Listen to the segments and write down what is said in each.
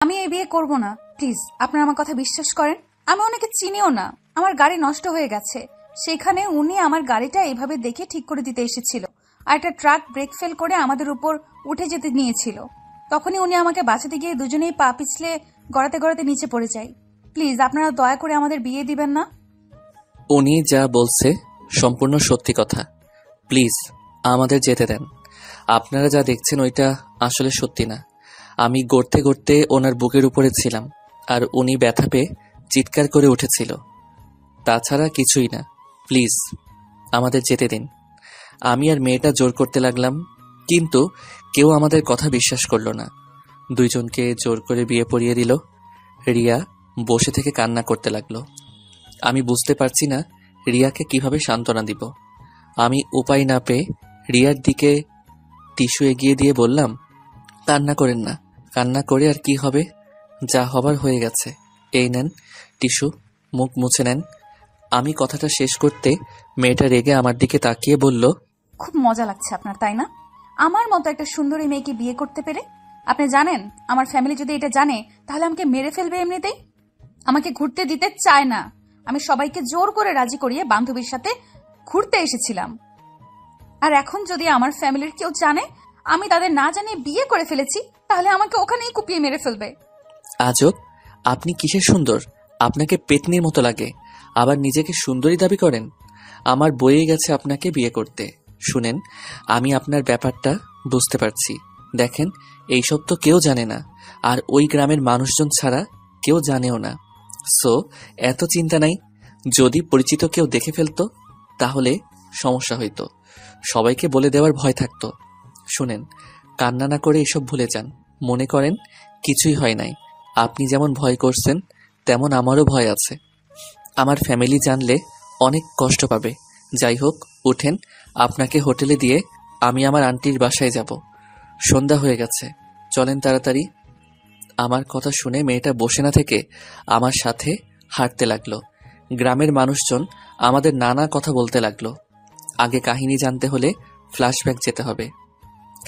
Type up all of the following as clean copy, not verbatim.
আমি এই বিয়ে করব না, প্লিজ আপনারা আমার কথা বিশ্বাস করেন। আমি ওনাকে চিনিও না, আমার গাড়ি নষ্ট হয়ে গেছে, সেখানে উনি আমার গাড়িটা এইভাবে দেখে ঠিক করে দিতে এসেছিল, আর একটা ট্রাক ব্রেক ফেল করে আমাদের উপর উঠে যেতে নিয়েছিল। তখনই উনি আমাকে বাঁচাতে গিয়ে দুজনেই পা পিছলে গড়াতে গড়াতে নিচে পড়ে যায়। প্লিজ আপনারা দয়া করে আমাদের বিয়ে দিবেন না। উনি যা বলছে সম্পূর্ণ সত্যি কথা। প্লিজ আমাদের যেতে দেন। আপনারা যা দেখছেন ওইটা আসলে সত্যি না। আমি গড়তে গড়তে ওনার বুকের উপরে ছিলাম, আর উনি ব্যথা পেয়ে চিৎকার করে উঠেছিল। তাছাড়া কিছুই না। প্লিজ আমাদের যেতে দিন। আমি আর মেয়েটা জোর করতে লাগলাম, কিন্তু কেউ আমাদের কথা বিশ্বাস করলো না। দুইজনকে জোর করে বিয়ে পড়িয়ে দিল। রিয়া বসে থেকে কান্না করতে লাগলো। আমি বুঝতে পারছি না রিয়াকে কিভাবে সান্ত্বনা দিব। আমি উপায় না পেয়ে রিয়ার দিকে টিস্যু এগিয়ে দিয়ে বললাম, কান্না করেন না, কান্না করে আর কি হবে, যা হবার হয়ে গেছে। এই নেন টিস্যু, মুখ মুছে নেন। আমি কথাটা শেষ করতে মেয়েটা রেগে আমার দিকে তাকিয়ে বলল, খুব মজা লাগছে আপনার, তাই না? আমার মতো একটা সুন্দরী মেয়েকে বিয়ে করতে পেরে। আপনি জানেন আমার ফ্যামিলি যদি এটা জানে তাহলে আমাকে মেরে ফেলবে এমনিতেই। আমাকে ঘুরতে দিতে চায় না। আমি সবাইকে জোর করে রাজি করিয়ে বান্ধবীর সাথে ঘুরতে এসেছিলাম, আর এখন যদি আমার ফ্যামিলির কেউ জানে আমি তাদের না জানিয়ে বিয়ে করে ফেলেছি, তাহলে আমাকে ওখানেই কুপিয়ে মেরে ফেলবে। আজব, আপনি কিসের সুন্দর? আপনাকে পেতনির মতো লাগে, আবার নিজেকে সুন্দরী দাবি করেন। আমার বয়ে গেছে আপনাকে বিয়ে করতে। শুনেন, আমি আপনার ব্যাপারটা বুঝতে পারছি। দেখেন, এইসব তো কেউ জানে না, আর ওই গ্রামের মানুষজন ছাড়া কেউ জানেও না। সো এত চিন্তা নাই। যদি পরিচিত কেউ দেখে ফেলতো তাহলে সমস্যা হইতো। সবাইকে বলে দেওয়ার ভয় থাকতো। শুনেন, কান্না না করে এসব ভুলে যান। মনে করেন কিছুই হয় নাই। আপনি যেমন ভয় করছেন তেমন আমারও ভয় আছে। আমার ফ্যামিলি জানলে অনেক কষ্ট পাবে। যাই হোক, উঠেন, আপনাকে হোটেলে দিয়ে আমি আমার আন্টির বাসায় যাব। সন্ধ্যা হয়ে গেছে, চলেন তাড়াতাড়ি। আমার কথা শুনে মেয়েটা বসে না থেকে আমার সাথে হাঁটতে লাগলো। গ্রামের মানুষজন আমাদের নানা কথা বলতে লাগলো। আগে কাহিনী জানতে হলে ফ্ল্যাশব্যাক যেতে হবে।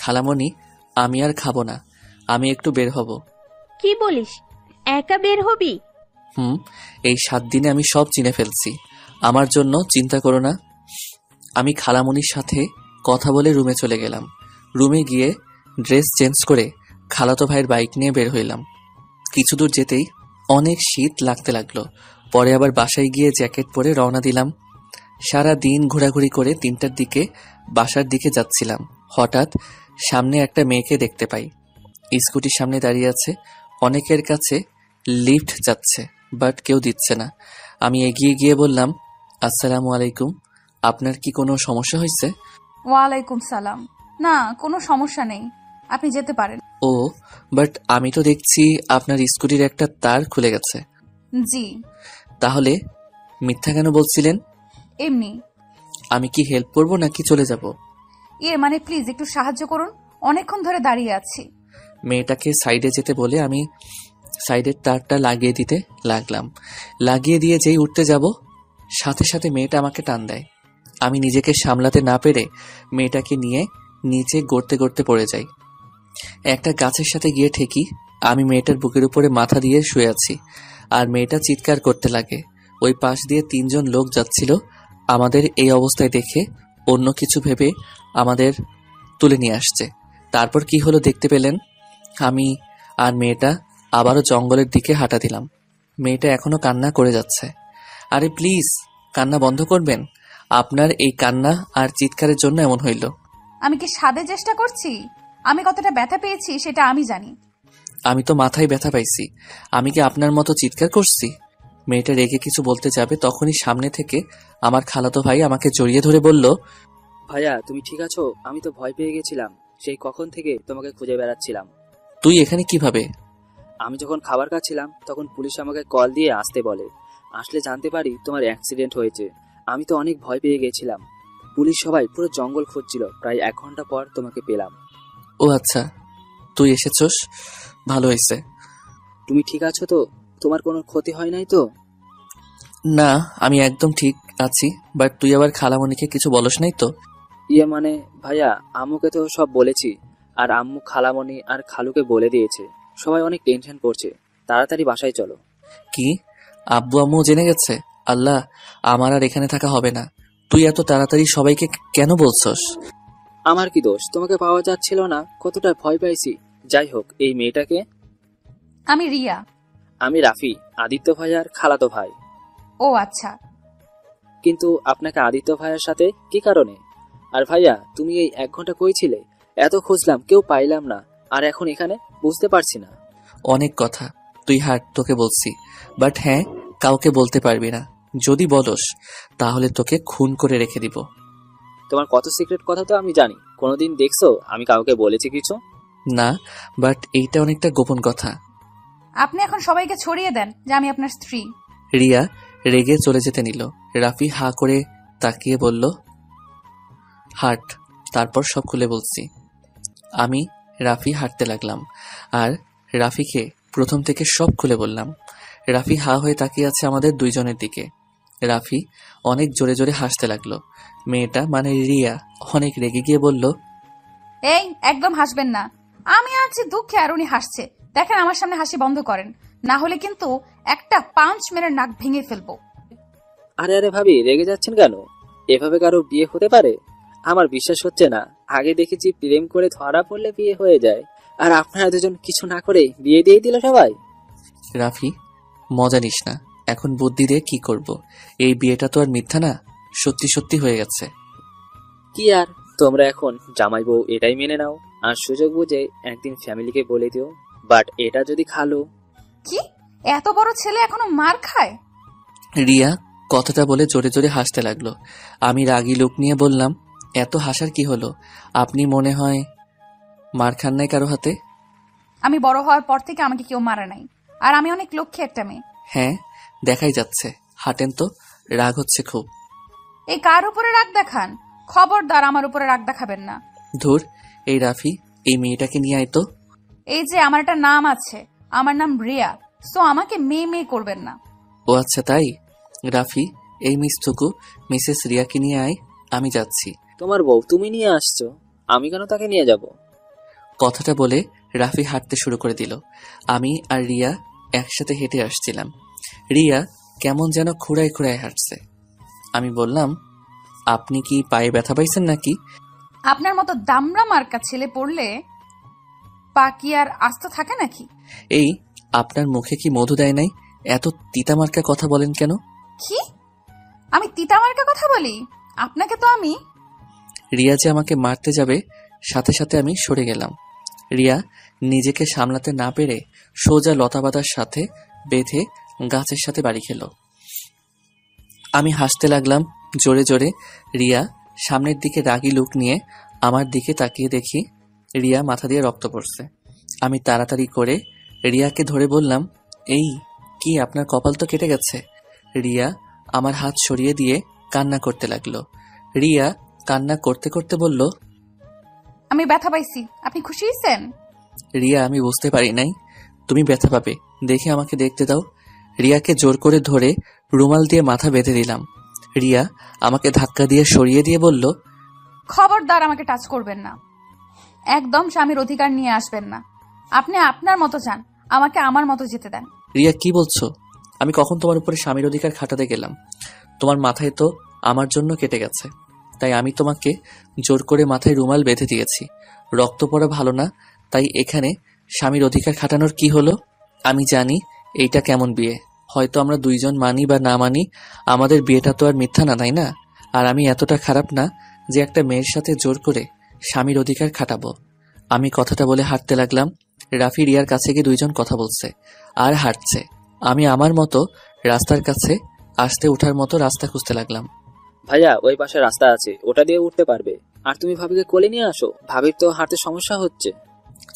খালামণি, আমি আর খাবো না, আমি একটু বের হব। কি বলিস? একা বের হবি? হুম, এই 7 দিনে আমি সব চিনে ফেলছি। আমার জন্য চিন্তা করো না। আমি খালামণির সাথে কথা বলে রুমে চলে গেলাম। রুমে গিয়ে ড্রেস চেঞ্জ করে খালাতো ভাইয়ের বাইক নিয়ে বের হইলাম। কিছু দূর যেতেই অনেক শীত লাগতে লাগলো। পরে আবার বাসায় গিয়ে জ্যাকেট পরে রওনা দিলাম। সারা দিন ঘোরাঘুরি করে 3টার দিকে বাসার দিকে যাচ্ছিলাম। হঠাৎ সামনে একটা মেয়েকে দেখতে পাই। স্কুটির সামনে দাঁড়িয়ে আছে। অনেকের কাছে লিফট যাচ্ছে, বাট কেউ দিচ্ছে না। আমি এগিয়ে গিয়ে বললাম, আসসালামু আলাইকুম, আপনার কি কোনো সমস্যা হয়েছে? ওয়ালাইকুম সালাম। না, কোনো সমস্যা নেই, আপনি যেতে পারেন। ও, বাট আমি তো দেখছি আপনার স্কুটির একটা তার খুলে গেছে। জি। তাহলে মিথ্যা কেন বলছিলেন? এমনি। আমি কি হেল্প করব নাকি চলে যাব? মানে প্লিজ একটু সাহায্য করুন, অনেকক্ষণ ধরে দাঁড়িয়ে আছি। মেয়েটাকে সাইডে যেতে বলে আমি সাইডের তারটা লাগিয়ে দিতে লাগলাম। লাগিয়ে দিয়ে যেই উঠতে যাব, সাথে সাথে মেয়েটা আমাকে টান দেয়। আমি নিজেকে সামলাতে না পেরে মেয়েটাকে নিয়ে নিচে গড়তে গড়তে পড়ে যাই। একটা গাছের সাথে গিয়ে ঠেকি। আমি মেয়েটার বুকের উপরে মাথা দিয়ে শুয়ে আছি, আর মেয়েটা চিৎকার করতে লাগে। ওই পাশ দিয়ে 3জন লোক যাচ্ছিল। আমাদের এই অবস্থায় দেখে অন্য কিছু ভেবে আমাদের তুলে নিয়ে আসছে। তারপর কি হলো দেখতে পেলেন। আমি আর মেয়েটা আবারও জঙ্গলের দিকে হাঁটা দিলাম। মেয়েটা এখনো কান্না করে যাচ্ছে। আরে প্লিজ, কান্না বন্ধ করবেন? আপনার এই কান্না আর চিৎকারের জন্য এমন হইল। আমি কি সাধে চেষ্টা করছি? আমি কতটা ব্যথা পেয়েছি সেটা আমি জানি। আমি তো মাথায় ব্যথা পাইছি। আমি কি আপনার মতো চিৎকার করছি? মেয়েটা রেগে কিছু বলতে যাবে, তখনই সামনে থেকে আমার খালাতো ভাই আমাকে জড়িয়ে ধরে বলল, ভাইয়া তুমি ঠিক আছো? আমি তো ভয় পেয়ে গেছিলাম, সেই কখন থেকে তোমাকে খুঁজে বেড়াচ্ছিলাম। তুই এখানে কিভাবে? আমি যখন খাবার খাচ্ছিলাম তখন পুলিশ আমাকে কল দিয়ে আসতে বলে। আসলে জানতে পারি তোমার অ্যাক্সিডেন্ট হয়েছে। আমি তো অনেক ভয় পেয়ে গেছিলাম। পুলিশ সবাই পুরো জঙ্গল খুঁজছিল, প্রায় 1 ঘন্টা পর তোমাকে পেলাম। ও আচ্ছা, তুই এসেছস, ভালো হয়েছে। তুমি ঠিক আছো তো? তোমার কোনো ক্ষতি হয় নাই তো? না, আমি একদম ঠিক আছি। বাট তুই আবার খালামণিকে কিছু বলস নাই তো? মানে ভাইয়া, আম্মুকে তো সব বলেছি, আর আম্মু খালামণি আর খালুকে বলে দিয়েছে। সবাই অনেক টেনশন করছে, তাড়াতাড়ি বাসায় চলো। কি? আব্বু আম্মু জেনে গেছে? আল্লাহ, আমার আর এখানে থাকা হবে না। তুই এত তাড়াতাড়ি সবাইকে কেন বলছস? আমার কি দোষ? তোমাকে পাওয়া যাচ্ছিল না, কতটা ভয় পাইছি। যাই হোক, এই মেয়েটাকে। আমি রিয়া। আমি রাফি, আদিত্য ভাইয়ার খালাতো ভাই। ও আচ্ছা। কিন্তু আপনাকে আদিত্য ভাইয়ার সাথে কি কারণে? আর ভাইয়া, তুমি এই 1 ঘন্টা কই ছিলে? এত খুঁজলাম, কেউ পাইলাম না, আর এখন এখানে বুঝতে পারছি না। অনেক কথা, তুই হাট, তোকে বলছি। বাট হ্যাঁ, কাউকে বলতে পারবি না। যদি বলস তাহলে তোকে খুন করে রেখে দিব। তোমার কত সিক্রেট কথা তো আমি জানি। কোনোদিন দেখছো আমি কাউকে বলেছি কিছু? না, বাট এইটা অনেকটা গোপন কথা। আপনি এখন সবাইকে ছড়িয়ে দেন যে আমি আপনার স্ত্রী। রিয়া রেগে চলে যেতে নিল। রাফি হা করে তাকিয়ে বলল, হাট। তারপর সব খুলে বলছি। আমি রাফি হাঁটতে লাগলাম আর রাফিকে প্রথম থেকে সব খুলে বললাম। রাফি হা হয়ে তাকিয়ে আছে আমাদের দুইজনের দিকে। রাফি অনেক জোরে জোরে হাসতে লাগলো। মেয়েটা মানে রিয়া অনেক রেগে গিয়ে বলল, এই একদম হাসবেন না। আমি আছি দুঃখে আর উনি হাসছে। দেখেন আমার সামনে হাসি বন্ধ করেন, না হলে কিন্তু একটা পাঁচ মেরে নাক ভেঙে ফেলবো। আরে আরে ভাবি, রেগে যাচ্ছেন কেন? এভাবে কারো বিয়ে হতে পারে? আমার বিশ্বাস হচ্ছে না। আগে দেখেছি প্রেম করে ধরা পড়লে বিয়ে হয়ে যায়, আর আপনারা দুজন কিছু না করে বিয়ে দিয়ে দিল সবাই। রাফি, মজা নিস না। এখন বুদ্ধি দিয়ে কি করব? এই বিয়েটা তো আর মিথ্যা না, সত্যি সত্যি হয়ে গেছে। কি আর, তোমরা এখন জামাই বউ এটাই মেনে নাও, আর সুযোগ বুঝে একদিন ফ্যামিলিকে বলে দিও। বাট এটা যদি খালো। কি? এত বড় ছেলে এখনো মার খায়? রিয়া কথাটা বলে জোরে জোরে হাসতে লাগলো। আমি রাগী লোক নিয়ে বললাম, এত হাসার কি হলো? আপনি মনে হয় মার খান নাই কারো হাতে? আমি বড় হওয়ার পর থেকে আমাকে কেউ মারা নাই, আর আমি অনেক লক্ষ্মী একটা মেয়ে। হ্যাঁ, দেখাই যাচ্ছে। হাঁটেন তো, রাগ হচ্ছে খুব। এই কার উপরে রাগ দেখান? খবরদার আমার উপরে রাগ দেখাবেন না। ধুর, এই রাফি, এই মেয়েটাকে নিয়ে আয় তো। এই যে আমার একটা নাম আছে, আমার নাম রিয়া, সো আমাকে মেয়ে মেয়ে করবেন না। ও আচ্ছা তাই? রাফি, এই মিস থুকু মিসেস রিয়াকে নিয়ে আয়, আমি যাচ্ছি। তোমার বউ তুমি নিয়ে আসছো, আমি কেন তাকে নিয়ে যাব? কথাটা বলে রাফি হাঁটতে শুরু করে দিল। আমি আর রিয়া একসাথে হেঁটে আসছিলাম। রিয়া কেমন যেন খুঁড়ায় খুঁড়ায় হাঁটছে। আমি বললাম, আপনি কি পায়ে ব্যথা পাইছেন নাকি? আপনার মতো দামড়া মার্কা ছেলে পড়লে পা কি আর আস্ত থাকে নাকি? এই, আপনার মুখে কি মধু দেয় নাই? এত তিতামার্কা কথা বলেন কেন? কি? আমি তিতা মার্কা কথা বলি? আপনাকে তো আমি। রিয়া যে আমাকে মারতে যাবে, সাথে সাথে আমি সরে গেলাম। রিয়া নিজেকে সামলাতে না পেরে সোজা লতাপাতার সাথে বেঁধে গাছের সাথে বাড়ি খেল। আমি হাসতে লাগলাম জোরে জোরে। রিয়া সামনের দিকে রাগী লুক নিয়ে আমার দিকে তাকিয়ে দেখি রিয়া মাথা দিয়ে রক্ত পড়ছে। আমি তাড়াতাড়ি করে রিয়াকে ধরে বললাম, এই কি, আপনার কপাল তো কেটে গেছে। রিয়া আমার হাত সরিয়ে দিয়ে কান্না করতে লাগলো। রিয়া কান্না করতে করতে বলল, আমি ব্যথা পাইছি, আপনি খুশি হয়েছেন? রিয়া, আমি বুঝতে পারি নাই তুমি ব্যথা পাবে, দেখে আমাকে দেখতে দাও। রিয়াকে জোর করে ধরে রুমাল দিয়ে মাথা বেঁধে দিলাম। রিয়া আমাকে ধাক্কা দিয়ে সরিয়ে দিয়ে বলল, খবরদার আমাকে টাচ করবেন না, একদম স্বামীর অধিকার নিয়ে আসবেন না। আপনি আপনার মতো যান, আমাকে আমার মতো যেতে দেন। রিয়া কি বলছো? আমি কখন তোমার উপরে স্বামীর অধিকার খাটাতে গেলাম? তোমার মাথায় তো আমার জন্য কেটে গেছে, তাই আমি তোমাকে জোর করে মাথায় রুমাল বেঁধে দিয়েছি। রক্ত পড়া ভালো না, তাই এখানে স্বামীর অধিকার খাটানোর কি হলো? আমি জানি এইটা কেমন বিয়ে, হয়তো আমরা দুইজন মানি বা না মানি, আমাদের বিয়েটা তো আর মিথ্যা না, তাই না? আর আমি এতটা খারাপ না যে একটা মেয়ের সাথে জোর করে স্বামীর অধিকার খাটাবো। আমি কথাটা বলে হাঁটতে লাগলাম। রাফি রিয়ার কাছে গিয়ে দুইজন কথা বলছে আর হাঁটছে। আমি আমার মতো রাস্তার কাছে আসতে ওঠার মতো রাস্তা খুঁজতে লাগলাম। ভাইয়া, ওই পাশে রাস্তা আছে, ওটা দিয়ে উঠতে পারবে। আর তুমি ভাবিকে কোলে নিয়ে আসো, ভাবির তো হাঁটতে সমস্যা হচ্ছে।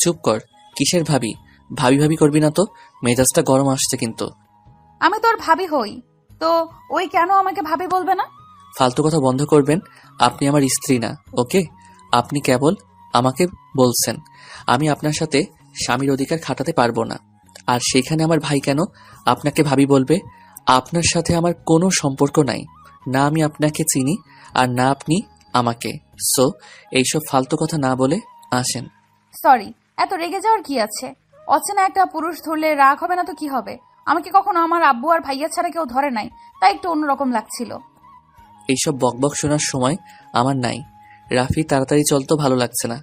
চুপ কর, কিসের ভাবি? ভাবি ভাবি করবি না তো, মেজাজটা গরম আসছে কিন্তু। আমি তোর ভাবি হই তো ওই কেন আমাকে ভাবি বলবে না? ফালতু কথা বন্ধ করবেন। আপনি আমার স্ত্রী না, ওকে? আপনি কেবল আমাকে বলছেন। আমি আপনার সাথে স্বামীর অধিকার খাটাতে পারবো না। আর সেখানে আমার ভাই কেন আপনাকে ভাবি বলবে? আপনার সাথে আমার কোনো সম্পর্ক নাই, না আমি আপনাকে চিনি আর না আপনি আমাকে। সো এইসব ফালতু কথা না বলে আসেন। সরি, এত রেগে যাওয়ার কি আছে? অচেনা একটা পুরুষ ধরলে রাগ হবে না তো কি হবে? আমাকে কখনো আমার আব্বু আর ভাইয়া ছাড়া কেউ ধরে নাই, তাই একটু অন্যরকম লাগছিল। এইসব বকবক শোনার সময় আমার নাই। রাফি তাড়াতাড়ি চলতো, ভালো লাগছে না।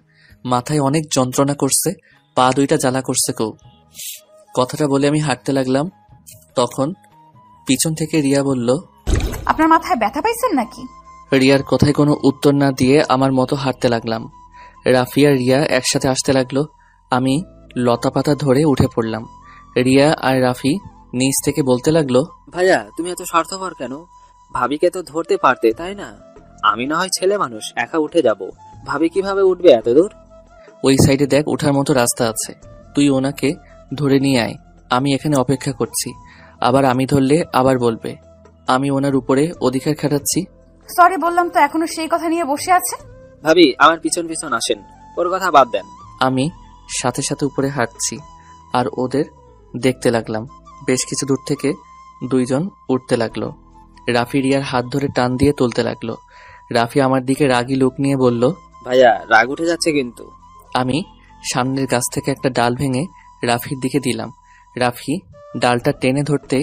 মাথায় অনেক যন্ত্রণা করছে, পা দুইটা জ্বালা করছে কেউ। কথাটা বলে আমি হাঁটতে লাগলাম। তখন পিছন থেকে রিয়া বলল, আপনার মাথায় ব্যথা পাইছেন নাকি? রিয়ার কথায় কোনো উত্তর না দিয়ে আমার মতো হাঁটতে লাগলাম। রাফি আর রিয়া একসাথে আসতে লাগলো। আমি লতাপাতা ধরে উঠে পড়লাম। রিয়া আর রাফি নিচ থেকে বলতে লাগলো, ভাইয়া তুমি এত স্বার্থপর কেন? ভাবিকে তো ধরতে পারতে, তাই না? আমি না হয় ছেলে মানুষ, একা উঠে যাব, ভাবি কিভাবে উঠবে এত দূর? ওই সাইডে দেখ, ওঠার মতো রাস্তা আছে, তুই ওনাকে ধরে নিয়ে আয়। আমি এখানে অপেক্ষা করছি। আবার আমি ধরলে আবার বলবে আমি ওনার উপরে অধিকার খাটাচ্ছি। সরি বললাম তো, এখনো সেই কথা নিয়ে বসে আছে। ভাবি আমার পিছন পিছন আসেন, ওর কথা বাদ দেন। আমি সাথে সাথে উপরে হাঁটছি আর ওদের দেখতে লাগলাম। বেশ কিছু দূর থেকে দুইজন উঠতে লাগলো। রাফি রিয়ার হাত ধরে টান দিয়ে তুলতে লাগলো। রাফি আমার দিকে রাগী লোক নিয়ে বলল, ভাইয়া রাগ উঠে যাচ্ছে কিন্তু। আমি সামনের গাছ থেকে একটা ডাল ভেঙে রাফির দিকে দিলাম। রাফি ডালটা টেনে ধরতে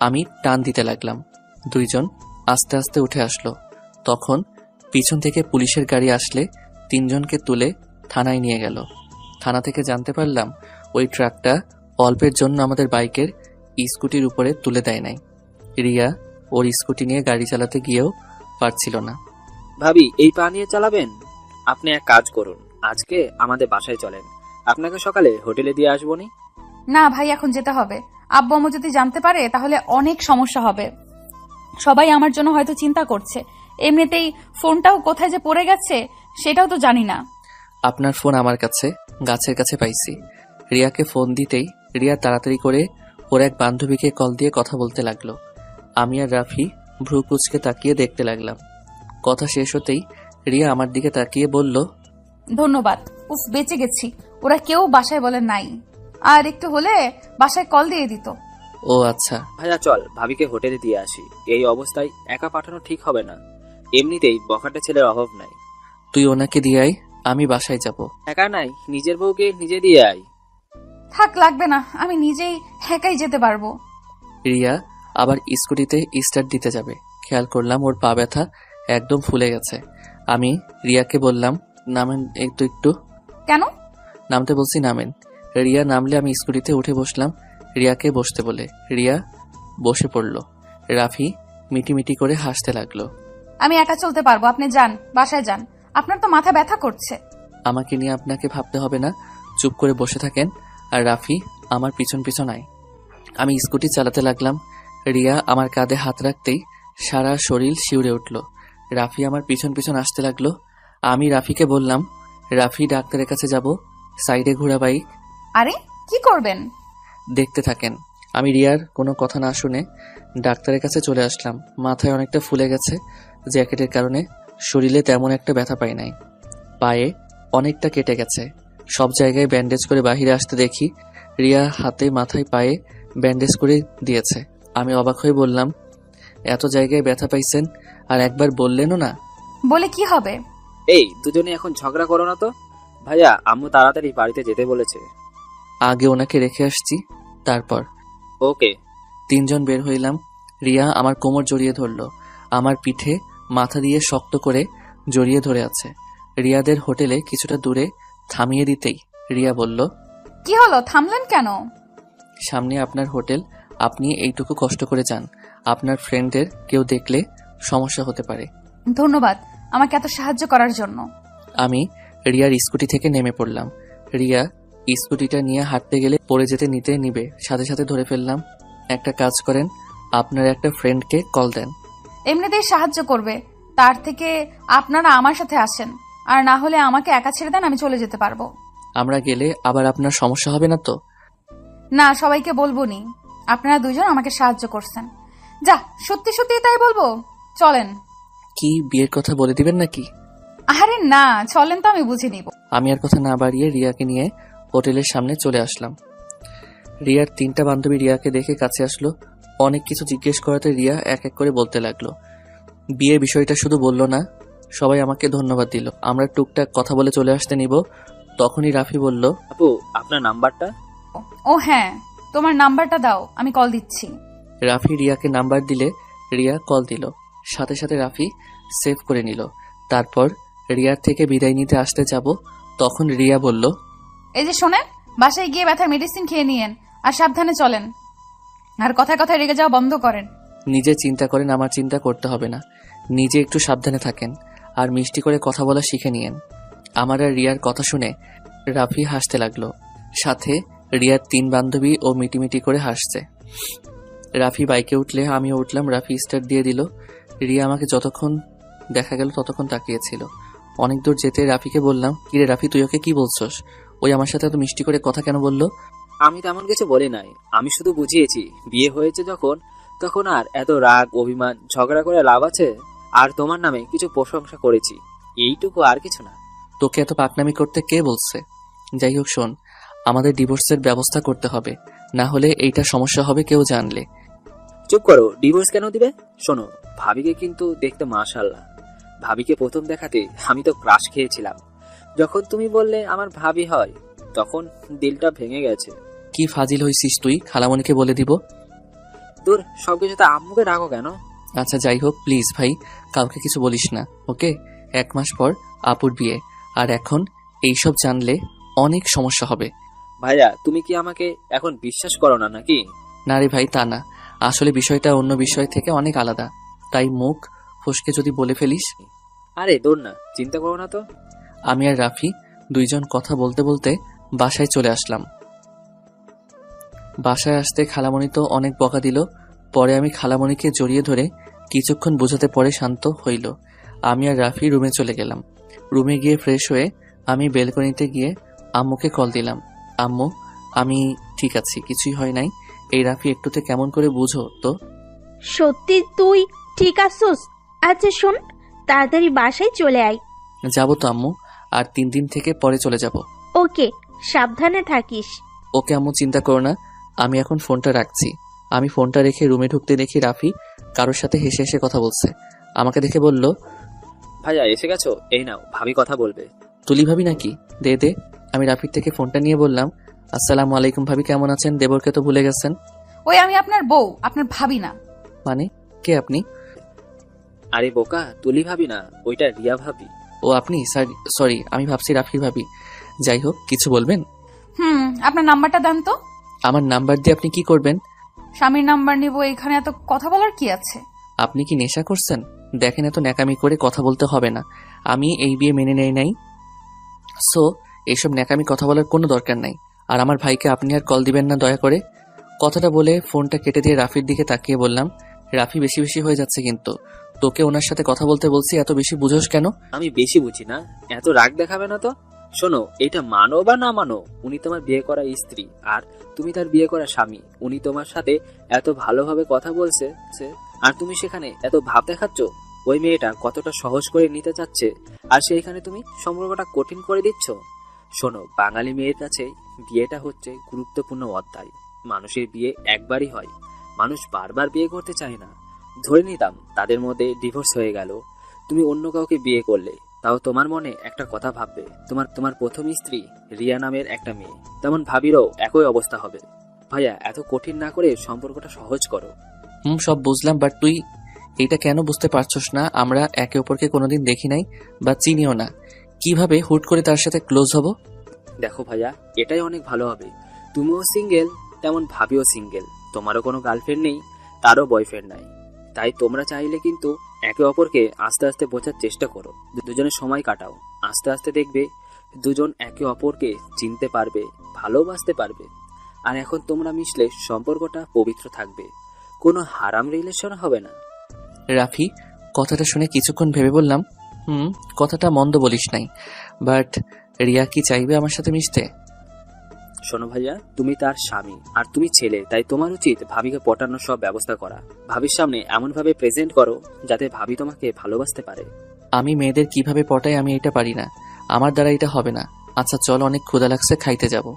আমি টান দিতে লাগলাম। দুইজন আস্তে আস্তে উঠে আসলো। তখন পিছন থেকে পুলিশের গাড়ি আসলে তিনজনকে তুলে থানায় নিয়ে গেল। থানা থেকে জানতে পারলাম ওই ট্রাকটা অল্পের জন্য আমাদের বাইকের স্কুটির উপরে তুলে দেয় নাই। রিয়া ওর স্কুটি নিয়ে গাড়ি চালাতে গিয়েও পারছিল না। ভাবি এই পা নিয়ে চালাবেন? আপনি এক কাজ করুন, আজকে আমাদের বাসায় চলেন, আপনাকে সকালে হোটেলে দিয়ে আসবো নি। না ভাই, এখন যেতে হবে। আব্বু আম্মু যদি জানতে পারে তাহলে অনেক সমস্যা হবে। সবাই আমার জন্য হয়তো চিন্তা করছে। এমনিতেই ফোনটাও কোথায় যে পড়ে গেছে সেটাও তো জানি না। আপনার ফোন আমার কাছে, গাছের কাছে পাইছি। রিয়াকে ফোন দিতেই রিয়া তাড়াতাড়ি করে ওর এক বান্ধবীকে কল দিয়ে কথা বলতে লাগলো। আমি আর রাফি ভ্রু কুচকে তাকিয়ে দেখতে লাগলাম। কথা শেষ হতেই রিয়া আমার দিকে তাকিয়ে বলল, ধন্যবাদ, উফ বেঁচে গেছি। ওরা কেউ বাসায় বলে নাই, আর একটু হলে বাসায় কল দিয়ে দিত। ও আচ্ছা। ভাইয়া চল ভাবিকে হোটেলে দিয়ে আসি, এই অবস্থায় একা পাঠানো ঠিক হবে না। এমনিতেই বখাটে ছেলের অভাব নাই। তুই ওনাকে দিয়ে আয়, আমি বাসায় যাব। একা নাই, নিজের বউকে নিজে দিয়ে আয়। থাক, লাগবে না, আমি নিজেই একাই যেতে পারবো। রিয়া আবার স্কুটিতে স্টার্ট দিতে যাবে, খেয়াল করলাম ওর পা ব্যথা একদম ফুলে গেছে। আমি রিয়াকে বললাম, নামেন একটু একটু। কেন? নামতে বলছি, নামেন। রিয়া নামলে আমি স্কুটিতে উঠে বসলাম রিয়াকে বসতে বলে। রিয়া বসে পড়ল। রাফি মিটিমিটি করে হাসতে লাগলো। আমি একা চলতে পারবো, আপনি যান, বাসায় যান। আপনার তো মাথা ব্যথা করছে। আমাকে নিয়ে আপনাকে ভাবতে হবে না, চুপ করে বসে থাকেন আর রাফি আমার পিছন পিছন আয়। আমি স্কুটি চালাতে লাগলাম। রিয়া আমার কাঁধে হাত রাখতেই সারা শরীর শিউরে উঠল। রাফি আমার পিছন পিছন আসতে লাগলো। আমি রাফিকে বললাম, রাফি ডাক্তারের কাছে যাব, সাইডে ঘোরা বাইক। আরে কি করবেন? দেখতে থাকেন। আমি রিয়ার কোনো কথা না শুনে ডাক্তারের কাছে চলে আসলাম। মাথায় অনেকটা ফুলে গেছে জ্যাকেটের কারণে, শরীরে তেমন একটা ব্যথা পাই নাই। পায়ে অনেকটা কেটে গেছে। সব জায়গায় ব্যান্ডেজ করে বাহিরে আসতে দেখি রিয়া হাতে মাথায় পায়ে ব্যান্ডেজ করে দিয়েছে। আমি অবাক হয়ে বললাম, এত জায়গায় ব্যথা পাইছেন আর একবার বললেনও না? বলে কি হবে? এই দুজনে এখন ঝগড়া করো না তো। ভাইয়া আম্মু তাড়াতাড়ি বাড়িতে যেতে বলেছে। আগে ওনাকে রেখে আসছি, তারপর। ওকে। তিনজন বের হইলাম। রিয়া আমার কোমর জড়িয়ে ধরল, আমার পিঠে মাথা দিয়ে শক্ত করে জড়িয়ে ধরে আছে। রিয়াদের হোটেলে কিছুটা দূরে থামিয়ে দিতেই রিয়া বলল, কি হলো, থামলেন কেন? সামনে আপনার হোটেল, আপনি এইটুকু কষ্ট করে যান। আপনার ফ্রেন্ডদের কেউ দেখলে সমস্যা হতে পারে। ধন্যবাদ আমাকে এত সাহায্য করার জন্য। আমি রিয়ার স্কুটি থেকে নেমে পড়লাম। রিয়া স্কুটিটা নিয়ে হাঁটতে গেলে পড়ে যেতে নিতে নিবে, সাথে সাথে ধরে ফেললাম। একটা কাজ করেন, আপনার একটা ফ্রেন্ডকে কল দেন। এমনিতেই সাহায্য করবে, তার থেকে আপনারা আমার সাথে আসেন, আর না হলে আমাকে একা ছেড়ে দেন, আমি চলে যেতে পারবো। আমরা গেলে আবার আপনার সমস্যা হবে না তো? না, সবাইকে বলবো নি আপনারা দুজন আমাকে সাহায্য করছেন। যা, সত্যি সত্যি তাই বলবো। চলেন। কি বিয়ের কথা বলে দিবেন নাকি? আরে না, চলেন তো, আমি বুঝে নিব। আমি আর কথা না বাড়িয়ে রিয়াকে নিয়ে হোটেলের সামনে চলে আসলাম। রিয়ার তিনটা বান্ধবী রিয়াকে দেখে কাছে আসলো। অনেক কিছু জিজ্ঞেস করাতে রিয়া এক এক করে বলতে লাগলো। বিয়ের বিষয়টা শুধু বলল না, সবাই আমাকে ধন্যবাদ দিল। আমরা টুকটাক কথা বলে চলে আসতে নিব। তখনই রাফি বলল, আপু আপনার নাম্বারটা? ও হ্যাঁ, তোমার নাম্বারটা দাও, আমি কল দিচ্ছি। রাফি রিয়াকে নাম্বার দিলে রিয়া কল দিল। সাথে সাথে রাফি সেভ করে নিল। তারপর রিয়ার থেকে বিদায় নিতে আসতে যাব, তখন রিয়া বলল, এই যে শোনেন, বাসায় গিয়ে ব্যথার মেডিসিন খেয়ে নিয়েন আর সাবধানে চলেন। আর কথায় কথায় রেগে যাওয়া বন্ধ করেন। নিজে চিন্তা করেন, আমার চিন্তা করতে হবে না। নিজে একটু সাবধানে থাকেন আর মিষ্টি করে কথা বলা শিখে নিয়েন। আমার আর রিয়ার কথা শুনে রাফি হাসতে লাগলো। সাথে রিয়ার 3 বান্ধবী ও মিটিমিটি করে হাসছে। রাফি বাইকে উঠলে আমিও উঠলাম। রাফি স্টার্ট দিয়ে দিল। রিয়া আমাকে যতক্ষণ দেখা গেল ততক্ষণ তাকিয়েছিল। অনেক দূর যেতে রাফিকে বললাম, কিরে রাফি, তুই ওকে কি বলছস? ওই আমার সাথে এত মিষ্টি করে কথা কেন বললো? আমি তেমন কিছু বলি নাই, আমি শুধু বুঝিয়েছি বিয়ে হয়েছে যখন তখন আর এত রাগ অভিমান ঝগড়া করে লাভ আছে। আর তোমার নামে কিছু প্রশংসা করেছি, এইটুকু, আর কিছু না। তোকে এত পাকনামি করতে কে বলছে? যাই হোক শোন, আমাদের ডিভোর্সের ব্যবস্থা করতে হবে, না হলে এইটা সমস্যা হবে কেউ জানলে। চুপ করো, ডিভোর্স কেন দিবে? শোনো, ভাবিকে কিন্তু দেখতে মাশাআল্লাহ। ভাবিকে প্রথম দেখাতে আমি তো ক্রাশ খেয়েছিলাম। যখন তুমি বললে আমার ভাবি হয়, তখন দিলটা ভেঙে গেছে। কি ফাজিল হইছিস তুই, খালামণিকে বলে দিব। তোর সবকিছুতে আম্মুকে রাখো কেন? আচ্ছা যাই হোক, প্লিজ ভাই, কাউকে কিছু বলিস না, ওকে? 1 মাস পর আপুর বিয়ে, আর এখন এইসব জানলে অনেক সমস্যা হবে। ভাইয়া, তুমি কি আমাকে এখন বিশ্বাস করো না নাকি? না রে ভাই, তা না, আসলে বিষয়টা অন্য বিষয় থেকে অনেক আলাদা, তাই মুখ ফসকে যদি বলে ফেলিস। আরে দূর না, চিন্তা করো না তো। আমি আর রাফি দুইজন কথা বলতে বলতে বাসায় চলে আসলাম। বাসায় আসতে খালামণি তো অনেক বকা দিল। পরে আমি খালামণিকে জড়িয়ে ধরে কিছুক্ষণ বোঝাতে পরে শান্ত হইল। আমি আর রাফি রুমে চলে গেলাম। রুমে গিয়ে ফ্রেশ হয়ে আমি বেলকনিতে গিয়ে আম্মুকে কল দিলাম। আম্মু, আমি ঠিক আছি, কিছুই হয় নাই। এই রাফি একটুতে কেমন করে বুঝো তো? সত্যি তুই ঠিক আছিস? আচ্ছা শোন, তাড়াতাড়ি বাসায় চলে আয়। যাবো তো আম্মু, আর 3 দিন থেকে পরে চলে যাব। ওকে, সাবধানে থাকিস। ওকে আম্মু, চিন্তা করো না, আমি এখন ফোনটা রাখছি। আমি ফোনটা রেখে রুমে ঢুকতে দেখি রাফি কারোর সাথে হেসে হেসে কথা বলছে। আমাকে দেখে বলল, ভাইয়া এসে গেছো, এই নাও, ভাবি কথা বলবে। তুলি ভাবি নাকি? দে দে। আমি রাফির থেকে ফোনটা নিয়ে বললাম, আসসালামু আলাইকুম ভাবি, কেমন আছেন? দেবরকে তো ভুলে গেছেন। ওই আমি আপনার বউ, আপনার ভাবি না। মানে কে আপনি? আরে বোকা, তুলি ভাবি না, ওইটা রিয়া ভাবি। ও আপনি? সরি, আমি ভাবছি রাফি ভাবি। যাই হোক, কিছু বলবেন? আপনার নাম্বারটা দেন তো। আমার নাম্বার দিয়ে আপনি কি করবেন? স্বামীর নাম্বার নিব, এখানে এত কথা বলার কি আছে? আপনি কি নেশা করছেন? দেখেন, এত ন্যাকামি করে কথা বলতে হবে না। আমি এই বিয়ে মেনে নেই নাই, সো এইসব ন্যাকামি কথা বলার কোনো দরকার নাই। আর আমার ভাইকে আপনি আর কল দিবেন না দয়া করে। কথাটা বলে ফোনটা কেটে দিয়ে রাফির দিকে তাকিয়ে বললাম, রাফি বেশি বেশি হয়ে যাচ্ছে কিন্তু। তোকে ওনার সাথে কথা বলতে বলছি, এত বেশি বুঝোস কেন? আমি বেশি বুঝি না, এত রাগ দেখাবে না তো। শোনো, এটা মানো বা না মানো, উনি তোমার বিয়ে করা স্ত্রী আর তুমি তার বিয়ে করা স্বামী। উনি তোমার সাথে এত ভালোভাবে কথা বলছে, আর তুমি সেখানে এত ভাব দেখাচ্ছ। ওই মেয়েটা কতটা সহজ করে নিতে চাচ্ছে, আর সেইখানে তুমি সম্পর্কটা কঠিন করে দিচ্ছ। শোনো, বাঙালি মেয়ের কাছে বিয়েটা হচ্ছে গুরুত্বপূর্ণ অধ্যায়। মানুষের বিয়ে একবারই হয়, মানুষ বারবার বিয়ে করতে চায় না। ধরে নিতাম তাদের মধ্যে ডিভোর্স হয়ে গেল, তুমি অন্য কাউকে বিয়ে করলে, তাও তোমার মনে একটা কথা ভাববে, তোমার প্রথম স্ত্রী রিয়া নামের একটা মেয়ে, তেমন ভাবিরও একই অবস্থা হবে। ভাইয়া, এত কঠিন না করে সম্পর্কটা সহজ করো। সব বুঝলাম, বাট তুই এইটা কেন বুঝতে পারছস না? আমরা একে অপরকে কোনোদিন দেখি নাই বা চিনিও না, কিভাবে হুট করে তার সাথে ক্লোজ হব? দেখো ভাইয়া, এটাই অনেক ভালো হবে। তুমিও সিঙ্গেল, তেমন ভাবিও সিঙ্গেল। তোমারও কোনো গার্লফ্রেন্ড নেই, তারও বয়ফ্রেন্ড নাই। তাই তোমরা চাইলে কিন্তু একে অপরকে আস্তে আস্তে বোঝার চেষ্টা করো। দুজনে সময় কাটাও, আস্তে আস্তে দেখবে দুজন একে অপরকে চিনতে পারবে, ভালোবাসতে পারবে। আর এখন তোমরা মিশলে সম্পর্কটা পবিত্র থাকবে, কোনো হারাম রিলেশন হবে না। রাফি কথাটা শুনে কিছুক্ষণ ভেবে বললাম, কথাটা মন্দ বলিস নাই, বাট রিয়া কি চাইবে আমার সাথে মিশতে? শোনো ভাইয়া, তুমি তার স্বামী আর তুমি ছেলে, তাই তোমার উচিত ভাবিকে পটানোর সব ব্যবস্থা করা। ভাবির সামনে এমন ভাবে প্রেজেন্ট করো যাতে ভাবি তোমাকে ভালোবাসতে পারে। আমি মেয়েদের কিভাবে পটাই আমি এটা পারি না, আমার দ্বারা এটা হবে না। আচ্ছা চল, অনেক ক্ষুধা লাগছে, খাইতে যাব।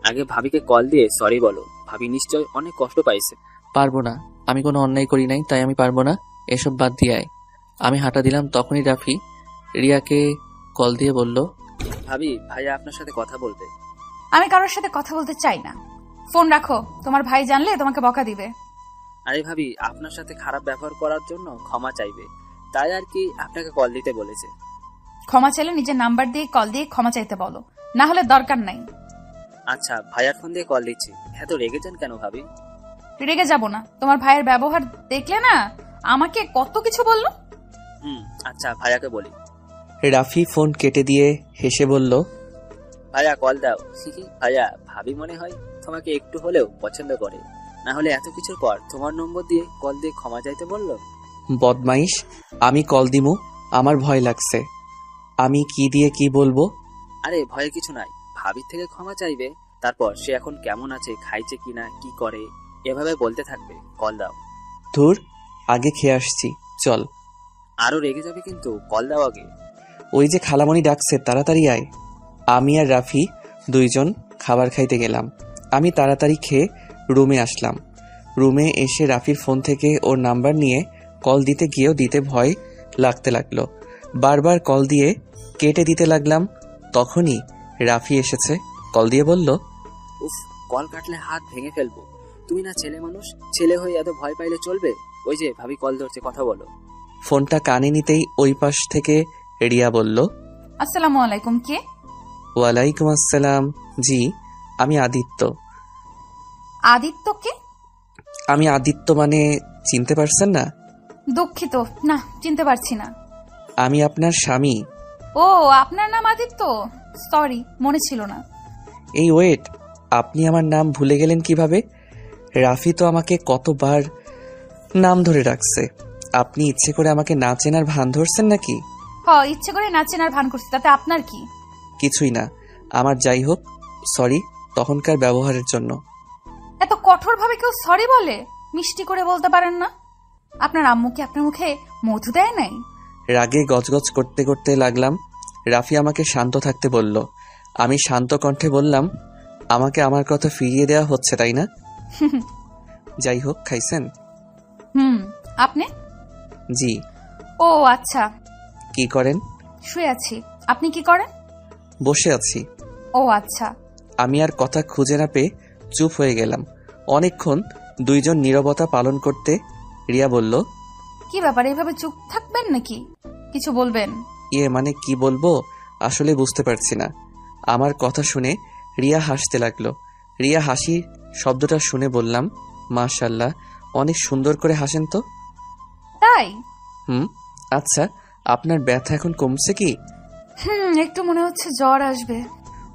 আগে ভাবিকে কল দিয়ে সরি বলো, ভাবি নিশ্চয় অনেক কষ্ট পাইছে। পারবো না, আমি কোনো অন্যায় করি নাই, তাই আমি পারবো না, এসব বাদ দিয়ে আয়। আমি হাঁটা দিলাম, তখনই রাফি রিয়াকে কল দিয়ে বলল, ভাবি, ভাইয়া আপনার সাথে কথা বলবে। আমি কারোর সাথে কথা বলতে চাই না। ফোন রাখো, তোমার ভাই জানলে তোমাকে বকা দিবে। আরে ভাবি, আপনার সাথে খারাপ ব্যবহার করার জন্য ক্ষমা চাইবে, তাই আর কি আপনাকে কল দিতে বলেছে। ক্ষমা চাইলে নিজের নাম্বার দিয়ে কল দিয়ে ক্ষমা চাইতে বলো, না হলে দরকার নাই। আচ্ছা, ভাইয়ার ফোন দিয়ে কল দিচ্ছি। এত রেগে যান কেন ভাবি? রেগে যাব না, তোমার ভাইয়ের ব্যবহার দেখলে না আমাকে কত কিছু বললো। আচ্ছা, ভাইয়াকে বলি। রাফি ফোন কেটে দিয়ে হেসে বলল, ভাইয়া কল দাও। ভাইয়া, ভাবি মনে হয় তোমাকে একটু হলেও পছন্দ করে, না হলে এত কিছুর পর তোমার নম্বর দিয়ে কল দিয়ে ক্ষমা চাইতে বললো। বদমাইশ, আমি কল দিমু, আমার ভয় লাগছে। আমি কি দিয়ে কি বলবো? আরে ভয়ের কিছু নাই, ভাবির থেকে ক্ষমা চাইবে, তারপর সে এখন কেমন আছে, খাইছে কিনা, কি করে, এভাবে বলতে থাকবে। কল দাও। ধুর, আগে খেয়ে আসছি, চল। আরো রেগে যাবে কিন্তু, কল দাও আগে। ওই যে খালামণি ডাকছে, তাড়াতাড়ি আয়। আমি আর রাফি দুইজন খাবার খাইতে গেলাম। আমি তাড়াতাড়ি খেয়ে রুমে আসলাম। রুমে এসে রাফির ফোন থেকে ওর নাম্বার নিয়ে কল দিতে গিয়েও দিতে ভয় লাগতে লাগলো। বারবার কল দিয়ে কেটে দিতে লাগলাম। তখনই রাফি এসেছে, কল দিয়ে বলল, উফ, কল কাটলে হাত ভেঙে ফেলবো। তুমি না ছেলে মানুষ, ছেলে হয়ে এত ভয় পাইলে চলবে? ওই যে ভাবি কল ধরছে, কথা বলো। ফোনটা কানে নিতেই ওই পাশ থেকে রিয়া বলল, আসসালামু আলাইকুম, কে? ওয়ালাইকুম আসসালাম। জি, আমি আদিত্য। আদিত্যকে? আমি আদিত্য মানে চিনতে পারছেন না? দুঃখিত, না চিনতে পারছি না। আমি আপনার স্বামী। ও, আপনার নাম আদিত্য? সরি, মনে ছিল না। এই ওয়েট, আপনি আমার নাম ভুলে গেলেন কিভাবে? রাফি তো আমাকে কতবার নাম ধরে রাখছে। আপনি ইচ্ছে করে আমাকে না চেনার ভান ধরছেন নাকি? ইচ্ছে করে না চেনার ভান করছি, তাতে আপনার কি? কিছুই না আমার, যাই হোক, সরি তখনকার ব্যবহারের জন্য। এত কঠোর ভাবে কেউ সরি বলে? মিষ্টি করে বলতে পারেন না? আপনার আম্মু কি আপনার মুখে মধু দেয় নাই? রাগে গজগজ করতে করতে লাগলাম। রাফি আমাকে শান্ত থাকতে বলল। আমি শান্ত কণ্ঠে বললাম, আমাকে আমার কথা ফিরিয়ে দেওয়া হচ্ছে তাই না? যাই হোক, খাইছেন? আপনি? জি। ও আচ্ছা। কি করেন? শুয়ে আছি। আপনি কি করেন? বসে আছি। ও আচ্ছা। আমি আর কথা খুঁজে না পেয়ে চুপ হয়ে গেলাম। অনেকক্ষণ দুইজন নীরবতা পালন করতে রিয়া বলল, কি ব্যাপার, এইভাবে চুপ থাকবেন নাকি? কিছু বলবেন? মানে কি বলবো আসলে বুঝতে পারছি না। আমার কথা শুনে রিয়া হাসতে লাগলো। রিয়া হাসির শব্দটা শুনে বললাম, মাশাআল্লাহ, অনেক সুন্দর করে হাসেন তো। তাই? আচ্ছা, আপনার ব্যথা এখন কমছে কি? একটু মনে হচ্ছে জ্বর আসবে।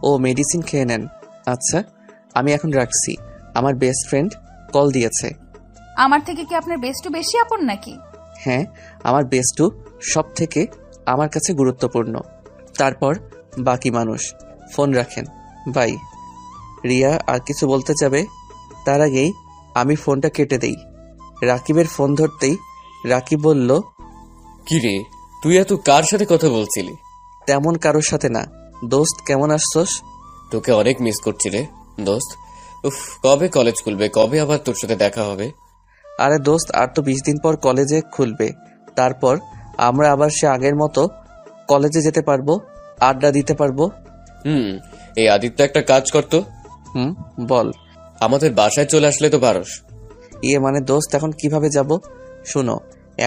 ও, মেডিসিন খেয়ে নেন। আচ্ছা, আমি এখন রাখছি, আমার বেস্ট ফ্রেন্ড কল দিয়েছে। আমার থেকে কি আপনার বেস্টু বেশি আপন নাকি? হ্যাঁ, আমার বেস্টু সব থেকে আমার কাছে গুরুত্বপূর্ণ, তারপর বাকি মানুষ। ফোন রাখেন, বাই। রিয়া আর কিছু বলতে যাবে, তার আগেই আমি ফোনটা কেটে দেই। রাকিবের ফোন ধরতেই রাকিব বলল, কি রে, তুই এত কার সাথে কথা বলছিলি? তেমন কারোর সাথে না। দোস্ত, কেমন আসছস? তোকে অনেক মিস করছি রে দোস্ত। উফ, কবে কলেজ খুলবে, কবে আবার তোর সাথে দেখা হবে? আরে দোস্ত, আর তো 20 দিন পর কলেজে খুলবে, তারপর আমরা আবার সে আগের মতো কলেজে যেতে পারবো, আড্ডা দিতে পারবো। এই আদিত্য, একটা কাজ করতো। বল। আমাদের বাসায় চলে আসলে তো পারস। মানে দোস্ত, এখন কিভাবে যাব? শুনো,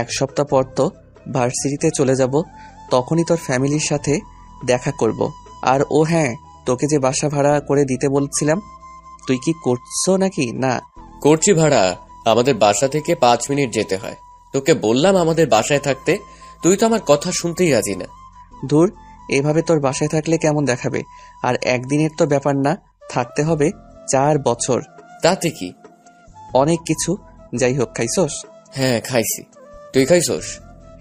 1 সপ্তাহ পর তো ভার্সিটিতে চলে যাব, তখনই তোর ফ্যামিলির সাথে দেখা করব। আর ও হ্যাঁ, তোকে যে বাসা ভাড়া করে দিতে বলছিলাম, তুই কি করছো নাকি? না করছি ভাড়া, আমাদের বাসা থেকে 5 মিনিট যেতে হয়। তোকে বললাম আমাদের বাসায় থাকতে, তুই তো আমার কথা শুনতেই রাজি না। ধুর, এভাবে তোর বাসায় থাকলে কেমন দেখাবে? আর একদিনের তো ব্যাপার না, থাকতে হবে 4 বছর। তাতে কি? অনেক কিছু। যাই হোক, খাইছস? হ্যাঁ খাইছি, তুই খাইছস?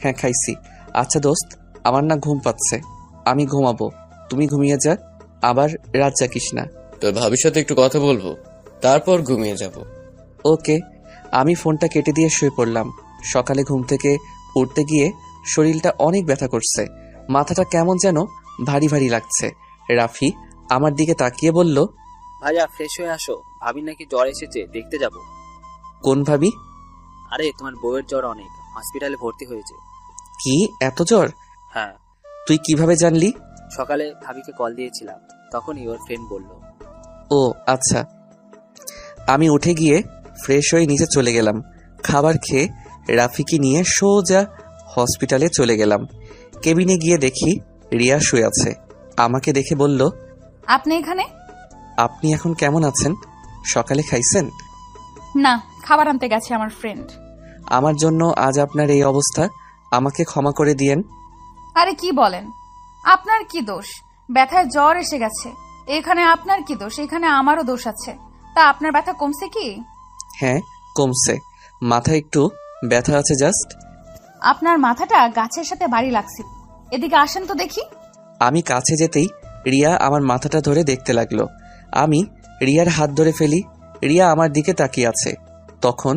হ্যাঁ খাইছি। আচ্ছা দোস্ত, আমার না ঘুম পাচ্ছে, আমি ঘুমাবো, তুমি ঘুমিয়ে যা, আবার রাত জাগিস না। তোর ভাবির সাথে একটু কথা বলবো, তারপর ঘুমিয়ে যাব। ওকে। আমি ফোনটা কেটে দিয়ে শুয়ে পড়লাম। সকালে ঘুম থেকে উঠতে গিয়ে শরীরটা অনেক ব্যথা করছে, মাথাটা কেমন যেন ভারী ভারী লাগছে। রাফি আমার দিকে তাকিয়ে বলল, ভাইয়া ফ্রেশ হয়ে আসো, ভাবি নাকি জ্বর এসেছে, দেখতে যাব। কোন ভাবি? আরে তোমার বউয়ের জ্বর অনেক, হসপিটালে ভর্তি হয়েছে। কি, এত জ্বর? হ্যাঁ। তুই কিভাবে জানলি? সকালে ভাবিকে কল দিয়েছিলাম, তখনই ওর ফ্রেন্ড বলল। ও আচ্ছা। আমি উঠে গিয়ে ফ্রেশ হয়ে নিচে চলে গেলাম। খাবার খেয়ে রাফিকে নিয়ে সোজা হসপিটালে চলে গেলাম। কেবিনে গিয়ে দেখি রিয়া শুয়ে আছে। আমাকে দেখে বলল, আপনি এখানে? আপনি এখন কেমন আছেন? সকালে খাইছেন? না, খাবার আনতে গেছে আমার ফ্রেন্ড। আমার জন্য আজ আপনার এই অবস্থা, আমাকে ক্ষমা করে দিয়েন। আরে কি বলেন? আপনার কি দোষ? ব্যথায় জ্বর এসে গেছে। এখানে আপনার কি দোষ? এখানে আমারও দোষ আছে। তা আপনার ব্যথা কমছে কি? হ্যাঁ, কমছে। মাথায় একটু ব্যথা আছে জাস্ট। আপনার মাথাটা গাছের সাথে বাড়ি লাগছে। এদিকে আসেন তো দেখি। আমি কাছে যেতেই রিয়া আমার মাথাটা ধরে দেখতে লাগলো। আমি রিয়ার হাত ধরে ফেলি। রিয়া আমার দিকে তাকিয়ে আছে। তখন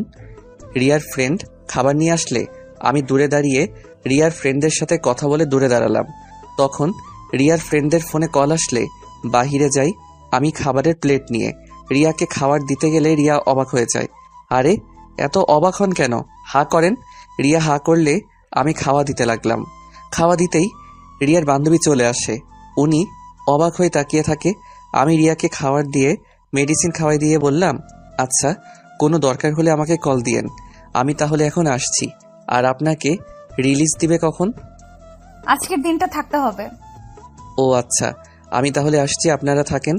রিয়ার ফ্রেন্ড খাবার নিয়ে আসলে আমি দূরে দাঁড়িয়ে রিয়ার ফ্রেন্ডদের সাথে কথা বলে দূরে দাঁড়ালাম। তখন রিয়ার ফ্রেন্ডদের ফোনে কল আসলে বাহিরে যাই আমি খাবারের প্লেট নিয়ে। রিয়াকে খাবার দিতে গেলে রিয়া অবাক হয়ে যায়। আরে এত অবাক হন কেন? হা করেন। রিয়া হা করলে আমি খাওয়া দিতে লাগলাম। খাওয়া দিতেই রিয়ার বান্ধবী চলে আসে। উনি অবাক হয়ে তাকিয়ে থাকে। আমি রিয়াকে খাবার দিয়ে মেডিসিন খাওয়াই দিয়ে বললাম, আচ্ছা, কোনো দরকার হলে আমাকে কল দিয়েন। আমি তাহলে এখন আসছি। আর আপনাকে রিলিজ দিবে কখন? আজকের দিনটা থাকতে হবে। ও আচ্ছা, আমি তাহলে আসছি, আপনারা থাকেন।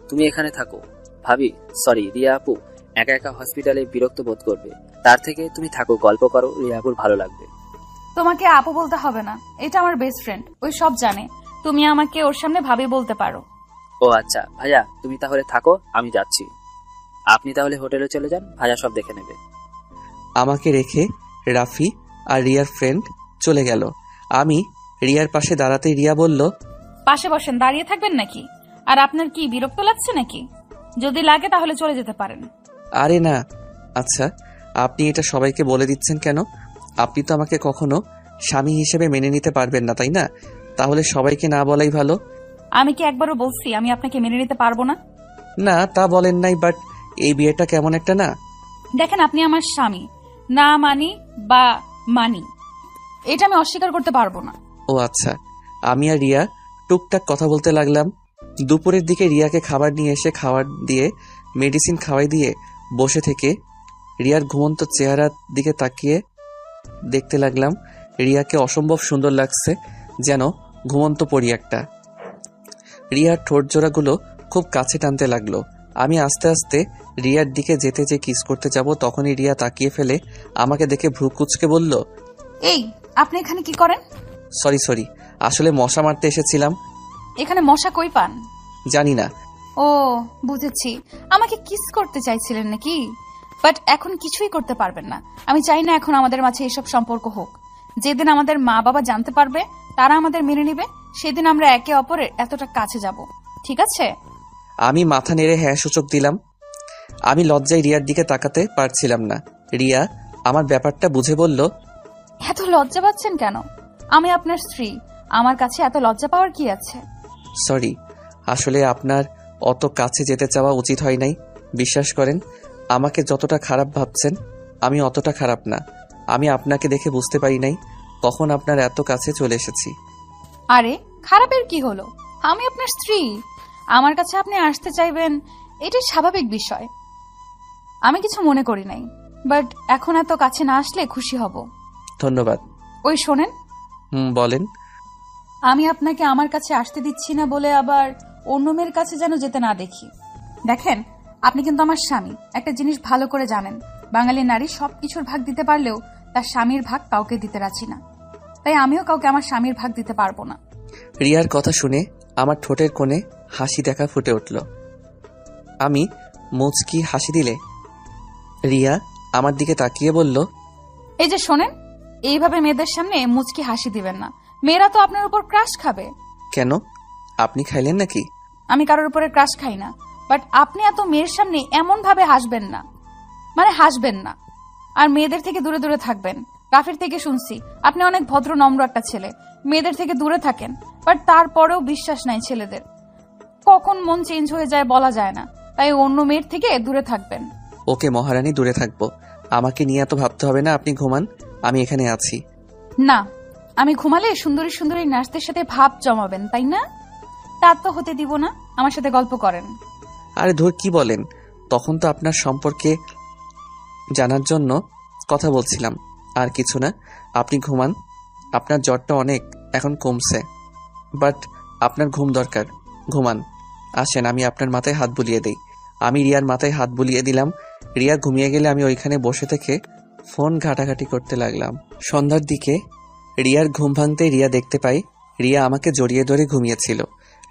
তুমি এখানে থাকো। ভাবি, সরি, রিয়া আপু একা একা হসপিটালে বিরক্ত বোধ করবে। তার থেকে তুমি থাকো, গল্প করো, রিয়া আপুর ভালো লাগবে। তোমাকে আপু বলতে হবে না, এটা আমার বেস্ট ফ্রেন্ড, ওই সব জানে। তুমি আমাকে ওর সামনে ভাবি বলতে পারো। ও আচ্ছা ভাইয়া, তুমি তাহলে থাকো, আমি যাচ্ছি। আপনি তাহলে হোটেলে চলে যান, ভাইয়া সব দেখে নেবে। আমাকে রেখে রাফি আর রিয়ার ফ্রেন্ড চলে গেল। আমি রিয়ার পাশে দাঁড়াতেই রিয়া বলল, পাশে বসেন, দাঁড়িয়ে থাকবেন নাকি? আর আপনার কি বিরক্ত লাগছে নাকি? যদি লাগে তাহলে চলে যেতে পারেন। আরে না। আচ্ছা, আপনি এটা সবাইকে বলে দিচ্ছেন কেন? আপনি তো আমাকে কখনো স্বামী হিসেবে মেনে নিতে পারবেন না, তাই না? তাহলে সবাইকে না বলাই ভালো। আমি কি একবারও বলছি আমি আপনাকে মেনে নিতে পারবো না? না, তা বলেন নাই, বাট এই বিয়েটা কেমন একটা না। দেখেন, আপনি আমার স্বামী, না মানি বা মানি, এটা আমি অস্বীকার করতে পারবো না। ও আচ্ছা। আমি আর রিয়া টুকটাক কথা বলতে লাগলাম। দুপুরের দিকে রিয়াকে খাবার নিয়ে এসে খাবার দিয়ে মেডিসিন খাওয়াই দিয়ে বসে থেকে রিয়ার ঘুমন্ত চেহারার দিকে তাকিয়ে দেখতে লাগলাম। রিয়াকে অসম্ভব সুন্দর লাগছে, যেন ঘুমন্ত পরি একটা। রিয়ার ঠোঁট জোড়াগুলো খুব কাছে টানতে লাগলো। আমি আস্তে আস্তে রিয়ার দিকে যেতে যে কিস করতে যাব, তখনই রিয়া তাকিয়ে ফেলে আমাকে দেখে ভ্রু কুঁচকে বলল, এই, আপনি এখানে কি করেন? সরি, আসলে মশা মারতে এসেছিলাম। এখানে মশা কই পান? জানি না। ও, বুঝেছি, আমাকে কিস করতে চাইছিলেন নাকি? বাট এখন কিছুই করতে পারবেন না। আমি চাই না এখন আমাদের মাঝে এসব সম্পর্ক হোক। যেদিন আমাদের মা বাবা জানতে পারবে, তারা আমাদের মেনে নিবে, সেদিন আমরা একে অপরের এতটা কাছে যাব। ঠিক আছে? আমি মাথা নেড়ে হ্যাঁ সূচক দিলাম। আমি লজ্জায় রিয়ার দিকে তাকাতে পারছিলাম না। রিয়া আমার ব্যাপারটা বুঝে বলল, এত লজ্জা পাচ্ছেন কেন? আমি আপনার স্ত্রী, আমার কাছে এত লজ্জা পাওয়ার কি আছে? সরি, আসলে আপনার অত কাছে যেতে চাওয়া উচিত হয় নাই। বিশ্বাস করেন, আমাকে যতটা খারাপ ভাবছেন আমি অতটা খারাপ না। আমি আপনাকে দেখে বুঝতে পারি নাই কখন আপনার এত কাছে চলে এসেছি। আরে খারাপের কি হলো? আমি আপনার স্ত্রী, আমার কাছে আপনি আসতে চাইবেন, এটাই স্বাভাবিক বিষয়। আমি কিছু মনে করি নাই, বাট এখন এত কাছে না আসলে খুশি হব। ধন্যবাদ। ওই শোনেন, বলেন। আমি আপনাকে আমার কাছে আসতে দিচ্ছি না বলে আবার অন্য মেয়ের কাছে যেন যেতে না দেখি। দেখেন, আপনি কিন্তু আমার স্বামী। একটা জিনিস ভালো করে জানেন, বাঙালি নারী সবকিছুর ভাগ দিতে পারলেও তার স্বামীর ভাগ কাউকে দিতে রাজি না। তাই আমিও কাউকে আমার স্বামীর ভাগ দিতে পারবো না। রিয়ার কথা শুনে আমার ঠোঁটের কোণে হাসি দেখা ফুটে উঠল। আমি মুচকি হাসি দিলে রিয়া আমার দিকে তাকিয়ে বলল, এই যে শোনেন, এইভাবে মেয়েদের সামনে মুচকি হাসি দিবেন না। মেয়েরা তো আপনার উপর ক্রাশ খাবে। কেন? আপনি খাইলেন নাকি? আমি কারোর উপরে ক্রাশ খাই না, বাট আপনি এত মেয়ের সামনে এমন ভাবে হাসবেন না, মানে হাসবেন না। আর মেয়েদের থেকে দূরে দূরে থাকবেন। রাফির থেকে শুনছি আপনি অনেক ভদ্র নম্র একটা ছেলে, মেয়েদের থেকে দূরে থাকেন। বাট তারপরেও বিশ্বাস নাই ছেলেদের, কখন মন চেঞ্জ হয়ে যায় বলা যায় না। তাই অন্য মেয়ের থেকে দূরে থাকবেন। ওকে মহারানী, দূরে থাকবো। আমাকে নিয়ে এত ভাবতে হবে না, আপনি ঘুমান, আমি এখানে আছি। না, আমি ঘুমালে সুন্দরী সুন্দরী নার্সদের সাথে ভাব জমাবেন, তাই না? তা তো হতে দিব না। আমার সাথে গল্প করেন। আরে ধুর, কি বলেন? তখন তো আপনার সম্পর্কে জানার জন্য কথা বলছিলাম, আর কিছু না। আপনি ঘুমান, আপনার জ্বরটা অনেক এখন কমছে, বাট আপনার ঘুম দরকার, ঘুমান। আসেন, আমি আপনার মাথায় হাত বুলিয়ে দেই। আমি রিয়ার মাথায় হাত বুলিয়ে দিলাম। রিয়া ঘুমিয়ে গেলে আমি ওইখানে বসে থেকে ফোন ঘাটাঘাটি করতে লাগলাম। সন্ধ্যার দিকে রিয়ার ঘুম ভাঙতেই রিয়া দেখতে পাই রিয়া আমাকে জড়িয়ে ধরে ঘুমিয়েছিল।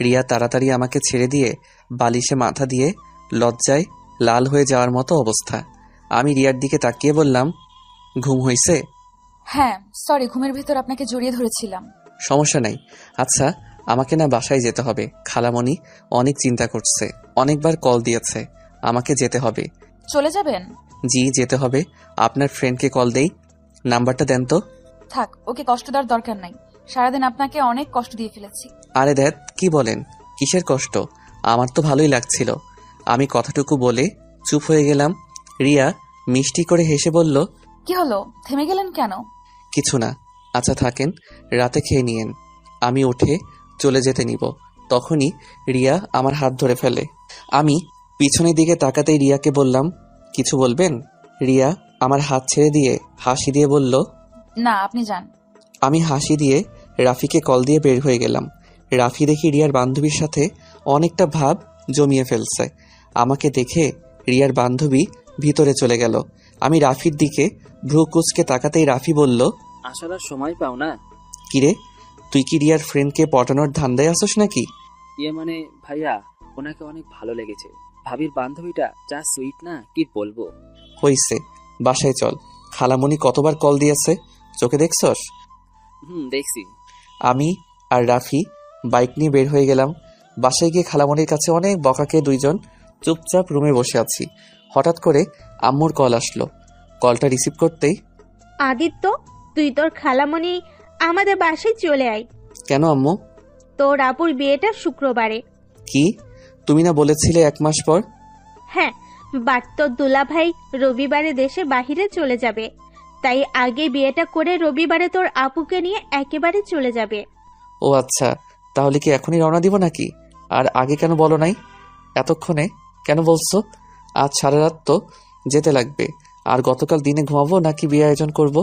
রিয়া তাড়াতাড়ি আমাকে ছেড়ে দিয়ে বালিশে মাথা দিয়ে লজ্জায় লাল হয়ে যাওয়ার মতো অবস্থা। আমি রিয়ার দিকে তাকিয়ে বললাম, ঘুম হইছে? হ্যাঁ, সরি, ঘুমের ভিতর আপনাকে জড়িয়ে ধরেছিলাম। সমস্যা নাই। আচ্ছা, আমাকে না বাসায় যেতে হবে। খালামণি অনেক চিন্তা করছে, অনেকবার কল দিয়েছে, আমাকে যেতে হবে। চলে যাবেন? জি, যেতে হবে। আপনার ফ্রেন্ডকে কল দেই, নাম্বারটা দেন তো। থাক, ওকে কষ্ট দেওয়ার দরকার নাই। সারাদিন আপনাকে অনেক কষ্ট দিয়ে ফেলেছি। আরে দেখ, কি বলেন? কিসের কষ্ট? আমার তো ভালোই লাগছিল। আমি কথাটুকু বলে চুপ হয়ে গেলাম। রিয়া মিষ্টি করে হেসে বলল, কি হলো, থেমে গেলেন কেন? কিছু না। আচ্ছা থাকেন, রাতে খেয়ে নিয়েন, আমি উঠে চলে যেতে নিব। তখনই রিয়া আমার হাত ধরে ফেলে। আমি পিছনের দিকে তাকাতেই রিয়াকে বললাম, কিছু বলবেন? রিয়া আমার হাত ছেড়ে দিয়ে হাসি দিয়ে বলল, না, আপনি যান। আমি হাসি দিয়ে রাফিকে কল দিয়ে বের হয়ে গেলাম। রাফি দেখি রিয়ার বান্ধবীর সাথে অনেকটা ভাব জমিয়ে ফেলছে। আমাকে দেখে রিয়ার বান্ধবী ভিতরে চলে গেল। আমি রাফির দিকে ভ্রু কুঁচকে তাকাতেই রাফি বলল, আসার আর সময় পাও না? কিরে, তুই কি রিয়ার ফ্রেন্ডকে পটানোর ধান্দায় আসোস নাকি? মানে ভাইয়া, ওনাকে অনেক ভালো লেগেছে। ভাবির বান্ধবীটা যা সুইট না, কি বলবো। হইছে, বাসায় চল। খালামণি কতবার কল দিয়েছে, চোখে দেখছস? দেখছি। আমি আর রাফি বাইক নিয়ে বের হয়ে গেলাম। বাসায় গিয়ে খালামণির কাছে অনেক বকাকে দুইজন চুপচাপ রুমে বসে আছি। হঠাৎ করে আম্মুর কল আসলো। কলটা রিসিভ করতেই, আদিত্য, তুই তোর খালামণি আমাদের বাসায় চলে আয়। কেন আম্মু? তোর আপুর বিয়েটা শুক্রবারে। কি, তুমি না বলেছিলে 1 মাস পর? হ্যাঁ, বাট তোর দুলাভাই রবিবারে দেশে বাহিরে চলে যাবে, তাই আগে বিয়েটা করে রবিবারে তোর আপুকে নিয়ে একেবারে চলে যাবে। ও আচ্ছা, তাহলে কি এখনই রওনা দিব নাকি? আর আগে কেন বলো নাই? এতক্ষণে কেন বলছো? আজ সারা রাত তো যেতে লাগবে। আর গতকাল দিনে ঘুমাবো নাকি বিয়ে আয়োজন করব?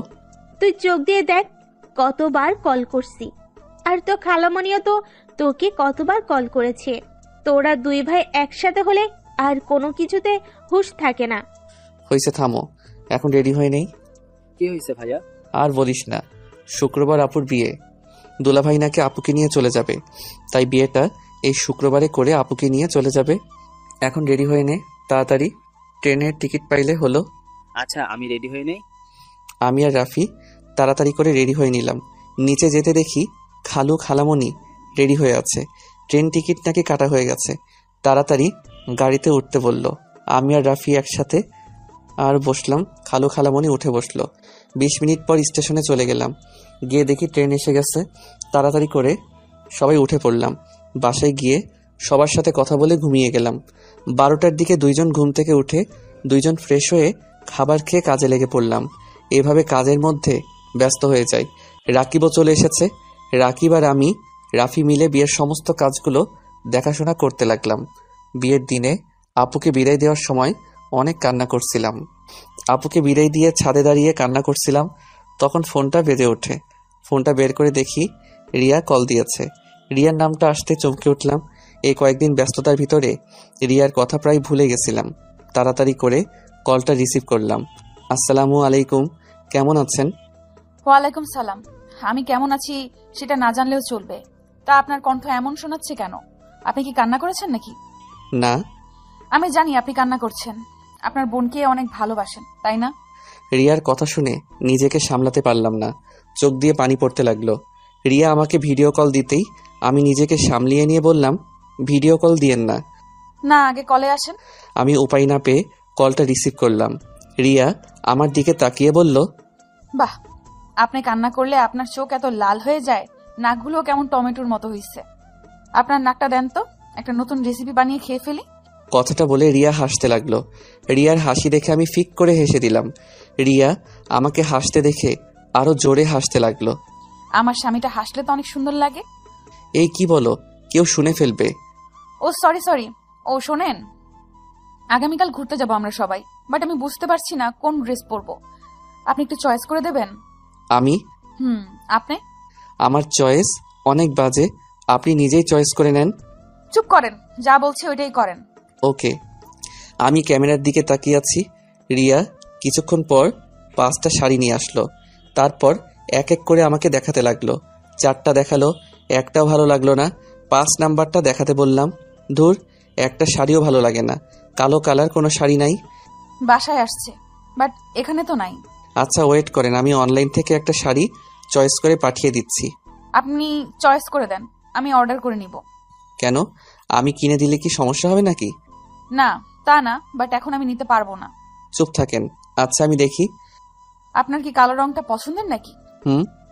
তুই চোখ দিয়ে দেখ, কতবার কল করছি। আর তো খালামণিও তো তোকে কতবার কল করেছে। তোরা দুই ভাই একসাথে হলে আর কোনো কিছুতে হুঁশ থাকে না। হয়েছে, থামো, এখন রেডি হয়ে নেই। কি হয়েছে ভাইয়া? আর বলিস না, শুক্রবার আপুর বিয়ে। দুলাভাই নাকি আপুকে নিয়ে চলে যাবে, তাই বিয়েটা এই শুক্রবারে করে আপুকে নিয়ে চলে যাবে। এখন রেডি হয়ে নে তাড়াতাড়ি, ট্রেনের টিকিট পাইলে হলো। আচ্ছা, আমি রেডি হয়ে নেই। আমি আর রাফি তাড়াতাড়ি করে রেডি হয়ে নিলাম। নিচে যেতে দেখি খালু খালামণি রেডি হয়ে আছে। ট্রেন টিকিট নাকি কাটা হয়ে গেছে। তাড়াতাড়ি গাড়িতে উঠতে বলল। আমি আর রাফি একসাথে আর বসলাম। খালু খালামণি উঠে বসলো। 20 মিনিট পর স্টেশনে চলে গেলাম। গিয়ে দেখি ট্রেন এসে গেছে। তাড়াতাড়ি করে সবাই উঠে পড়লাম। বাসায় গিয়ে সবার সাথে কথা বলে ঘুমিয়ে গেলাম। 12টার দিকে দুইজন ঘুম থেকে উঠে দুইজন ফ্রেশ হয়ে খাবার খেয়ে কাজে লেগে পড়লাম। এভাবে কাজের মধ্যে ব্যস্ত হয়ে যাই। রাকিবও চলে এসেছে। রাকিব আর আমি রাফি মিলে বিয়ের সমস্ত কাজগুলো দেখাশোনা করতে লাগলাম। বিয়ের দিনে আপুকে বিদায় দেওয়ার সময় অনেক কান্না করছিলাম। আপুকে বিদায় দিয়ে ছাদে দাঁড়িয়ে কান্না করছিলাম। তখন ফোনটা বেজে ওঠে। ফোনটা বের করে দেখি রিয়া কল দিয়েছে। রিয়ার নামটা আসতে চমকে উঠলাম। এই কয়েকদিন ব্যস্ততার ভিতরে রিয়ার কথা প্রায় ভুলে গেছিলাম। তাড়াতাড়ি করে কলটা রিসিভ করলাম। আসসালামু আলাইকুম, কেমন আছেন? ওয়ালাইকুম সালাম। আমি কেমন আছি সেটা না জানলেও চলবে। তা আপনার কণ্ঠ এমন শোনাচ্ছে কেন? আপনি কি কান্না করেছেন নাকি? না। আমি জানি আপনি কান্না করছেন। আপনার বোনকে অনেক ভালোবাসেন, তাই না? রিয়ার কথা শুনে নিজেকে সামলাতে পারলাম না। চোখ দিয়ে পানি পড়তে লাগলো। রিয়া আমাকে ভিডিও কল দিতেই আমি নিজেকে সামলিয়ে নিয়ে বললাম, ভিডিও কল দিয়েন না। না, আগে কলে আসেন। আমি উপায় না পেয়ে কলটা রিসিভ করলাম। রিয়া আমার দিকে তাকিয়ে বলল, বাহ, আপনি কান্না করলে আপনার চোখ এত লাল হয়ে যায়, নাকগুলো কেমন টমেটোর মতো হইছে। আপনার নাকটা দেন তো, একটা নতুন রেসিপি বানিয়ে খেয়ে ফেলি। কথাটা বলে রিয়া হাসতে লাগলো। রিয়ার হাসি দেখে আমি ফিক করে হেসে দিলাম। রিয়া আমাকে হাসতে দেখে আরো জোরে হাসতে লাগলো। আমার স্বামীটা হাসলে তো অনেক সুন্দর লাগে। এই কি বলো, কেউ শুনে ফেলবে। ও সরি। ও শোনেন, আগামীকাল ঘুরতে যাব আমরা সবাই, বাট আমি বুঝতে পারছি না কোন ড্রেস পরবো। আপনি একটু চয়েস করে দেবেন? আমি? আপনি? আমার চয়েস অনেক বাজে, আপনি নিজেই চয়েস করে নেন। চুপ করেন, যা বলছে ওইটাই করেন। ওকে। আমি ক্যামেরার দিকে তাকিয়ে আছি। রিয়া কিছুক্ষণ পর 5টা শাড়ি নিয়ে আসলো। তারপর এক এক করে আমাকে দেখাতে লাগলো। 4টা দেখালো, একটাও ভালো লাগলো না। 5 নাম্বারটা দেখাতে বললাম। ধুর, একটা শাড়িও ভালো লাগে না। কালো কালার কোনো শাড়ি নাই? বাসায় আসছে, বাট এখানে তো নাই। আচ্ছা ওয়েট করেন, আমি অনলাইন থেকে একটা শাড়ি চয়েস করে পাঠিয়ে দিচ্ছি। আপনি চয়েস করে দেন, আমি অর্ডার করে নিব। কেন, আমি কিনে দিলে কি সমস্যা হবে নাকি? না তা না, বাট এখন আমি নিতে পারবো না। চুপ থাকেন। আচ্ছা আমি দেখি। আপনার কি কালো রংটা পছন্দের নাকি?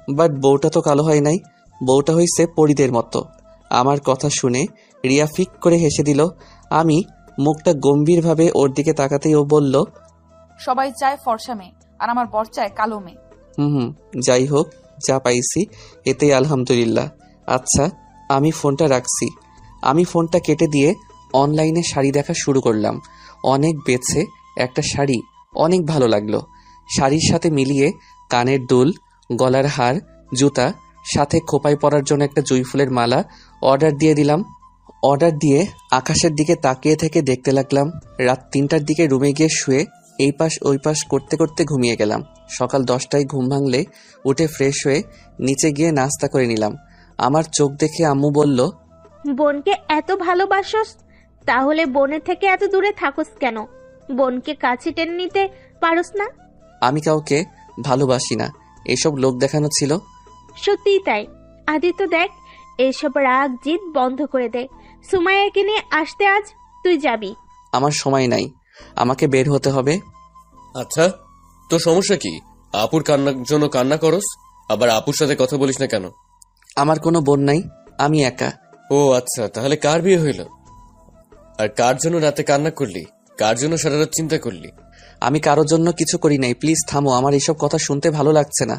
বাট বউটা তো কালো হয় নাই, বউটা হইছে পরীদের মতো। আমার কথা শুনে রিয়া ফিক করে হেসে দিল। আমি মুখটা গম্ভীরভাবে ওর দিকে তাকাতেই ও বলল, সবাই চায় ফর্সা মেয়ে, আর আমার বর চায় কালো মেয়ে। যাই হোক, যা পাইছি এতেই আলহামদুলিল্লাহ। আচ্ছা আমি ফোনটা রাখছি। আমি ফোনটা কেটে দিয়ে অনলাইনে শাড়ি দেখা শুরু করলাম। অনেক বেছে একটা শাড়ি অনেক ভালো লাগলো। শাড়ির সাথে মিলিয়ে কানের দুল, গলার হার, জুতা, সাথে খোপায় পরার জন্য একটা জুঁই ফুলের মালা অর্ডার দিয়ে দিলাম। অর্ডার দিয়ে আকাশের দিকে তাকিয়ে থেকে দেখতে লাগলাম। রাত 3টার দিকে রুমে গিয়ে শুয়ে এই পাশ ওই পাশ করতে করতে ঘুমিয়ে গেলাম। সকাল 10টায় ঘুম ভাঙলে উঠে ফ্রেশ হয়ে নিচে গিয়ে নাস্তা করে নিলাম। আমার চোখ দেখে আম্মু বলল, বোনকে এত ভালোবাসোস, তাহলে বোনের থেকে এত দূরে থাকোস কেন? বোনকে কাছে টেনে নিতে পারোস না? আমি কাউকে ভালোবাসি না, এসব লোক দেখানো ছিল। সত্যিই তাই। আদিত্য দেখ, এসব রাগ জিদ বন্ধ করে দে। সুমাইয়াকে নিয়ে আসতে আজ তুই যাবি। আমার সময় নাই, আমাকে বের হতে হবে। আচ্ছা, তোর সমস্যা কি? আপুর কান্নার জন্য কান্না করস, আবার আপুর সাথে কথা বলিস না কেন? আমার কোনো বোন নাই, আমি একা। ও আচ্ছা, তাহলে কার বিয়ে হইল? আর কার জন্য রাতে কান্না করলি? কার জন্য সারা রাত চিন্তা করলি? আমি কারোর জন্য কিছু করি নাই, প্লিজ থামো, আমার এসব কথা শুনতে ভালো লাগছে না।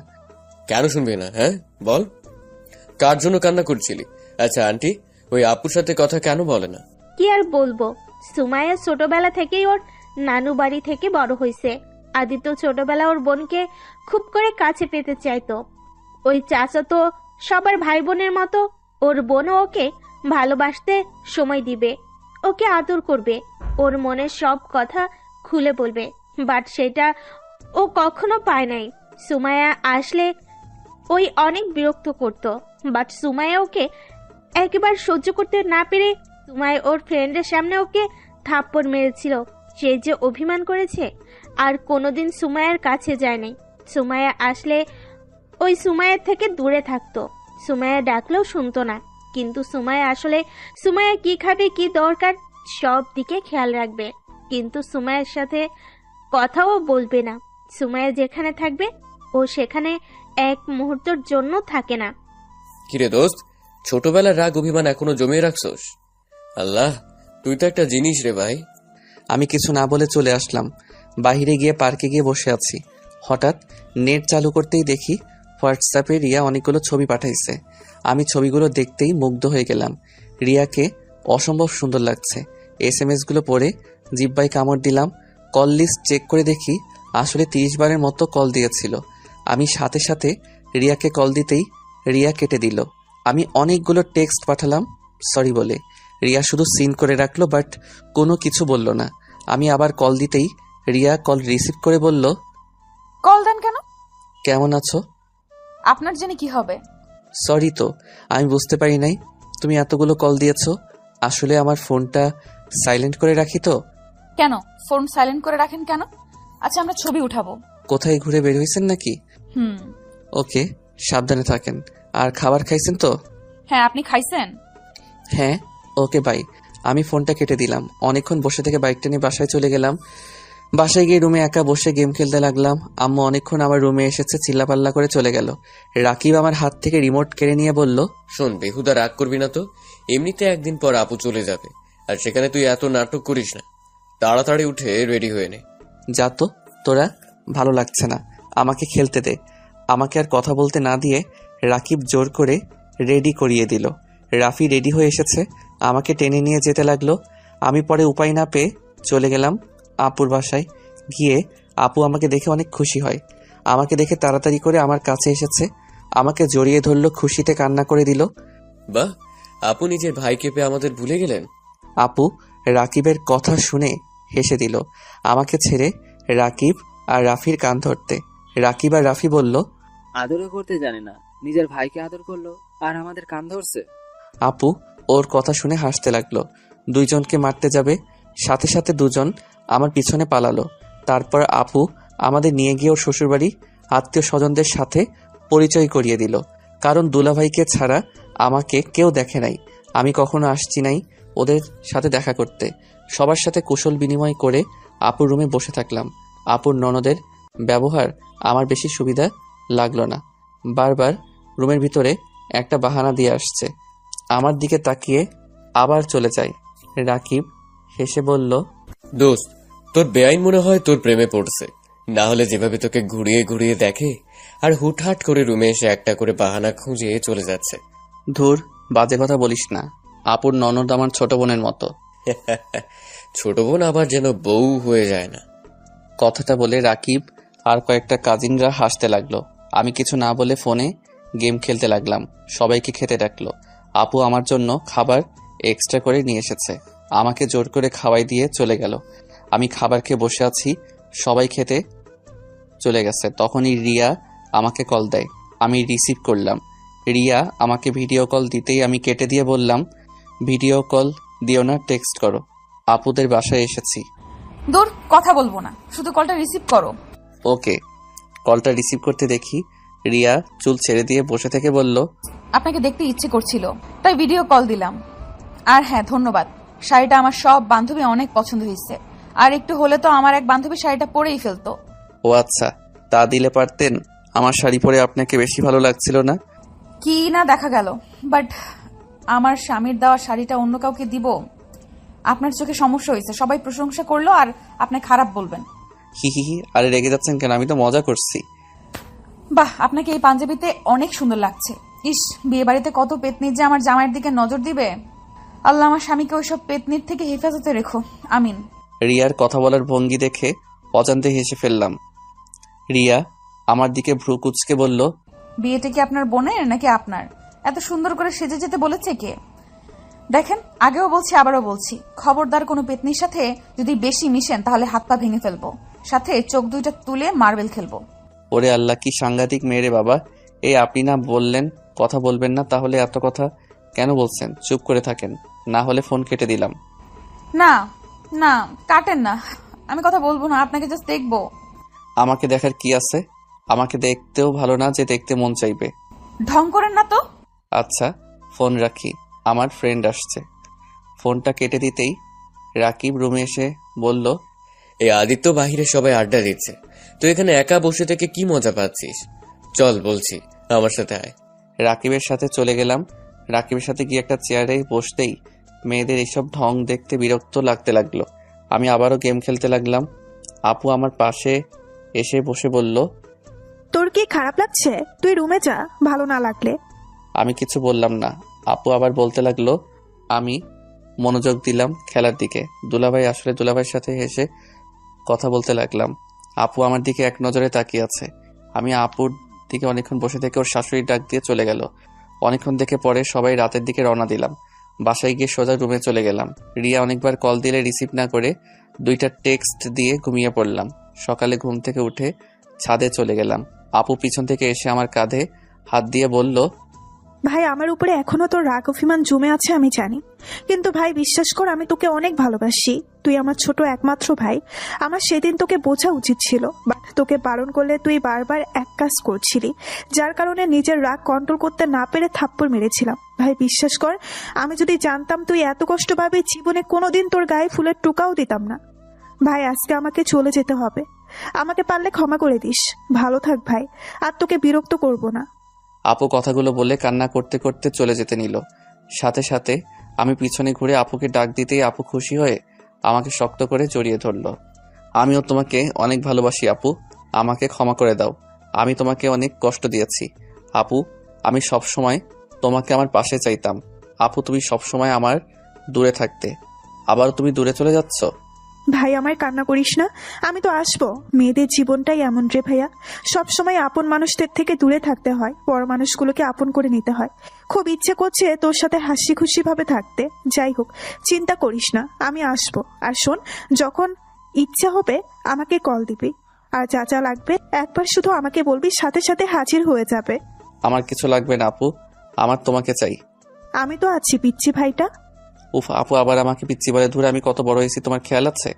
কেন শুনবি না? হ্যাঁ বল, কার জন্য কান্না করছিলি? আচ্ছা আন্টি, ওই আপুর সাথে কথা কেন বলে না? কি আর বলবো, সুমাইয়া ছোটবেলা থেকেই ওর নানু বাড়ি থেকে বড় হয়েছে। আদিত্য ছোটবেলা ওর বোনকে খুব করে কাছে পেতে চাইতো। ওই চাচা তো সবার ভাই বোনের মতো, ওর বোনও ওকে ভালোবাসতে সময় দিবে, ওকে আদর করবে, ওর মনের সব কথা খুলে বলবে। বাট সেটা ও কখনো পায় নাই। সুমাইয়া আসলে ওই অনেক বিরক্ত করত, বাট সুমাইয়া ওকে একবার সহ্য করতে না পেরে সুমাইয়া ওর ফ্রেন্ডের সামনে ওকে থাপ্পড় মেরেছিল। সে যে অভিমান করেছে, আর কোনোদিন সুমাইয়ার কাছে যায় নাই। সুমাইয়া আসলে ওই সুমাইয়ার থেকে দূরে থাকতো। সুমাইয়া ডাকলেও শুনতো না, কিন্তু সুমাইয়া আসলে সুমাইয়া কি খাবে কি দরকার সব দিকে খেয়াল রাখবে, কিন্তু সুমাইয়ার সাথে কথাও বলবে না। সুমাইয়া যেখানে থাকবে ও সেখানে এক মুহূর্তের জন্য থাকে না। কিরে দোস্ত, ছোটবেলার রাগ অভিমান এখনো জমিয়ে রাখছস? আল্লাহ, তুই তো একটা জিনিস রে ভাই। আমি কিছু না বলে চলে আসলাম। বাইরে গিয়ে পার্কে গিয়ে বসে আছি। হঠাৎ নেট চালু করতেই দেখি হোয়াটসঅ্যাপে রিয়া অনেকগুলো ছবি পাঠাইছে। আমি ছবিগুলো দেখতেই মুগ্ধ হয়ে গেলাম। রিয়াকে অসম্ভব সুন্দর লাগছে। SMS গুলো পড়ে জিব্বায় কামড় দিলাম। কল লিস্ট চেক করে দেখি আসলে 30 বারের মতো কল দিয়েছিল। আমি সাথে সাথে রিয়াকে কল দিতেই রিয়া কেটে দিল। আমি অনেকগুলো টেক্সট পাঠালাম সরি বলে। রিয়া শুধু সিন করে রাখলো, বাট কোনো কিছু বলল না। আমি আবার কল দিতেই রিয়া কল রিসিভ করে বলল, কল দেন কেন? কেমন আছো? আপনার জেনে কি হবে? সরি তো, আমি বুঝতে পারি নাই তুমি এতগুলো কল দিয়েছো। আসলে আমার ফোনটা সাইলেন্ট করে রাখি তো। কেন ফোন সাইলেন্ট করে রাখেন কেন? আচ্ছা আমরা ছবি উঠাবো। কোথায় ঘুরে বের হয়েছেন নাকি? ওকে, সাবধানে থাকেন। আর খাবার খাইছেন তো? হ্যাঁ, আপনি খাইছেন? হ্যাঁ। Okay bye. আমি ফোনটা কেটে দিলাম। অনেকক্ষণ বসে থেকে বাইকটা নিয়ে বাসায় চলে গেলাম। বাসায় গিয়ে রুমে একা বসে গেম খেলতে লাগলাম। আম্মু অনেকক্ষণ আমার রুমে এসেছে, চিল্লাপাল্লা করে চলে গেল। রাকিব আমার হাত থেকে রিমোট কেড়ে নিয়ে বলল, শোন, বেহুদা রাগ করবি না তো। এমনিতে একদিন পর আপু চলে যাবে, আর সেখানে তুই এত নাটক করিস না। তাড়াতাড়ি উঠে রেডি হয়ে নে। যা তো, তোরা ভালো লাগছে না, আমাকে খেলতে দে। আমাকে আর কথা বলতে না দিয়ে রাকিব জোর করে রেডি করিয়ে দিল। রাফি রেডি হয়ে এসেছে, আমাকে টেনে নিয়ে যেতে লাগলো। আমি পরে উপায় না পেয়ে চলে গেলাম আপুর বাসায়। গিয়ে আপু আমাকে দেখে অনেক খুশি হয়। আমাকে দেখে তাড়াতাড়ি করে আমার কাছে এসেছে, আমাকে জড়িয়ে ধরলো, খুশিতে কান্না করে দিল। বাহ, আপু নিজের ভাইকে পেয়ে আমাদের ভুলে গেলেন। আপু রাকিবের কথা শুনে হেসে দিল আমাকে ছেড়ে রাকিব আর রাফির কান ধরতে। রাকিব আর রাফি বলল, আদরও করতে জানে না, নিজের ভাইকে আদর করলো আর আমাদের কান ধরছে। আপু ওর কথা শুনে হাসতে লাগলো। দুইজনকে মারতে যাবে, সাথে সাথে দুজন আমার পিছনে পালালো। তারপর আপু আমাদের নিয়ে গিয়ে ওর শ্বশুরবাড়ি আত্মীয় স্বজনদের সাথে পরিচয় করিয়ে দিল। কারণ দুলাভাইকে ছাড়া আমাকে কেউ দেখে নাই, আমি কখনো আসছি নাই ওদের সাথে দেখা করতে। সবার সাথে কুশল বিনিময় করে আপুর রুমে বসে থাকলাম। আপুর ননদের ব্যবহার আমার বেশি সুবিধা লাগলো না। বারবার রুমের ভিতরে একটা বাহানা দিয়ে আসছে, আমার দিকে তাকিয়ে আবার চলে যায়। রাকিব হেসে বলল, দোস্ত, তোর বেআইন মনে হয় তোর প্রেমে পড়ছে। না হলে যেভাবে তোকে ঘুরিয়ে ঘুরিয়ে দেখে আর হুটহাট করে রুমে এসে একটা করে বাহানা খুঁজে চলে যাচ্ছে। ধুর, বাজে কথা বলিস না। আপুর ননদ আমার ছোট বোনের মতো। ছোট বোন আবার যেন বউ হয়ে যায় না। কথাটা বলে রাকিব আর কয়েকটা কাজিনরা হাসতে লাগলো। আমি কিছু না বলে ফোনে গেম খেলতে লাগলাম। সবাইকে খেতে ডাকলো। আপু আমার জন্য খাবার এক্সট্রা করে নিয়ে এসেছে, আমাকে জোর করে খাওয়াই দিয়ে চলে গেল। আমি খাবার খেয়ে বসে আছি, সবাই খেতে চলে গেছে। তখনই রিয়া আমাকে কল দেয়, আমি রিসিভ করলাম। রিয়া আমাকে ভিডিও কল দিতেই আমি কেটে দিয়ে বললাম, ভিডিও কল দিও না, টেক্সট করো, আপুদের বাসায় এসেছি। দূর, কথা বলবো না, শুধু কলটা রিসিভ করো। ওকে। কলটা রিসিভ করতে দেখি রিয়া চুল ছেড়ে দিয়ে বসে থেকে বলল, আপনাকে দেখতে ইচ্ছে করছিল তাই ভিডিও কল দিলাম। আর হ্যাঁ, ধন্যবাদ। শাড়িটা আমার সব বান্ধবী অনেক পছন্দ হয়েছে, আর একটু হলে তো আমার এক বান্ধবী শাড়িটা পরেই ফেলতো। ও আচ্ছা, তা দিলে পারতেন। আমার শাড়ি পরে আপনাকে বেশি ভালো লাগছিল না? কি না দেখা গেল, বাট আমার স্বামীর দেওয়া শাড়িটা অন্য কাউকে দিব? আপনার চোখে সমস্যা হয়েছে, সবাই প্রশংসা করলো আর আপনি খারাপ বলবেন? হি হি হি, আরে রেগে যাচ্ছেন কেন? আমি তো মজা করছি। বাহ, আপনাকে এই পাঞ্জাবিতে অনেক সুন্দর লাগছে। ইস, বিয়ে বাড়িতে কত পেতনির যে আমার জামাইয়ের দিকে নজর দিবে। আল্লাহ আমার স্বামীকে ওইসব পেতনির থেকে হেফাজতে রেখো, আমিন। রিয়ার কথা বলার ভঙ্গি দেখে অজান্তে হেসে ফেললাম। রিয়া আমার দিকে ভ্রু কুঁচকে বলল, বিয়েটা কি আপনার বোনের নাকি আপনার? এত সুন্দর করে সেজে যেতে বলেছে কে? দেখেন, আগেও বলছি আবারও বলছি, খবরদার কোনো পেতনির সাথে যদি বেশি মিশেন তাহলে হাত পা ভেঙে ফেলবো, সাথে চোখ দুইটা তুলে মার্বেল খেলবো। ওরে আল্লাহ, কি সাংঘাতিক মেয়ে বাবা। এই আপনি না বললেন কথা বলবেন না, তাহলে এত কথা কেন বলছেন? চুপ করে থাকেন, না হলে ফোন কেটে দিলাম। না না, কাটেন না, আমি কথা বলবো না, আপনাকে জাস্ট দেখবো। আমাকে দেখার কি আছে? আমাকে দেখতেও ভালো না যে দেখতে মন চাইবে। ঢং করেন না তো। আচ্ছা, ফোন রাখি, আমার ফ্রেন্ড আসছে। ফোনটা কেটে দিতেই রাকিব রুমে এসে বলল, এই আদিত্য বাহিরে সবাই আড্ডা দিচ্ছে, তুই এখানে একা বসে থেকে কি মজা পাচ্ছিস? চল বলছি, আমার সাথে আয়। রাকিবের সাথে চলে গেলাম। রাকিবের সাথে গিয়ে একটা চেয়ারে বসতেই মেয়েদের এইসব ঢং দেখতে বিরক্ত লাগতে লাগলো। আমি আবারও গেম খেলতে লাগলাম। আপু আমার পাশে এসে বসে বলল, তোর কি খারাপ লাগছে? তুই রুমে যা, ভালো না লাগলে। আমি কিছু বললাম না। আপু আবার বলতে লাগলো। আমি মনোযোগ দিলাম খেলার দিকে। দুলাভাই আসলে দুলাভাইয়ের সাথে হেসে কথা বলতে লাগলাম। আপু আমার দিকে এক নজরে তাকিয়ে আছে। আমি আপুর দিকে অনেকক্ষণ বসে থেকে ওর শাশুড়ির ডাক দিয়ে চলে গেল। অনেকক্ষণ দেখে পরে সবাই রাতের দিকে রওনা দিলাম। বাসায় গিয়ে সোজা রুমে চলে গেলাম। রিয়া অনেকবার কল দিলে রিসিভ না করে 2টা টেক্সট দিয়ে ঘুমিয়ে পড়লাম। সকালে ঘুম থেকে উঠে ছাদে চলে গেলাম। আপু পিছন থেকে এসে আমার কাঁধে হাত দিয়ে বলল, ভাই, আমার উপরে এখনো তোর রাগ অভিমান জমে আছে আমি জানি, কিন্তু ভাই বিশ্বাস কর, আমি তোকে অনেক ভালোবাসি। তুই আমার ছোট একমাত্র ভাই। আমার সেদিন তোকে বোঝা উচিত ছিল, বাট তোকে বারণ করলে তুই বারবার এক কাজ করছিলি, যার কারণে নিজের রাগ কন্ট্রোল করতে না পেরে থাপ্পড় মেরেছিলাম। ভাই বিশ্বাস কর, আমি যদি জানতাম তুই এত কষ্ট পাবি, জীবনে কোনোদিন তোর গায়ে ফুলের টোকাও দিতাম না। ভাই, আজকে আমাকে চলে যেতে হবে, আমাকে পারলে ক্ষমা করে দিস। ভালো থাক ভাই, আর তোকে বিরক্ত করব না। আপু কথাগুলো বলে কান্না করতে করতে চলে যেতে নিল। সাথে সাথে আমি পিছনে ঘুরে আপুকে ডাক দিতেই আপু খুশি হয়ে আমাকে শক্ত করে জড়িয়ে ধরল। আমিও তোমাকে অনেক ভালোবাসি আপু, আমাকে ক্ষমা করে দাও। আমি তোমাকে অনেক কষ্ট দিয়েছি আপু। আমি সব সময় তোমাকে আমার পাশে চাইতাম আপু, তুমি সব সময় আমার দূরে থাকতে, আবার তুমি দূরে চলে যাচ্ছ। ভাই আমার কান্না করিস না, আমি তো আসবো। মেয়েদের জীবনটাই এমন রে ভাইয়া, সবসময় আপন মানুষদের থেকে দূরে থাকতে হয়, বড় মানুষগুলোকে আপন করে নিতে হয়। খুব ইচ্ছে করছে তোর সাথে হাসি খুশি ভাবে থাকতে। যাই হোক, চিন্তা করিস না, আমি আসবো। আর শোন, যখন ইচ্ছে হবে আমাকে কল দিবি, আর যা যা লাগবে একবার শুধু আমাকে বলবি, সাথে সাথে হাজির হয়ে যাবে। আমার কিছু লাগবে না আপু, আমার তোমাকে চাই। আমি তো আছি পিচ্ছি ভাইটা। উফ, আপু আবার আমাকে পিচ্ছি বলে। ধরে আমি কত বড় হয়েছি তোমার খেয়াল আছে?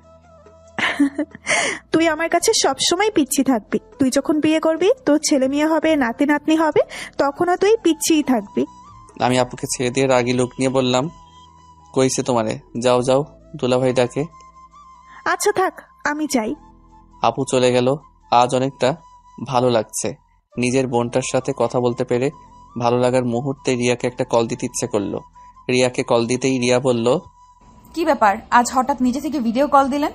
তুই আমার কাছে সবসময় পিচ্ছি থাকবি। তুই যখন বিয়ে করবি, তোর ছেলে মেয়ে হবে, নাতি নাতনি হবে, তখনও তুই পিচ্ছিই থাকবি। আমি আপুকে ছেড়ে দিয়ে রাগী লোক নিয়ে বললাম, কইছে তোমারে, যাও যাও, দুলাভাই ডাকে। আচ্ছা থাক, আমি যাই। আপু চলে গেল। আজ অনেকটা ভালো লাগছে। নিজের বোনটার সাথে কথা বলতে পেরে ভালো লাগার মুহূর্তে রিয়াকে একটা কল দিতে ইচ্ছে করলো। রিয়াকে কল দিতেই রিয়া বলল, কি ব্যাপার, আজ হঠাৎ নিজে থেকে ভিডিও কল দিলেন?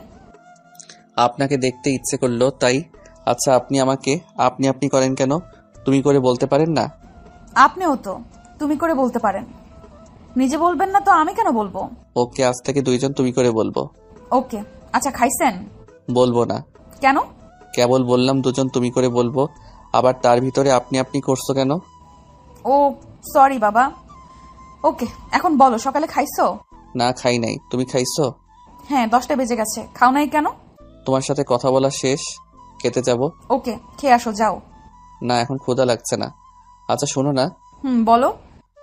আপনাকে দেখতে ইচ্ছে করলো তাই। আচ্ছা, আপনি আমাকে আপনি আপনি করেন কেন? তুমি করে বলতে পারেন না? আপনিও তো তুমি করে বলতে পারেন, নিজে বলবেন না তো আমি কেন বলবো? ওকে, আজ থেকে দুইজন তুমি করে বলবো। ওকে। আচ্ছা, খাইছেন? বলবো না। কেন? কেবল বললাম দুজন তুমি করে বলবো, আবার তার ভিতরে আপনি আপনি করছো কেন? ও সরি বাবা। ওকে, এখন বলো, সকালে খাইছো? না, খাই নাই। তুমি খাইছো? হ্যাঁ, 10টা বেজে গেছে। খাও নাই কেন? তোমার সাথে কথা বলা শেষ, খেতে যাব। ওকে, খেয়ে আসো, যাও। না, এখন ক্ষুধা লাগছে না। আচ্ছা শোনো না, বলো।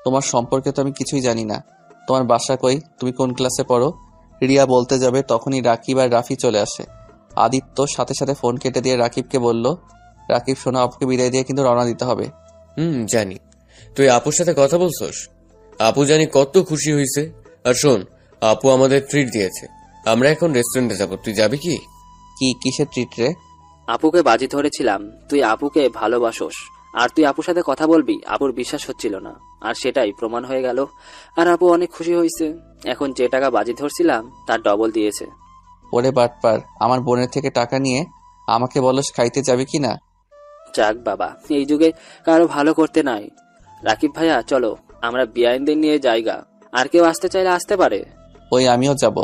তোমার সম্পর্কে তো আমি কিছুই জানি না। তোমার বাসা কই? তুমি কোন ক্লাসে পড়ো? রিয়া বলতে যাবে তখনই রাকিব আর রাফি চলে আসে। আদিত্য সাথে সাথে ফোন কেটে দিয়ে রাকিবকে বলল, রাকিব শোনো, আপুকে বিদায় দিয়ে কিন্তু রওনা দিতে হবে। জানি। তুই আপুর সাথে কথা বলছস? আপু জানি কত খুশি হয়েছে। আর শোন, আপু আমাদের ট্রিট দিয়েছে, আমরা এখন রেস্টুরেন্টে যাব, তুই যাবি কি? কি কিসের ট্রিট রে? আপুকে বাজি ধরেছিলাম তুই আপুকে ভালোবাসোস, আর তুই আপুর সাথে কথা বলবি। আপুর বিশ্বাস হচ্ছিল না, আর সেটাই প্রমাণ হয়ে গেল। আর আপু অনেক খুশি হয়েছে। এখন যে টাকা বাজি ধরছিলাম তার ডবল দিয়েছে। ওরে বাটপার, আমার বোনের থেকে টাকা নিয়ে আমাকে বলস খাইতে যাবে কি না? যাক বাবা, এই যুগে কারো ভালো করতে নাই। রাকিব ভাইয়া চলো, আমরা বিআইনদের নিয়ে জায়গা, আর কেউ আসতে চাইলে আসতে পারে। ওই আমিও যাব।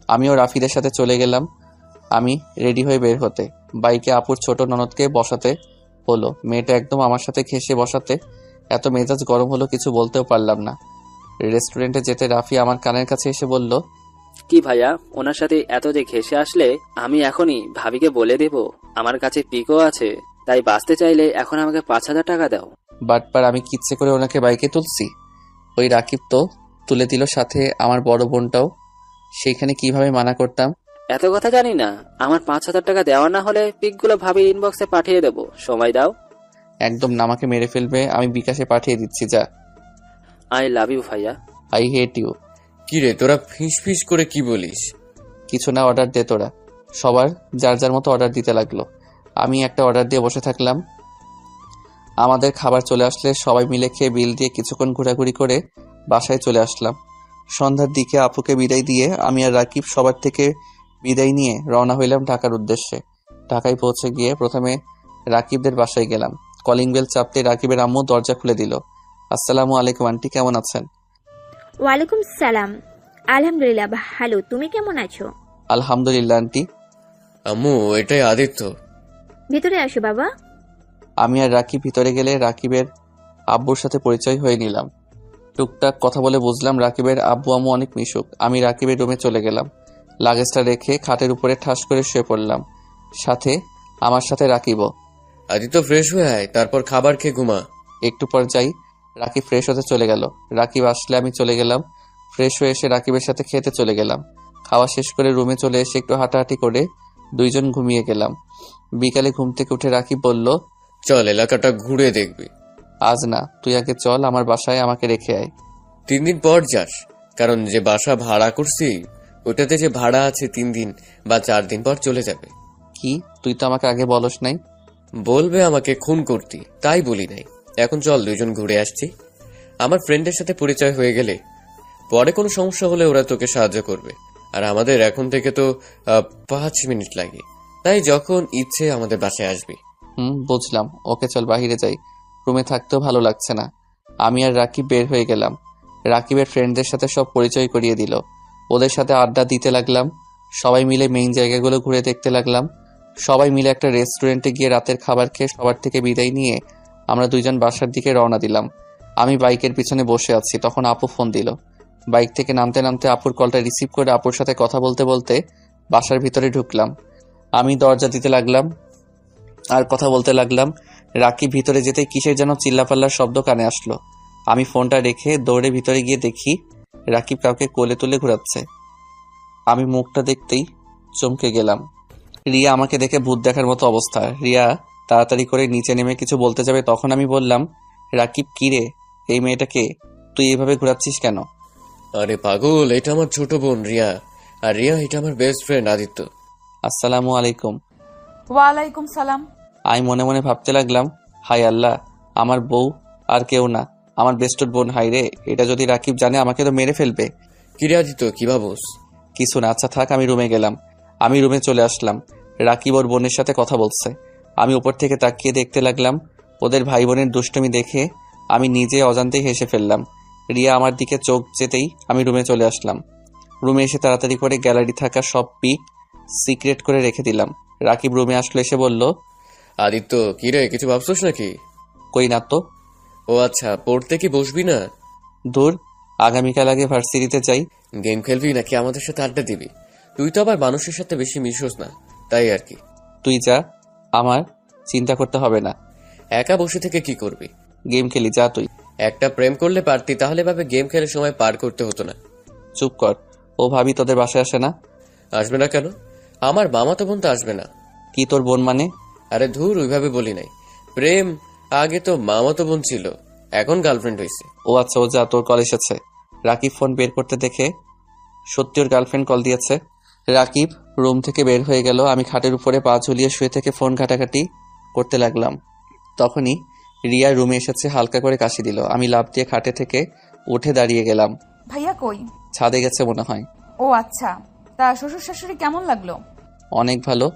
আমিও রাফিদের সাথে চলে গেলাম। আমি রেডি হয়ে বের হতে বাইকে আপুর ছোট ননদকে বসাতে হলো। মেয়েটা একদম আমার সাথে ঘেঁষে বসাতে এত মেজাজ গরম হলো, কিছু বলতেও পারলাম না। রেস্টুরেন্টে যেতে রাফি আমার কানের কাছে এসে বলল, কি ভাইয়া, ওনার সাথে এত যে ঘেসে আসলে, আমি এখনই ভাবিকে বলে দেব আমার কাছে পিকও আছে, তাই বাঁচতে চাইলে এখন আমাকে 5,000 টাকা দাও। বাটপার, আমি কিচ্ছে করে ওনাকে বাইকে তুলছি? ওই রাকিব তো তুলে দিল, সাথে আমার বড় বোনটাও। সেইখানে কিভাবে মানা করতাম? এত কথা জানি না, আমার 5,000 টাকা দেওয়া না হলে পিকগুলো ভাবির ইনবক্সে পাঠিয়ে দেব, সময় দাও। একদম নামাকে মেরে ফেলবে, আমি বিকাশে পাঠিয়ে দিচ্ছি, যা। আই লাভ ইউ ভাইয়া। I hate you. কি রে, তোরা ফিস ফিস করে কি বলিস? কিছু না, অর্ডার দে তোরা। সবার যার যার মতো অর্ডার দিতে লাগলো। আমি একটা অর্ডার দিয়ে বসে থাকলাম। আমাদের খাবার চলে আসলে সবাই মিলে খেয়ে বিল দিয়ে কিছুক্ষণ ঘোরাঘুরি করে বাসায় চলে আসলাম। সন্ধ্যার দিকে আপুকে বিদায় দিয়ে আমি আর রাকিব সবার থেকে বিদায় নিয়ে রওনা হইলাম ঢাকার উদ্দেশ্যে। ঢাকায় পৌঁছে গিয়ে প্রথমে রাকিবদের বাসায় গেলাম। কলিং বেল চাপতে রাকিবের আম্মু দরজা খুলে দিল। আসসালামু আলাইকুম আন্টি, কেমন আছেন? ওয়ালাইকুম সালাম। আলহামদুলিল্লাহ ভালো, তুমি কেমন আছো? আলহামদুলিল্লাহ আন্টি। আম্মু, এটাই আদিত্য। ভিতরে আসো বাবা। আমি আর রাকিব ভিতরে গেলে রাকিবের আব্বুর সাথে পরিচয় হয়ে নিলাম। টুকটাক কথা বলে বুঝলাম রাকিবের আব্বু আম্মু অনেক মিশুক। আমি রাকিবের রুমে চলে গেলাম। লাগেজটা রেখে খাটের উপরে ঠাস করে শুয়ে পড়লাম। সাথে আমার সাথে রাকিবও। আদিত্য, ফ্রেশ হয়ে আয়, তারপর খাবার খেয়ে ঘুমা। একটু পর যাই, রাকিব ফ্রেশ হতে চলে গেল। রাকিব আসলে আমি চলে গেলাম। ফ্রেশ হয়ে এসে রাকিবের সাথে খেতে চলে গেলাম। খাওয়া শেষ করে রুমে চলে এসে একটু হাঁটাহাঁটি করে দুইজন ঘুমিয়ে গেলাম। বিকালে ঘুম থেকে উঠে রাকিব বলল, চল এলাকাটা ঘুরে দেখবি। আজ না, তুই আগে চল আমার বাসায়, আমাকে রেখে আয়। 3 দিন পর যাস, কারণ যে বাসা ভাড়া করছি ওটাতে যে ভাড়া আছে 3 দিন বা 4 দিন পর চলে যাবে। কি, তুই তো আমাকে আগে বলস নাই? বলবে আমাকে খুন করতি, তাই বলি নাই। এখন চল দুইজন ঘুরে আসছি। আমার ফ্রেন্ডের সাথে পরিচয় হয়ে গেলে পরে কোনো সমস্যা হলে ওরা তোকে সাহায্য করবে। আর আমাদের এখন থেকে তো 5 মিনিট লাগে, তাই যখন ইচ্ছে আমাদের বাসায় আসবি। বুঝলাম। ওকে চল বাহিরে যাই, রুমে থাকতেও ভালো লাগছে না। আমি আর রাকিব বের হয়ে গেলাম। রাকিবের ফ্রেন্ডদের সাথে সব পরিচয় করিয়ে দিল। ওদের সাথে আড্ডা দিতে লাগলাম। সবাই মিলে মেইন জায়গাগুলো ঘুরে দেখতে লাগলাম। সবাই মিলে একটা রেস্টুরেন্টে গিয়ে রাতের খাবার খেয়ে সবার থেকে বিদায় নিয়ে আমরা দুইজন বাসার দিকে রওনা দিলাম। আমি বাইকের পিছনে বসে আছি, তখন আপু ফোন দিল। বাইক থেকে নামতে নামতে আপুর কলটা রিসিভ করে আপুর সাথে কথা বলতে বলতে বাসার ভিতরে ঢুকলাম। আমি দরজা দিতে লাগলাম আর কথা বলতে লাগলাম। রাকিব ভিতরে যেতে কিসের যেন চিল্লাপাল্লার শব্দ কানে আসলো। আমি ফোনটা রেখে দৌড়ে ভিতরে গিয়ে দেখি রাকিব কাউকে কোলে তুলে ঘুরাচ্ছে। আমি মুখটা দেখতেই চমকে গেলাম। রিয়া আমাকে দেখে ভূত দেখার মতো অবস্থা। রিয়া তাড়াতাড়ি করে নিচে নেমে কিছু বলতে যাবে, তখন আমি বললাম, রাকিব কিরে, এই মেয়েটাকে তুই এভাবে ঘুরাচ্ছিস কেন? আরে পাগল, এটা আমার ছোট বোন রিয়া, আর রিয়া এটা আমার বেস্ট ফ্রেন্ড আদিত্য। আসসালামু আলাইকুম। ওয়ালাইকুম সালাম। আমি মনে মনে ভাবতে লাগলাম, হাই আল্লাহ, আমার বউ আর কেউ না, আমার বেস্টর বোন। হাই রে, এটা যদি রাকিব জানে আমাকে তো মেরে ফেলবে। কিরে আদিত্য, কি ভাবস? কিছু না, আচ্ছা থাক। আমি রুমে গেলাম। আমি রুমে চলে আসলাম। রাকিব ওর বোনের সাথে কথা বলছে। আমি উপর থেকে তাকিয়ে দেখতে লাগলাম। ওদের ভাই বোনের দুষ্টুমি দেখে আমি নিজে অজান্তেই হেসে ফেললাম। রিয়া আমার দিকে চোখ যেতেই আমি রুমে চলে আসলাম। রুমে এসে তাড়াতাড়ি করে গ্যালারি থাকা সব পিক সিক্রেট করে রেখে দিলাম। রাকিব রুমে আসলো, এসে বলল, আদিত্য কিরে, কিছু ভাবছস নাকি? কই না তো। ও আচ্ছা, পড়তে কি বসবি না? দূর, আগামীকাল আগে ভার্সিটিতে যাই। গেম খেলবি নাকি আমাদের সাথে আড্ডা দিবি? তুই তো আবার মানুষের সাথে বেশি মিশোস না, তাই আর কি। তুই যা, আমার চিন্তা করতে হবে না। একা বসে থেকে কি করবি? গেম খেলি, যা তুই। একটা প্রেম করলে পারতি, তাহলে ভাবে গেম খেলে সময় পার করতে হতো না। চুপ কর। ও ভাবি তোদের বাসায় আসে না? আসবে না কেন? আমার মামাতো বোন তো আসবে না। কি তোর বোন মানে? আরে ধুর, ওইভাবে বলি নাই। প্রেম আগে তো মামাতো বোন ছিল, এখন গার্লফ্রেন্ড হয়েছে। ও আচ্ছা, ও যা, তোর কল এসেছে। রাকিব ফোন বের করতে দেখে সত্যি ওর গার্লফ্রেন্ড কল দিয়েছে। রাকিব রুম থেকে বের হয়ে গেল। আমি খাটের উপরে পা ঝুলিয়ে শুয়ে থেকে ফোন ঘাটাঘাটি করতে লাগলাম। তখনই রিয়া রুমে এসেছে, হালকা করে কাশি দিল। আমি লাফ দিয়ে খাটে থেকে উঠে দাঁড়িয়ে গেলাম। ভাইয়া কই? ছাদে গেছে মনে হয়। ও আচ্ছা, তা শ্বশুর শাশুড়ি কেমন লাগলো? অনেক ভালো।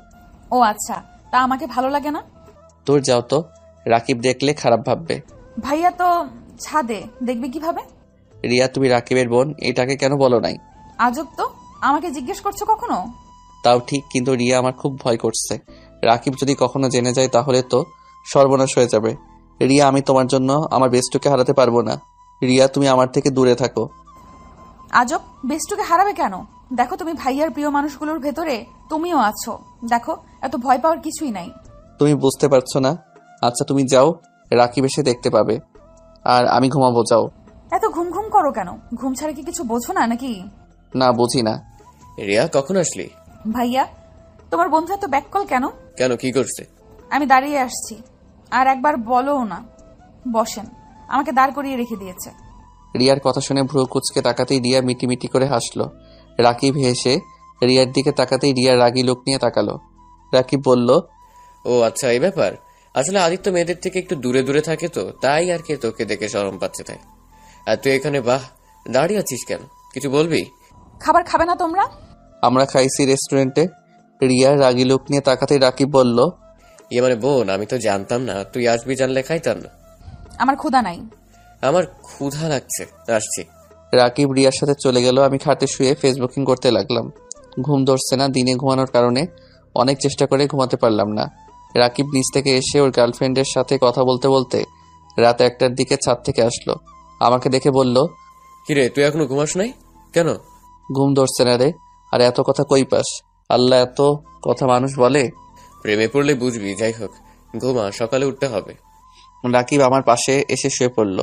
ও আচ্ছা, তা আমাকে ভালো লাগে না? তোর যাও তো, রাকিব দেখলে খারাপ ভাববে। ভাইয়া তো ছাদে, দেখবে কিভাবে? রিয়া, তুমি রাকিবের বোন, এটাকে কেন বলো নাই? আজব তো, আমাকে জিজ্ঞেস করছো কখনো? তাও ঠিক, কিন্তু রিয়া আমার খুব ভয় করছে। রাকিব যদি কখনো জেনে যায় তাহলে তো সর্বনাশ হয়ে যাবে। রিয়া, আমি তোমার জন্য আমার বেস্টকে হারাতে পারবো না। রিয়া, তুমি আমার থেকে দূরে থাকো। আজব, বেস্টুকে হারাবে কেন? দেখো, তুমি ভাইয়ার প্রিয় মানুষগুলোর ভেতরে তুমিও আছো। দেখো, এত ভয় পাওয়ার কিছুই নাই। তুমি বুঝতে পারছো না। আচ্ছা তুমি যাও, রাকিব এসে দেখতে পাবে। আর আমি ঘুমাবো, যাও। এত ঘুম ঘুম করো কেন? ঘুম ছাড়া কি কিছু বোঝো না নাকি? না, বুঝি না। রিয়া, কখন আসলি? ভাইয়া, তোমার বন্ধু এত ব্যাককল কেন? কেন, কি করছে? আমি দাঁড়িয়ে আসছি, আর একবার বলো না। বসেন, আমাকে দাঁড় করিয়ে রেখে দিয়েছে। রিয়ার কথা শুনে ভ্রু কুচকে তাকাতেই রিয়া মিটিমিটি করে হাসলো। রাকিব হেসে রিয়ার দিকে তাকাতেই রিয়ার রাগী লোক নিয়ে তাকালো। রাকিব বলল, ও আচ্ছা, এই ব্যাপার। আসলে আদিত্য মেয়েদের থেকে একটু দূরে দূরে থাকে তো, তাই আর কি, তোকে দেখে শরম পাচ্ছে তাই। আর তুই এখানে বাহ দাঁড়িয়ে আছিস কেন? কিছু বলবি? খাবার খাবে না তোমরা? আমরা খাইছি রেস্টুরেন্টে। রিয়ার রাগী লোক নিয়ে তাকাতেই রাকিব বলল, ইয়ে মানে বোন, আমি তো জানতাম না, তুই আসবি জানলে খাইতাম না। আমার ক্ষুধা নাই। আমার ক্ষুধা লাগছে, আসছি। রাকিব রিয়ার সাথে চলে গেল। আমি খাটে শুয়ে ফেসবুকিং করতে লাগলাম। ঘুম ধরছে না। দিনে ঘুমানোর কারণে অনেক চেষ্টা করে ঘুমাতে পারলাম না। রাকিব নিচ থেকে এসে ওর গার্লফ্রেন্ডের সাথে কথা বলতে বলতে রাত 1টার দিকে ছাদ থেকে আসলো। আমাকে দেখে বলল, কিরে, তুই এখনো ঘুমাস নাই কেন? ঘুম ধরছে না রে। আর এত কথা কই পাস? আল্লাহ এত কথা মানুষ বলে? প্রেমে পড়লে বুঝবি। যাই হোক, ঘুমা, সকালে উঠতে হবে। রাকিব আমার পাশে এসে শুয়ে পড়ল।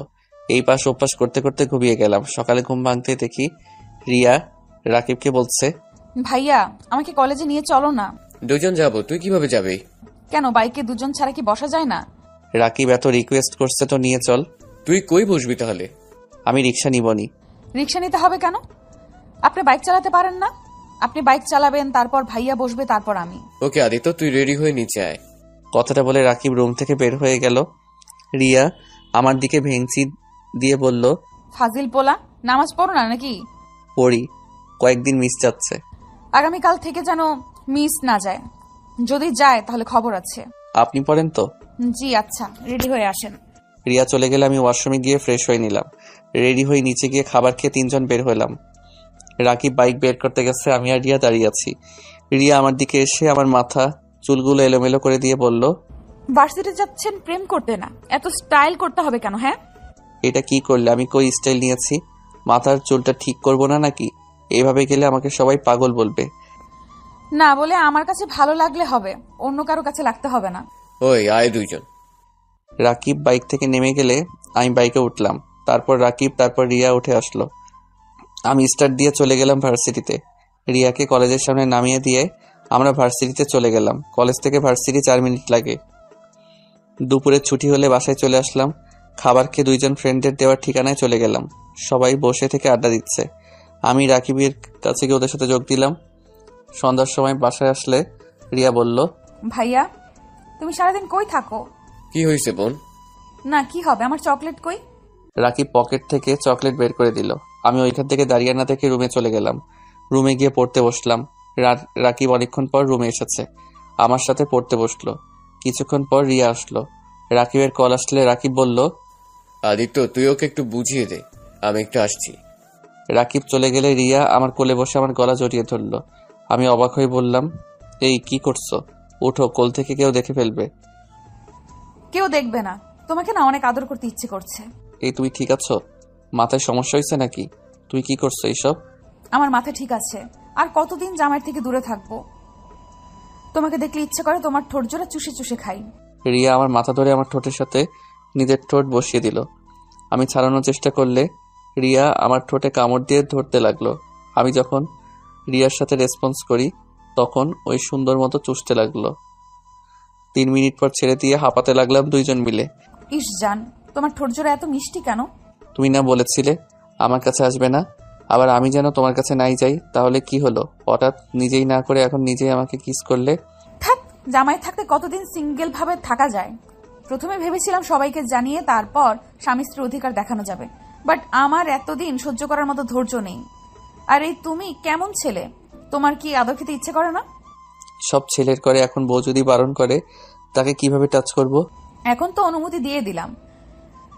এই পাশ ওপাশ করতে করতে ঘুমিয়ে গেলাম। সকালে ঘুম ভাঙতে দেখি রিয়া রাকিবকে বলছে, ভাইয়া, আমাকে কলেজে নিয়ে চলো না। দুজন যাবো, তুই কিভাবে যাবি? কেন, বাইকে দুজন ছাড়া কি বসা যায় না? রাকিব এত রিকোয়েস্ট করছে তো নিয়ে চল। তুই কই বসবি তাহলে? আমি রিক্সা নিবনি। রিক্সা নিতে হবে কেন? আপনি বাইক চালাতে পারেন না? আপনি বাইক চালাবেন, তারপর ভাইয়া বসবে, তারপর আমি। ওকে আদিত্য, তুই রেডি হয়ে নিচে আয়। কথাটা বলে রাকিব রুম থেকে বের হয়ে গেল। রিয়া আমার দিকে ভেঙচি দিয়ে বলল, ফাজিল পোলা, নামাজ পড়ো না নাকি? পড়ি, কয়েকদিন মিস যাচ্ছে। আগামীকাল থেকে যেন মিস না যায়। যদি যায় তাহলে খবর আছে। আপনি পড়েন তো? জি আচ্ছা, রেডি হয়ে আসেন। রিয়া চলে গেলে আমি ওয়াশরুমে গিয়ে ফ্রেশ হয়ে নিলাম। রেডি হয়ে নিচে গিয়ে খাবার খেয়ে 3জন বের হলাম। রাকিব বাইক বের করতে গেছে, আমি আর রিয়া দাঁড়িয়ে আছি। রিয়া আমার দিকে এসে আমার মাথা চুলগুলো এলোমেলো করে দিয়ে বলল, ভার্সিটি যাচ্ছেন প্রেম করতে না, এত স্টাইল করতে হবে কেন? হ্যাঁ, এটা কি করলে? আমি কই স্টাইল নিয়েছি? মাথার চুলটা ঠিক করবো না নাকি? এইভাবে গেলে আমাকে সবাই পাগল বলবে। না বলে আমার কাছে ভালো লাগলে হবে, অন্য কারো কাছে লাগতে হবে না। ওই আয় দুইজন। রাকিব বাইক থেকে নেমে গেলে আমি বাইকে উঠলাম। তারপর রাকিব, তারপর রিয়া উঠে আসলো। আমি স্টার্ট দিয়ে চলে গেলাম ভার্সিটিতে। রিয়াকে কলেজের সামনে নামিয়ে দিয়ে আমরা ভার্সিটিতে চলে গেলাম। কলেজ থেকে ভার্সিটি 4 মিনিট লাগে। দুপুরে ছুটি হলে বাসায় চলে আসলাম। খাবার খেয়ে দুইজন ফ্রেন্ডের দেওয়ার ঠিকানায় চলে গেলাম। সবাই বসে থেকে আড্ডা দিচ্ছে। আমি রাকিবের কাছে গিয়ে ওদের সাথে যোগ দিলাম। সন্ধ্যার সময় বাসায় আসলে রিয়া বলল, ভাইয়া তুমি সারাদিন কই থাকো? কি হয়েছে বোন? না কি হবে, আমার চকলেট কই? রাকিব পকেট থেকে চকলেট বের করে দিল। আমি ওইখান থেকে দাঁড়িয়ে না থেকে রুমে চলে গেলাম। রুমে গিয়ে পড়তে বসলাম। রাকিব অনেকক্ষণ পর রুমে এসেছে, আমার সাথে পড়তে বসলো। কিছুক্ষণ পর রিয়া আসলো। রাকিবের কল আসলে রাকিব বলল, আদিত্য তুই ওকে একটু বুঝিয়ে দে, আমি একটু আসছি। রাকিব চলে গেলে রিয়া আমার কোলে বসে আমার গলা জড়িয়ে ধরলো। আমি অবাক হয়ে বললাম, এই কি করছো? উঠো, কোল থেকে কেউ দেখে ফেলবে। কেউ দেখবে না, তোমাকে না অনেক আদর করতে ইচ্ছে করছে। এই তুমি ঠিক আছো? মাথায় সমস্যা হয়েছে নাকি? তুই কি করছো এইসব? আমার মাথা ঠিক আছে, আর কতদিন জামাইয়ের থেকে দূরে থাকবো? তোমাকে দেখলে ইচ্ছে করে তোমার ঠোঁট জোড়া চুষে চুষে খাই। রিয়া আমার মাথা ধরে আমার ঠোঁটের সাথে নিজের ঠোঁট বসিয়ে দিল। আমি ছাড়ানোর চেষ্টা করলে রিয়া আমার ঠোঁটে কামড় দিয়ে ধরতে লাগলো। আমি যখন রিয়ার সাথে রেসপন্স করি তখন ওই সুন্দর মতো চুষতে লাগলো। 3 মিনিট পর ছেড়ে দিয়ে হাঁপাতে লাগলাম দুইজন মিলে। ইস জান, তোমার ঠোঁট জোড়া এত মিষ্টি কেন? তুমি না বলেছিলে আমার কাছে আসবে না, আবার আমি যেন তোমার কাছে নাই যাই, তাহলে কি হলো? হঠাৎ নিজেই না করে এখন নিজেই আমাকে কিস করলে। থাক, জামাই থাকতে কতদিন সিঙ্গেল ভাবে থাকা যায়? প্রথমে ভেবেছিলাম সবাইকে জানিয়ে তারপর স্বামী স্ত্রীর অধিকার দেখানো যাবে, বাট আমার এতদিন সহ্য করার মতো ধৈর্য নেই। আর এই তুমি কেমন ছেলে, তোমার কি আদর খেতে ইচ্ছে করে না? সব ছেলের করে, এখন বউ যদি বারণ করে তাকে কিভাবে টাচ করব? এখন তো অনুমতি দিয়ে দিলাম।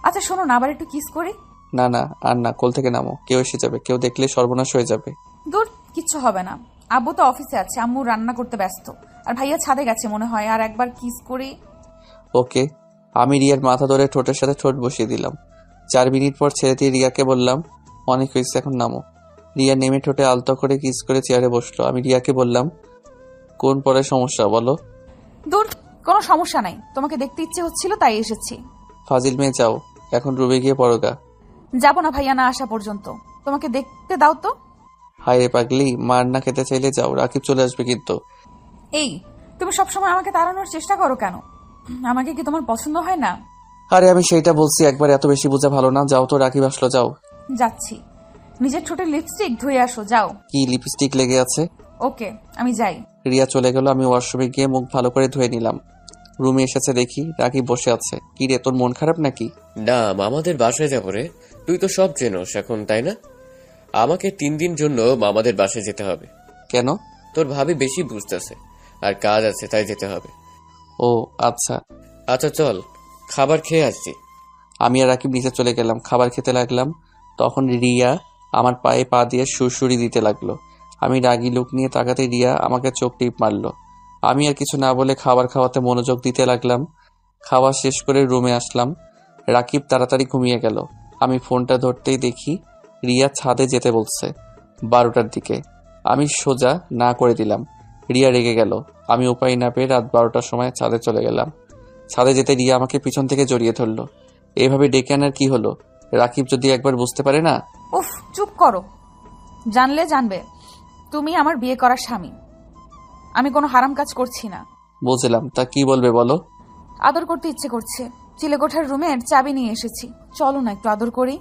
আচ্ছা শোনো না, আবার একটু কিস করি। না না, আর না, কোল থেকে নামো, কেউ এসে যাবে, কেউ দেখলে সর্বনাশ হয়ে যাবে। দূর, কিচ্ছু হবে না। আব্বু তো অফিসে আছে, আম্মু রান্না করতে ব্যস্ত, আর ভাইয়া ছাদে গেছে মনে হয়। আর একবার কিস করি। ওকে। আমি রিয়ার মাথা ধরে ঠোঁটের সাথে ঠোঁট বসিয়ে দিলাম। 4 মিনিট পর ছেড়ে দিয়ে রিয়াকে বললাম, অনেক হয়েছে, এখন নামো। রিয়া নেমে ঠোঁটে আলতো করে কিস করে চেয়ারে বসলো। আমি রিয়াকে বললাম, কোন পরে সমস্যা বলো? দূর, কোনো সমস্যা নাই, তোমাকে দেখতে ইচ্ছে হচ্ছিল তাই এসেছি। ফাজিল মেয়ে, যাও এখন রুমে গিয়ে পড়োগা। যাবো না ভাইয়া না আসা পর্যন্ত, তোমাকে দেখতে দাও তো। হায় রে পাগলি, মার না খেতে চাইলে যাও, রাকিব চলে আসবে কিন্তু। এই তুমি সবসময় আমাকে তাড়ানোর চেষ্টা করো কেন? আমাকে কি তোমার পছন্দ হয় না? আরে আমি সেইটা বলছি, একবার এত বেশি বোঝা ভালো না। যাও তো, রাকিব আসলো, যাও। যাচ্ছি। নিজের ঠোঁটে লিপস্টিক ধুয়ে আসো, যাও। কি লিপস্টিক লেগে আছে? ওকে, আমি যাই। রিয়া চলে গেল। আমি ওয়াশরুমে গিয়ে মুখ ভালো করে ধুয়ে নিলাম। রুমে এসেছে দেখি রাকিব বসে আছে। কি রে, তোর মন খারাপ নাকি? না মামাদের বাসায় যাবো রে। তুই তো সব চেনোস এখন, তাই না? আমাকে 3 দিন জন্য মামাদের বাসায় যেতে হবে। কেন? তোর ভাবি বেশি বুঝতেছে, আর কাজ আছে তাই যেতে হবে। ও আচ্ছা। আচ্ছা চল, খাবার খেয়ে আসছি। আমি আর রাকিব নিচে চলে গেলাম, খাবার খেতে লাগলাম। তখন রিয়া আমার পায়ে পা দিয়ে সুরসুরি দিতে লাগলো। আমি রাগী লুক নিয়ে তাকাতে রিয়া আমাকে চোখ টিপ মারলো। আমি আর কিছু না বলে খাবার খাওয়াতে মনোযোগ দিতে লাগলাম। খাওয়া শেষ করে রুমে আসলাম। রাকিব তাড়াতাড়ি ঘুমিয়ে গেল। আমি ফোনটা ধরতেই দেখি রিয়া ছাদে যেতে বলছে 12টার দিকে। আমি সোজা না করে দিলাম। রিয়া রেগে গেল। আমি উপায় না পেয়ে রাত 12টার সময় ছাদে চলে গেলাম। ছাদে যেতে রিয়া আমাকে পিছন থেকে জড়িয়ে ধরলো। এভাবে ডেকে আনার কি হলো? রাকিব যদি একবার বুঝতে পারে না। উফ, চুপ করো। জানলে জানবে তুমি আমার বিয়ে করার স্বামী। আমি কোনো হারাম কাজ করছি না। বুঝলাম, তা কি বলবে বলো? আদর করতে ইচ্ছে করছে, চিলেকোঠার রুমের চাবি নিয়ে এসেছি, চলো না একটু আদর করি।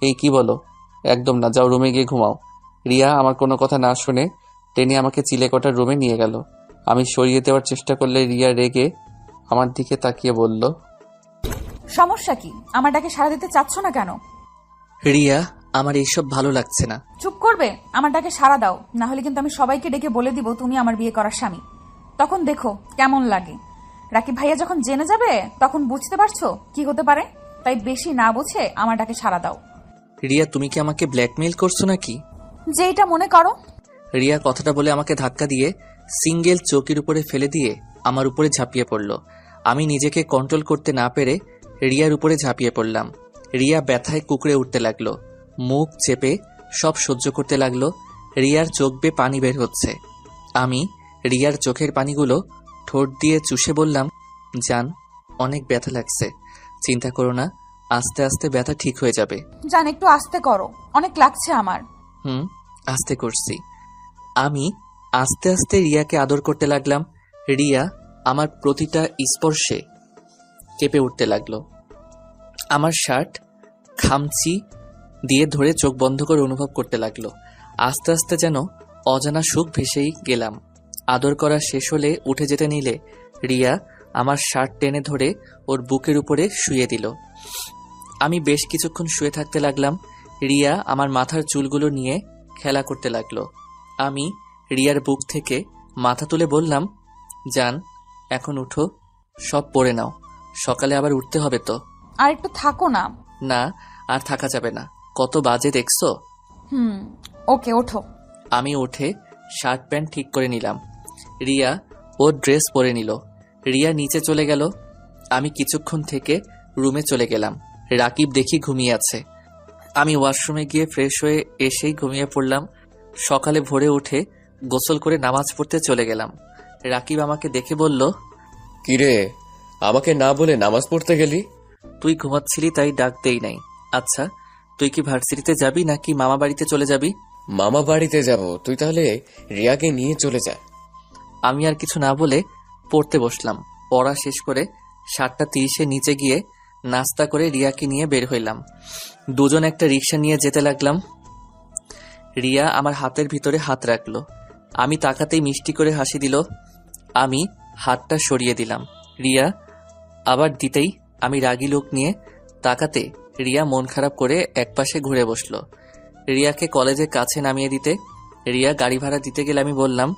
এই কি বলো? একদম না, যাও রুমে গিয়ে ঘুমাও। রিয়া আমার কোনো কথা না শুনে টেনে আমাকে চিলেকোঠার রুমে নিয়ে গেল। আমি সরিয়ে দেওয়ার চেষ্টা করলে রিয়া রেগে আমার দিকে তাকিয়ে বলল, সমস্যা কি? আমার ডাকে সাড়া দিতে চাচ্ছ না কেন? রিয়া, আমার এইসব ভালো লাগছে না। চুপ করবে? আমার ডাকে সাড়া দাও, না হলে কিন্তু আমি সবাইকে ডেকে বলে দিব তুমি আমার বিয়ে করার স্বামী। তখন দেখো কেমন লাগে। রাকিব ভাইয়া যখন জেনে যাবে তখন বুঝতে পারছো কি হতে পারে। তাই বেশি না বুঝে আমার ডাকে সাড়া দাও। রিয়া, তুমি কি আমাকে ব্ল্যাকমেইল করছো নাকি? যেটা মনে করো। রিয়া কথাটা বলে আমাকে ধাক্কা দিয়ে সিঙ্গেল চৌকির উপরে ফেলে দিয়ে আমার উপরে ঝাঁপিয়ে পড়ল। আমি নিজেকে কন্ট্রোল করতে না পেরে রিয়ার উপরে ঝাঁপিয়ে পড়লাম। রিয়া ব্যথায় কুকড়ে উঠতে লাগলো, মুখ চেপে সব সহ্য করতে লাগলো। রিয়ার চোখ বেয়ে পানি বের হচ্ছে। আমি রিয়ার চোখের পানিগুলো ঠোঁট দিয়ে চুষে বললাম, জান, অনেক ব্যথা লাগছে, চিন্তা করো না, আস্তে আস্তে ব্যথা ঠিক হয়ে যাবে। জান, একটু আস্তে করো, অনেক লাগছে আমার। আস্তে করছি। আমি আস্তে আস্তে রিয়াকে আদর করতে লাগলাম। রিয়া আমার প্রতিটা স্পর্শে কেঁপে উঠতে লাগলো। আমার শার্ট খামচি দিয়ে ধরে চোখ বন্ধ করে অনুভব করতে লাগলো। আস্তে আস্তে যেন অজানা সুখ ভেসেই গেলাম। আদর করা শেষ হলে উঠে যেতে নিলে রিয়া আমার শার্ট টেনে ধরে ওর বুকের উপরে শুয়ে দিল। আমি বেশ কিছুক্ষণ শুয়ে থাকতে লাগলাম। রিয়া আমার মাথার চুলগুলো নিয়ে খেলা করতে লাগলো। আমি রিয়ার বুক থেকে মাথা তুলে বললাম, জান, এখন উঠো, সব পরে নাও, সকালে আবার উঠতে হবে তো। আর একটু থাকো না। না, আর থাকা যাবে না, কত বাজে দেখছো। ওকে, ওঠো। আমি উঠে শার্ট প্যান্ট ঠিক করে নিলাম। রিয়া ওর ড্রেস পরে নিল। রিয়া নিচে চলে গেল। আমি কিছুক্ষণ থেকে রুমে চলে গেলাম। রাকিব দেখি ঘুমিয়ে আছে। আমি ওয়াশরুমে গিয়ে ফ্রেশ হয়ে এসেই ঘুমিয়ে পড়লাম। সকালে ভোরে উঠে গোসল করে নামাজ পড়তে চলে গেলাম। রাকিব আমাকে দেখে বলল, কিরে, আমাকে না বলে নামাজ পড়তে গেলি? তুই ঘুমাচ্ছিলি তাই ডাক দেই নাই। আচ্ছা, তুই কি ভার্সিটিতে যাবি নাকি মামা বাড়িতে চলে যাবি? মামা বাড়িতে যাব, তুই তাহলে রিয়াকে নিয়ে চলে যা। আমি আর কিছু না বলে পড়তে বসলাম। পড়া শেষ করে 7:30 নিচে গিয়ে নাস্তা করে রিয়াকে নিয়ে বের হইলাম। দুজন একটা রিক্সা নিয়ে যেতে লাগলাম। রিয়া আমার হাতের ভিতরে হাত রাখলো। আমি তাকাতেই মিষ্টি করে হাসি দিল। আমি হাতটা সরিয়ে দিলাম। রিয়া আবার দিতেই আমি রাগী লোক নিয়ে তাকাতে রিয়া মন খারাপ করে একপাশে ঘুরে বসলো। রিয়াকে কলেজের কাছে নামিয়ে দিতে রিয়া গাড়ি ভাড়া দিতে গেলে আমি বললাম,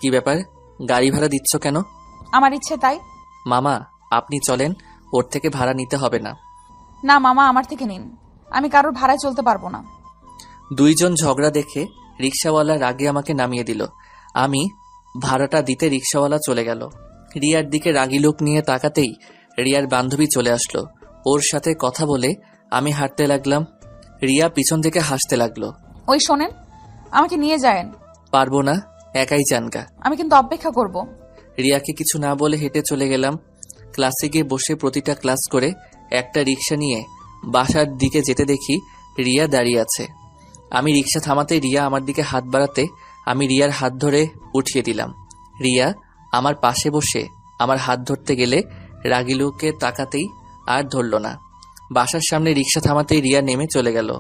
কি ব্যাপার, গাড়ি ভাড়া দিচ্ছ কেন? আমার ইচ্ছে তাই। মামা, আপনি চলেন, ওর থেকে ভাড়া নিতে হবে না। না মামা, আমার থেকে নিন, আমি কারোর ভাড়ায় চলতে পারবো না। দুইজন ঝগড়া দেখে রিক্সাওয়ালা রাগে আমাকে নামিয়ে দিল। আমি ভাড়াটা দিতে রিক্সাওয়ালা চলে গেল। রিয়ার দিকে রাগী লোক নিয়ে তাকাতেই রিয়ার বান্ধবী চলে আসলো। ওর সাথে কথা বলে আমি হাঁটতে লাগলাম। রিয়া পিছন থেকে হাসতে লাগলো। ওই শোনেন, আমাকে নিয়ে যায়েন। পারবো না, একাই জানগা। আমি কিন্তু অপেক্ষা করব। রিয়াকে কিছু না বলে হেঁটে চলে গেলাম। ক্লাসে গিয়ে বসে প্রতিটা ক্লাস করে একটা রিক্সা নিয়ে বাসার দিকে যেতে দেখি রিয়া দাঁড়িয়ে আছে। আমি রিক্সা থামাতে রিয়া আমার দিকে হাত বাড়াতে আমি রিয়ার হাত ধরে উঠিয়ে দিলাম। রিয়া আমার পাশে বসে আমার হাত ধরতে গেলে রাগী লোকে তাকাতেই আর ধরল না। বাসার সামনে রিক্সা থামাতেই রিয়া নেমে চলে গেল।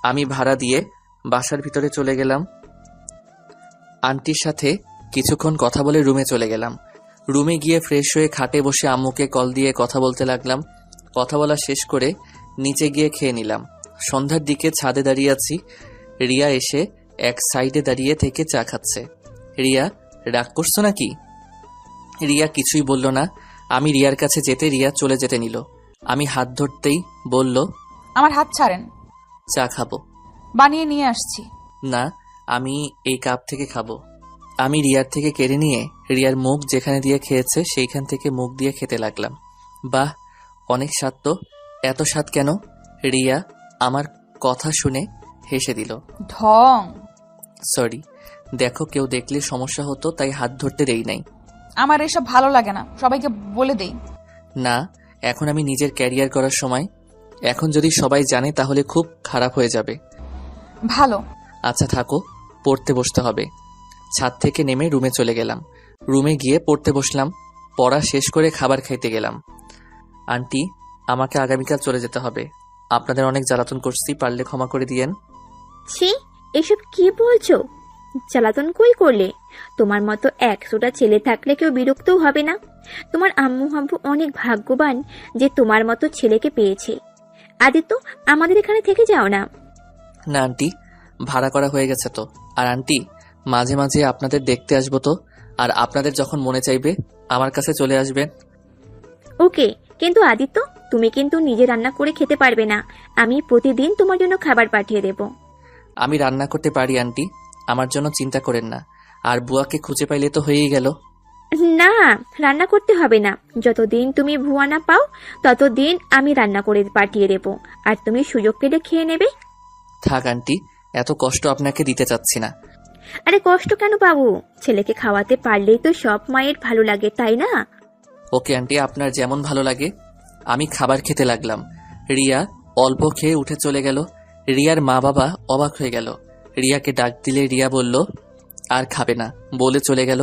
আমি ভাড়া দিয়ে বাসার ভিতরে চলে গেলাম। আন্টির সাথে কিছুক্ষণ কথা বলে রুমে চলে গেলাম। রুমে গিয়ে ফ্রেশ হয়ে খাটে বসে আম্মুকে কল দিয়ে কথা বলতে লাগলাম। কথা বলা শেষ করে নিচে গিয়ে খেয়ে নিলাম। সন্ধ্যার দিকে ছাদে দাঁড়িয়ে আছি। রিয়া এসে এক সাইডে দাঁড়িয়ে থেকে চা খাচ্ছে। রিয়া, রাগ করছো নাকি? রিয়া কিছুই বলল না। আমি রিয়ার কাছে যেতে রিয়া চলে যেতে নিল। আমি হাত ধরতেই বলল, আমার হাত ছাড়েন, চা খাবো। বানিয়ে নিয়ে আসছি। না, আমি এই কাপ থেকে খাবো। আমি রিয়ার থেকে কেড়ে নিয়ে রিয়ার মুখ যেখানে দিয়ে খেয়েছে সেইখান থেকে মুখ দিয়ে খেতে লাগলাম। বাহ, অনেক স্বাদ তো, এত স্বাদ কেন? রিয়া আমার কথা শুনে হেসে দিল। ঢং। সরি, দেখো কেউ দেখলে সমস্যা হতো তাই হাত ধরতে দেই নাই। আমার এসব ভালো লাগে না, সবাইকে বলে দেই। না, এখন আমি নিজের ক্যারিয়ার করার সময়। এখন যদি সবাই জানে তাহলে খুব খারাপ হয়ে যাবে। ভালো। আচ্ছা থাকো, পড়তে বসতে হবে। ছাদ থেকে নেমে রুমে চলে গেলাম। রুমে গিয়ে পড়তে বসলাম। পড়া শেষ করে খাবার খাইতে গেলাম। আন্টি, আমাকে আগামীকাল চলে যেতে হবে। আপনাদের অনেক জ্বালাতন করছি, পারলে ক্ষমা করে দিয়েন। ছি, এসব কি বলছো? জ্বালাতন কই করলে? তোমার মতো 100টা ছেলে থাকলে কেউ বিরক্তও হবে না। তোমার আম্মু আব্বু অনেক ভাগ্যবান যে তোমার মতো ছেলেকে পেয়েছে। আদিত্য, আমাদের এখানে থেকে যাও না। না আন্টি, ভাড়া করা হয়ে গেছে তো। আর আন্টি, মাঝে মাঝে আপনাদের দেখতে আসবো তো। আর আপনাদের যখন মনে চাইবে আমার কাছে চলে আসবেন। ওকে, কিন্তু আদিত্য, তুমি কিন্তু নিজে রান্না করে খেতে পারবে না। আমি প্রতিদিন তোমার জন্য খাবার পাঠিয়ে দেব। আমি রান্না করতে পারি আন্টি, আমার জন্য চিন্তা করেন না। আর বুয়াকে খুঁজে পাইলে তো হয়েই গেল। না, রান্না করতে হবে না। যতদিন তুমি ভুয়া না পাও ততদিন আমি রান্না করে পাঠিয়ে দেবো, আর তুমি সুযোগ পেলে খেয়ে নেবে। থাক আন্টি, এত কষ্ট আপনাকে দিতে চাচ্ছি না। আরে কষ্ট কেন বাবু, ছেলেকে খাওয়াতে পারলেই তো সব মায়ের ভালো লাগে, তাই না? ওকে আন্টি, আপনার যেমন ভালো লাগে। আমি খাবার খেতে লাগলাম। রিয়া অল্প খেয়ে উঠে চলে গেল। রিয়ার মা বাবা অবাক হয়ে গেল। রিয়াকে ডাক দিলে রিয়া বলল আর খাবে না, বলে চলে গেল।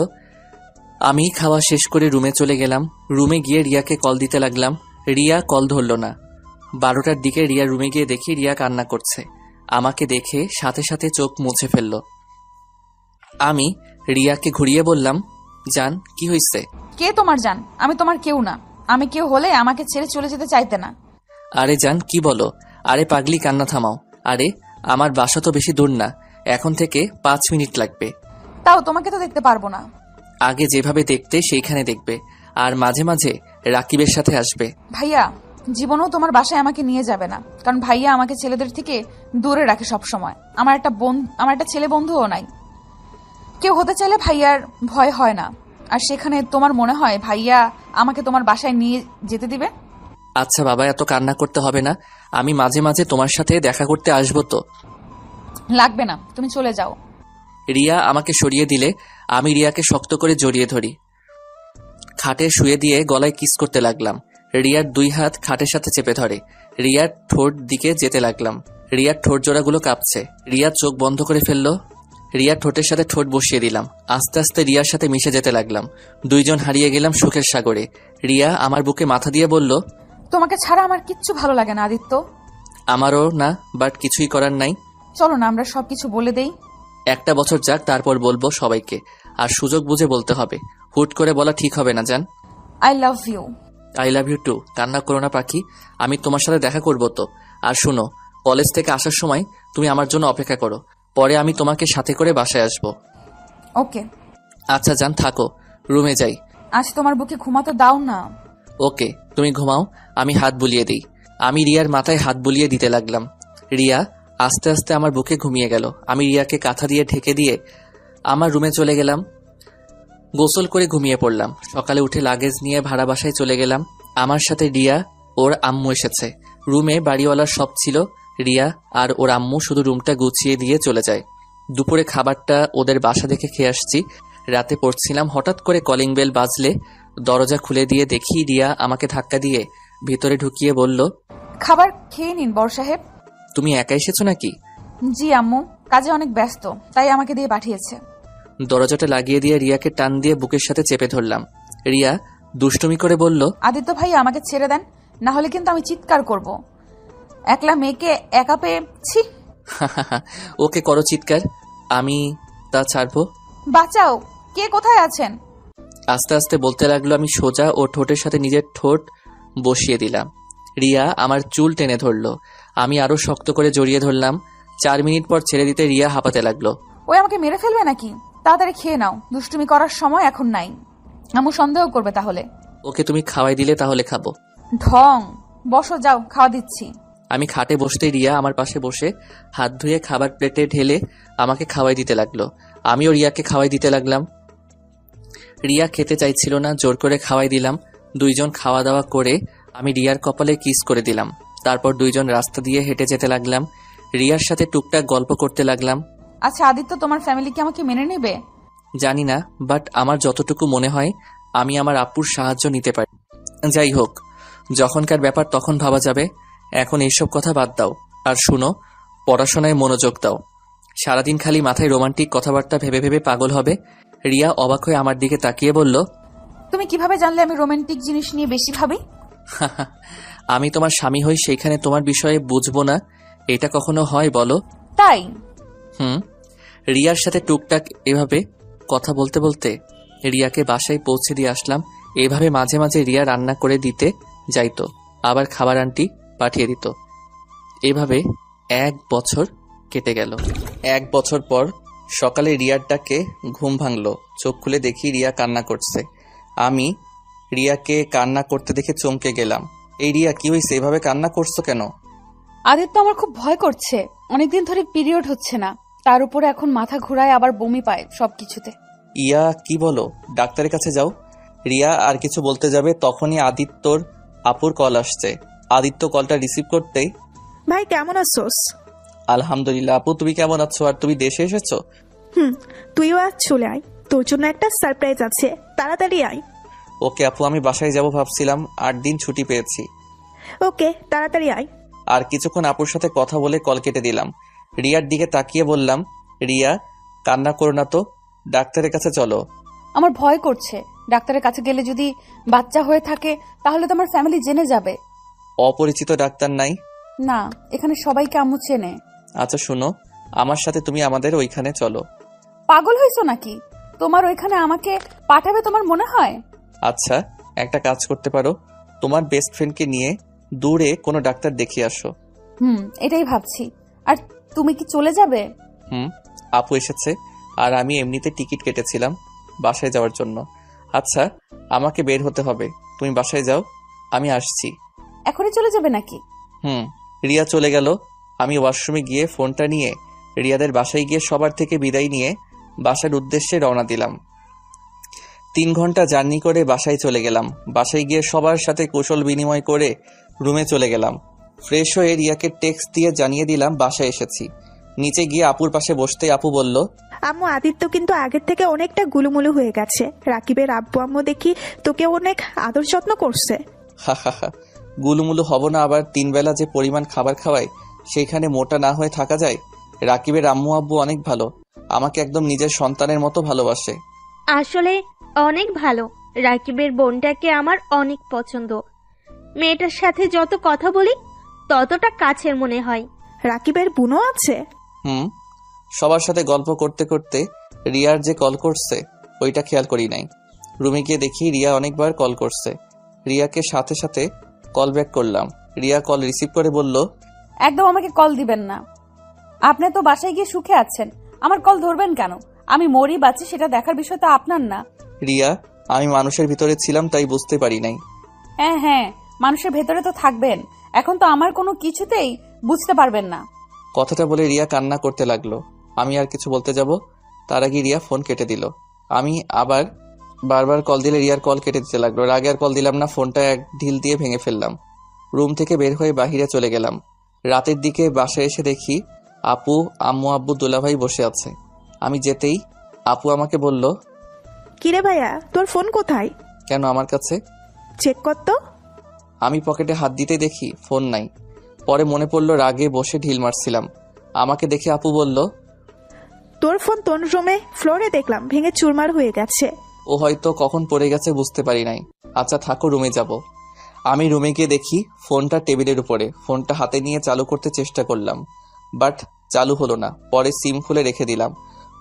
আমি খাওয়া শেষ করে রুমে চলে গেলাম। রুমে গিয়ে রিয়াকে কল দিতে লাগলাম। রিয়া কল ধরল না। 12টার দিকে রিয়া রুমে গিয়ে দেখি রিয়া কান্না করছে। আমাকে দেখে সাথে সাথে চোখ মুছে ফেলল। আমি রিয়াকে ঘুরিয়ে বললাম, জান কি হয়েছে? কে তোমার জান? আমি তোমার কেউ না। আমি কেউ হলে আমাকে ছেড়ে চলে যেতে চাইতে না। আরে জান কি বলো? আরে পাগলি, কান্না থামাও। আরে আমার বাসা তো বেশি দূর না, এখন থেকে 5 মিনিট লাগবে। তাও তোমাকে তো দেখতে পারবো না। আগে যেভাবে দেখতে সেইখানে দেখবে, আর মাঝে মাঝে রাকিবের সাথে আসবে। ভাইয়া জীবনেও তোমার বাসায় আমাকে নিয়ে যাবে না, কারণ ভাইয়া আমাকে ছেলেদের থেকে দূরে রাখে সব সময়। আমার একটা ছেলে বন্ধুও নাই। কেউ হতে চাইলে ভাইয়ার ভয় হয় না। আর সেখানে তোমার মনে হয় ভাইয়া আমাকে তোমার বাসায় নিয়ে যেতে দিবে? আচ্ছা বাবা, এত কান্না করতে হবে না। আমি মাঝে মাঝে তোমার সাথে দেখা করতে আসবো তো। লাগবে না, তুমি চলে যাও। রিয়া আমাকে সরিয়ে দিলে আমি রিয়াকে শক্ত করে জড়িয়ে ধরি। খাটে শুয়ে দিয়ে গলায় কিস করতে লাগলাম। রিয়ার 2 হাত খাটের সাথে চেপে ধরে রিয়ার ঠোঁট দিকে যেতে লাগলাম। রিয়ার ঠোঁট জোড়াগুলো কাঁপছে। রিয়া চোখ বন্ধ করে ফেললো। রিয়ার ঠোঁটের সাথে ঠোঁট বসিয়ে দিলাম। আস্তে আস্তে রিয়ার সাথে মিশে যেতে লাগলাম। 2 জন হারিয়ে গেলাম সুখের সাগরে। রিয়া আমার বুকে মাথা দিয়ে বলল, তোমাকে ছাড়া আমার কিচ্ছু ভালো লাগে না আদিত্য। আমারও না, বাট কিছুই করার নাই। চলো না আমরা সবকিছু বলে দেই। 1টা বছর যাক, তারপর বলবো সবাইকে। আর সুযোগ বুঝে বলতে হবে, হুট করে বলা ঠিক হবে না জান। I love you. I love you too. কান্না করো না পাখি, আমি তোমার সাথে দেখা করবো তো। আর শুনো, কলেজ থেকে আসার সময় তুমি আমার জন্য অপেক্ষা করো, পরে আমি তোমাকে সাথে করে বাসায় আসবো। ওকে। আচ্ছা জান, থাকো, রুমে যাই। আজ তোমার বুকে ঘুমাতে দাও না। ওকে, তুমি ঘুমাও, আমি হাত বুলিয়ে দিই। আমি রিয়ার মাথায় হাত বুলিয়ে দিতে লাগলাম। রিয়া আস্তে আস্তে আমার বুকে ঘুমিয়ে গেল। আমি রিয়াকে কাঁথা দিয়ে ঢেকে দিয়ে আমার রুমে চলে গেলাম। গোসল করে ঘুমিয়ে পড়লাম। সকালে উঠে লাগেজ নিয়ে ভাড়া বাসায় চলে গেলাম। আমার সাথে রিয়া, ওর আম্মু এসেছে। রুমে বাড়িওয়ালার সব ছিল। রিয়া আর ওর আম্মু শুধু রুমটা গুছিয়ে দিয়ে চলে যায়। দুপুরে খাবারটা ওদের বাসা দেখে খেয়ে আসছি। রাতে পড়ছিলাম, হঠাৎ করে কলিং বেল বাজলে দরজা খুলে দিয়ে দেখি রিয়া আমাকে ধাক্কা দিয়ে ভিতরে ঢুকিয়ে বলল, খাবার খেয়ে নিন বড় সাহেব। তুমি একা এসেছো নাকি? জি আম্মু, কাজে অনেক ব্যস্ত, তাই আমাকে দিয়ে পাঠিয়েছে। দরজাটা লাগিয়ে দিয়ে রিয়াকে টান দিয়ে বুকের সাথে চেপে ধরলাম। রিয়া দুষ্টুমি করে বলল, আদিত্য ভাই আমাকে ছেড়ে দেন, না হলে কিন্তু আমি চিৎকার করব। একলা মেয়েকে একা পেয়ে ছি। ওকে করো চিৎকার, আমি তা ছাড়বো। বাঁচাও, কে কোথায় আছেন? আস্তে আস্তে বলতে লাগলো। আমি সোজা ও ঠোঁটের সাথে নিজের ঠোঁট বসিয়ে দিলাম। রিয়া আমার চুল টেনে ধরলো। আমি আরো শক্ত করে জড়িয়ে ধরলাম। 4 মিনিট পর ছেড়ে দিতে রিয়া হাঁপাতে লাগলো। ওই আমাকে মেরে ফেলবে নাকি? তাড়াতাড়ি খেয়ে নাও, দুষ্টুমি করার সময় এখন নাই। আম্মু সন্দেহ করবে তাহলে। ওকে তুমি খাওয়াই দিলে তাহলে খাবো। ঢং, বসো, যাও খাওয়া দিচ্ছি। আমি খাটে বসতেই রিয়া আমার পাশে বসে হাত ধুয়ে খাবার প্লেটে ঢেলে আমাকে খাওয়াই দিতে লাগলো। আমিও রিয়াকে খাওয়াই দিতে লাগলাম। রিয়া খেতে চাইছিল না, জোর করে খাওয়াই দিলাম। 2 জন খাওয়া দাওয়া করে আমি রিয়ার কপালে কিস করে দিলাম। তারপর 2 জন রাস্তা দিয়ে হেঁটে যেতে লাগলাম। রিয়ার সাথে টুকটাক গল্প করতে লাগলাম। আচ্ছা আদিত্য, তোমার ফ্যামিলি কি আমাকে মেনে নেবে? জানি না, বাট আমার যতটুকু মনে হয় আমি আমার আপুর সাহায্য নিতে পারি। যাই হোক, যখনকার ব্যাপার তখন ভাবা যাবে। এখন এইসব কথা বাদ দাও, আর শুনো, পড়াশোনায় মনোযোগ দাও। সারাদিন খালি মাথায় রোমান্টিক কথাবার্তা ভেবে ভেবে পাগল হবে। রিয়া অবাক হয়ে আমার দিকে তাকিয়ে বলল, তুমি কিভাবে জানলে আমি রোমান্টিক জিনিস নিয়ে বেশি ভাবি? আমি তোমার স্বামী হই, সেইখানে তোমার বিষয়ে বুঝবো না, এটা কখনো হয় বলো? তাই? রিয়ার সাথে টুকটাক এভাবে কথা বলতে বলতে রিয়াকে বাসায় পৌঁছে দিয়ে আসলাম। এভাবে মাঝে মাঝে রিয়া রান্না করে দিতে যাইতো, আবার খাবার আন্টি পাঠিয়ে দিত। এভাবে 1 বছর কেটে গেল। 1 বছর পর সকালে রিয়ার ডাকে ঘুম ভাঙলো। চোখ খুলে দেখি রিয়া কান্না করছে। আমি রিয়াকে কান্না করতে দেখে চমকে গেলাম। এই রিয়া, কি হয়েছে, এভাবে কান্না করছো কেন? আদিত্য আমার খুব ভয় করছে, অনেকদিন ধরে পিরিয়ড হচ্ছে না, তার উপরে এখন মাথা ঘোরায়, আবার বমি পায় সবকিছুতে। ইয়া কি বলো, ডাক্তারের কাছে যাও। রিয়া আর কিছু বলতে যাবে তখনই আদিত্যর আপুর কল আসছে। আদিত্য কলটা রিসিভ করতেই, ভাই কেমন আছোস? আলহামদুলিল্লাহ আপু, তুমি কেমন আছো? আর তুমি দেশে এসেছো? তুইও আজ চলে আয়, তোর জন্য একটা সারপ্রাইজ আছে, তাড়াতাড়ি আয়। ওকে আপু, আমি বাসায় যাব ভাবছিলাম, 8 দিন ছুটি পেয়েছি। ওকে, তাড়াতাড়ি আয়। আর কিছুক্ষণ আপুর সাথে কথা বলে কল কেটে দিলাম। রিয়ার দিকে তাকিয়ে বললাম, রিয়া কান্না করো না তো, ডাক্তারের কাছে চলো। আমার ভয় করছে, ডাক্তারের কাছে গেলে যদি বাচ্চা হয়ে থাকে তাহলে তো আমার ফ্যামিলি জেনে যাবে। অপরিচিত ডাক্তার নাই? না, এখানে সবাইকে আম্মু চেনে। আচ্ছা শোনো, আমার সাথে তুমি আমাদের ওইখানে চলো। পাগল হয়েছো নাকি? তোমার ওইখানে আমাকে পাঠাবে তোমার মনে হয়? আচ্ছা একটা কাজ করতে পারো, তোমার বেস্ট ফ্রেন্ডকে নিয়ে দূরে কোনো ডাক্তার দেখিয়ে আসো। এটাই ভাবছি। আর তুমি কি চলে যাবে? আপু এসেছে, আর আমি এমনিতে টিকিট কেটেছিলাম বাসায় যাওয়ার জন্য। আচ্ছা আমাকে বের হতে হবে, তুমি বাসায় যাও, আমি আসছি। এখনই চলে যাবে নাকি? রিয়া চলে গেল। আমি ওয়াশরুমে গিয়ে ফোনটা নিয়ে রিয়াদের বাসায় গিয়ে সবার থেকে বিদায় নিয়ে বাসার উদ্দেশ্যে রওনা দিলাম। 3 ঘন্টা জার্নি করে বাসায় চলে গেলাম। বাসায় গিয়ে সবার সাথে কুশল বিনিময় করে রুমে চলে গেলাম। ফ্রেশ হয়ে রিয়াকে টেক্সট দিয়ে জানিয়ে দিলাম বাসায় এসেছি। নিচে গিয়ে আপুর পাশে বসতে আপু বলল, আম্মু আদিত্য কিন্তু আগের থেকে অনেকটা গুলুমুলু হয়ে গেছে। রাকিবের আব্বু আম্মু দেখি তোকে অনেক আদর যত্ন করছে। হা হা হা, গুলুমুলু হব না আবার? 3 বেলা যে পরিমাণ খাবার খাওয়ায় সেইখানে মোটা না হয়ে থাকা যায়? রাকিবের আম্মু আব্বু অনেক ভালো, আমাকে একদম নিজের সন্তানের মতো ভালোবাসে। আসলে অনেক ভালো। রাকিবের বোনটাকে আমার অনেক পছন্দ। মেয়েটার সাথে যত কথা বলি ততটা কাছের মনে হয়। রাকিবের বোনও আছে? সবার সাথে গল্প করতে করতে রিয়ার যে কল করছে ওইটা খেয়াল করি নাই। রুমে গিয়ে দেখি রিয়া অনেকবার কল করছে। রিয়াকে সাথে সাথে কল ব্যাক করলাম। রিয়া কল রিসিভ করে বলল, একদম আমাকে কল দিবেন না। আপনি তো বাসায় গিয়ে সুখে আছেন, আমার কল ধরবেন কেন? আমি মরি বাঁচি সেটা দেখার বিষয় তো আপনার না। রিয়া আমি মানুষের ভিতরে ছিলাম তাই বুঝতে পারি নাই। হ্যাঁ, মানুষের ভেতরে তো থাকবেন, এখন তো আমার কোনো কিছুতেই বুঝতে পারবেন না। কথাটা বলে রিয়া কান্না করতে লাগলো। আমি আর কিছু বলতে যাব তার আগে রিয়া ফোন কেটে দিল। আমি আবার বারবার কল দিলে রিয়ার কল কেটে দিতে লাগলো। রাগে আর কল দিলাম না, ফোনটা এক ঢিল দিয়ে ভেঙে ফেললাম। রুম থেকে বের হয়ে বাহিরে চলে গেলাম। রাতের দিকে বাসায় এসে দেখি আপু আম্মু আব্বু দুলাভাই বসে আছে। আমি যেতেই আপু আমাকে বলল, কিরে ভাইয়া, তোর ফোন কোথায়? কেন আমার কাছে? চেক কর তো। আমি পকেটে হাত দিতে দেখি ফোন নাই। পরে মনে পড়লো রাগে বসে ঢিল মারছিলাম। আমাকে দেখে আপু বলল, তোর ফোন তোর রুমে ফ্লোরে দেখলাম ভেঙে চুরমার হয়ে গেছে। ও হয়তো কখন পড়ে গেছে বুঝতে পারি নাই। আচ্ছা থাকো, রুমে যাব। আমি রুমে গিয়ে দেখি ফোনটা টেবিলের উপরে। ফোনটা হাতে নিয়ে চালু করতে চেষ্টা করলাম, বাট চালু হলো না। পরে সিম খুলে রেখে দিলাম।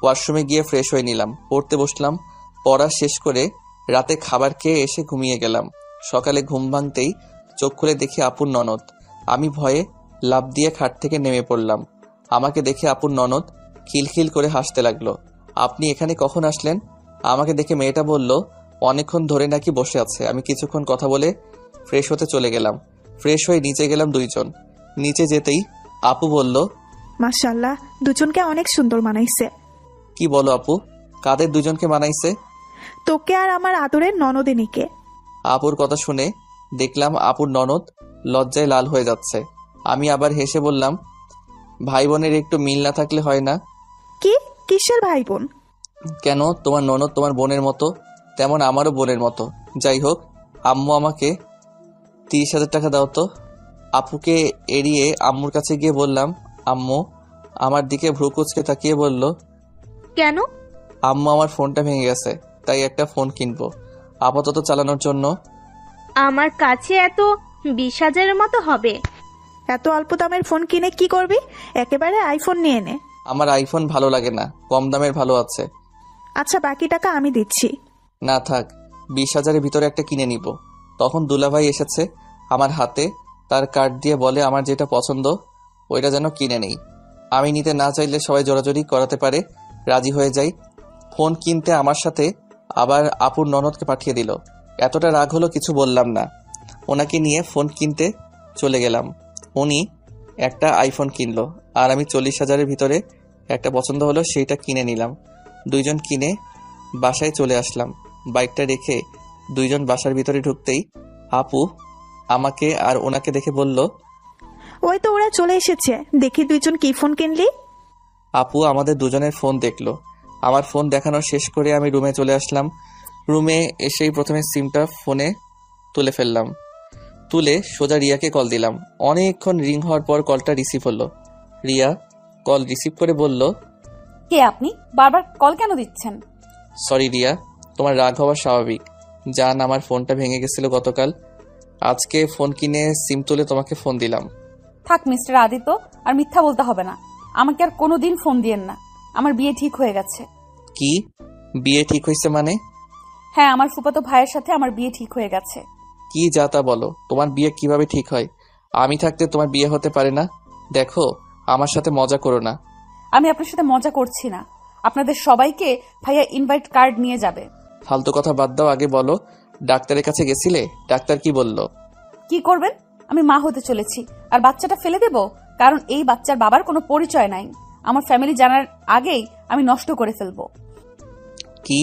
ওয়াশরুমে গিয়ে ফ্রেশ হয়ে নিলাম, পড়তে বসলাম। পড়া শেষ করে রাতে খাবার খেয়ে এসে ঘুমিয়ে গেলাম। সকালে ঘুম ভাঙতেই চোখ খুলে দেখি আপুর ননদ। আমি ভয়ে লাফ দিয়ে খাট থেকে নেমে পড়লাম। আমাকে দেখে আপুর ননদ খিলখিল করে হাসতে লাগলো। আপনি এখানে কখন আসলেন? আমাকে দেখে মেয়েটা বলল, অনেকক্ষণ ধরে নাকি বসে আছে। আমি কিছুক্ষণ কথা বলে ফ্রেশ হতে চলে গেলাম। ফ্রেশ হয়ে নিচে গেলাম। 2 জন নিচে যেতেই আপু বলল, মাশাআল্লাহ, দুজনকে অনেক সুন্দর মানাইছে। কি বলো আপু, কাদের 2 জনকে মানাইছে? তোকে আর আমার আদরের ননদিনীকে। আপুর কথা শুনে দেখলাম আপুর ননদ লজ্জায় লাল হয়ে যাচ্ছে। আমি আবার হেসে বললাম, ভাই বোনের একটু মিল না থাকলে হয় না? কি কিসের ভাই বোন? কেন, তোমার ননদ তোমার বোনের মতো, তেমন আমারও বোনের মতো। যাই হোক, আম্মু আমাকে 30,000 টাকা দাও তো। আপুকে এড়িয়ে আম্মুর কাছে গিয়ে বললাম, আম্মু। আমার দিকে ভ্রু কুঁচকে তাকিয়ে বলল, কেন? আম্মু আমার ফোনটা ভেঙে গেছে, তাই একটা ফোন কিনবো আপাতত চালানোর জন্য। আমার কাছে এত 20,000-এর মতো হবে। এত অল্প দামের ফোন কিনে কি করবি? একেবারে আইফোন নিয়ে নে। আমার আইফোন ভালো লাগে না, কম দামের ভালো আছে। আচ্ছা বাকি টাকা আমি দিচ্ছি। না থাক, 20,000-এর ভিতরে একটা কিনে নিব। তখন দুলাভাই এসেছে আমার হাতে, তার কার্ড দিয়ে বলে আমার যেটা পছন্দ ওইটা যেন কিনে নেই। আমি নিতে না চাইলে সবাই জোরাজোরি করাতে পারে, রাজি হয়ে যাই। ফোন কিনতে আমার সাথে আবার আপুর ননদকে পাঠিয়ে দিল। এতটা রাগ হলো কিছু বললাম না। ওনাকে নিয়ে ফোন কিনতে চলে গেলাম। উনি একটা আইফোন কিনলো আর আমি 40,000-এর ভিতরে একটা পছন্দ হলো, সেইটা কিনে নিলাম। দুইজন কিনে বাসায় চলে আসলাম। বাইকটা রেখে দুইজন বাসার ভিতরে ঢুকতেই আপু আমাকে আর ওনাকে দেখে বলল, ওই তো ওরা চলে এসেছে, দেখি দুইজন কি ফোন কিনলি। আপু আমাদের দুজনের ফোন দেখলো। আমার ফোন দেখানো শেষ করে আমি রুমে চলে আসলাম। রুমে এসেই প্রথমে সিমটা ফোনে তুলে ফেললাম। তুলে সোজা রিয়াকে কল দিলাম। অনেকক্ষণ রিং হওয়ার পর কলটা রিসিভ হলো। রিয়া কল রিসিভ করে বলল, কে আপনি? বারবার কল কেন দিচ্ছেন? সরি রিয়া, তোমার রাগ হওয়া স্বাভাবিক। জান, আমার ফোনটা ভেঙে গেছিল গতকাল। আজকে ফোন কিনে সিম তুলে তোমাকে ফোন দিলাম। থাক মিস্টার আদিত্য, আর মিথ্যা বলতে হবে না। আমাকে আর কোনোদিন ফোন দিয়েন না। আমার বিয়ে ঠিক হয়ে গেছে। কি বিয়ে ঠিক হয়েছে মানে? হ্যাঁ, আমার ফুফাতো ভাইয়ের সাথে আমার বিয়ে ঠিক হয়ে গেছে। কি যা তা বলো, তোমার বিয়ে কিভাবে ঠিক হয়? আমি থাকতে তোমার বিয়ে হতে পারে না। দেখো, আমার সাথে মজা করো না। আমি আপনার সাথে মজা করছি না। আপনাদের সবাইকে ভাইয়া ইনভাইট কার্ড নিয়ে যাবে। ফালতু কথা বাদ দাও, আগে বলো ডাক্তারের কাছে গেছিলে? ডাক্তার কি বলল? কি করবেন? আমি মা হতে চলেছি, আর বাচ্চাটা ফেলে দেব? কারণ এই বাচ্চার বাবার কোনো পরিচয় নাই। আমার ফ্যামিলি জানার আগেই আমি নষ্ট করে ফেলবো। কি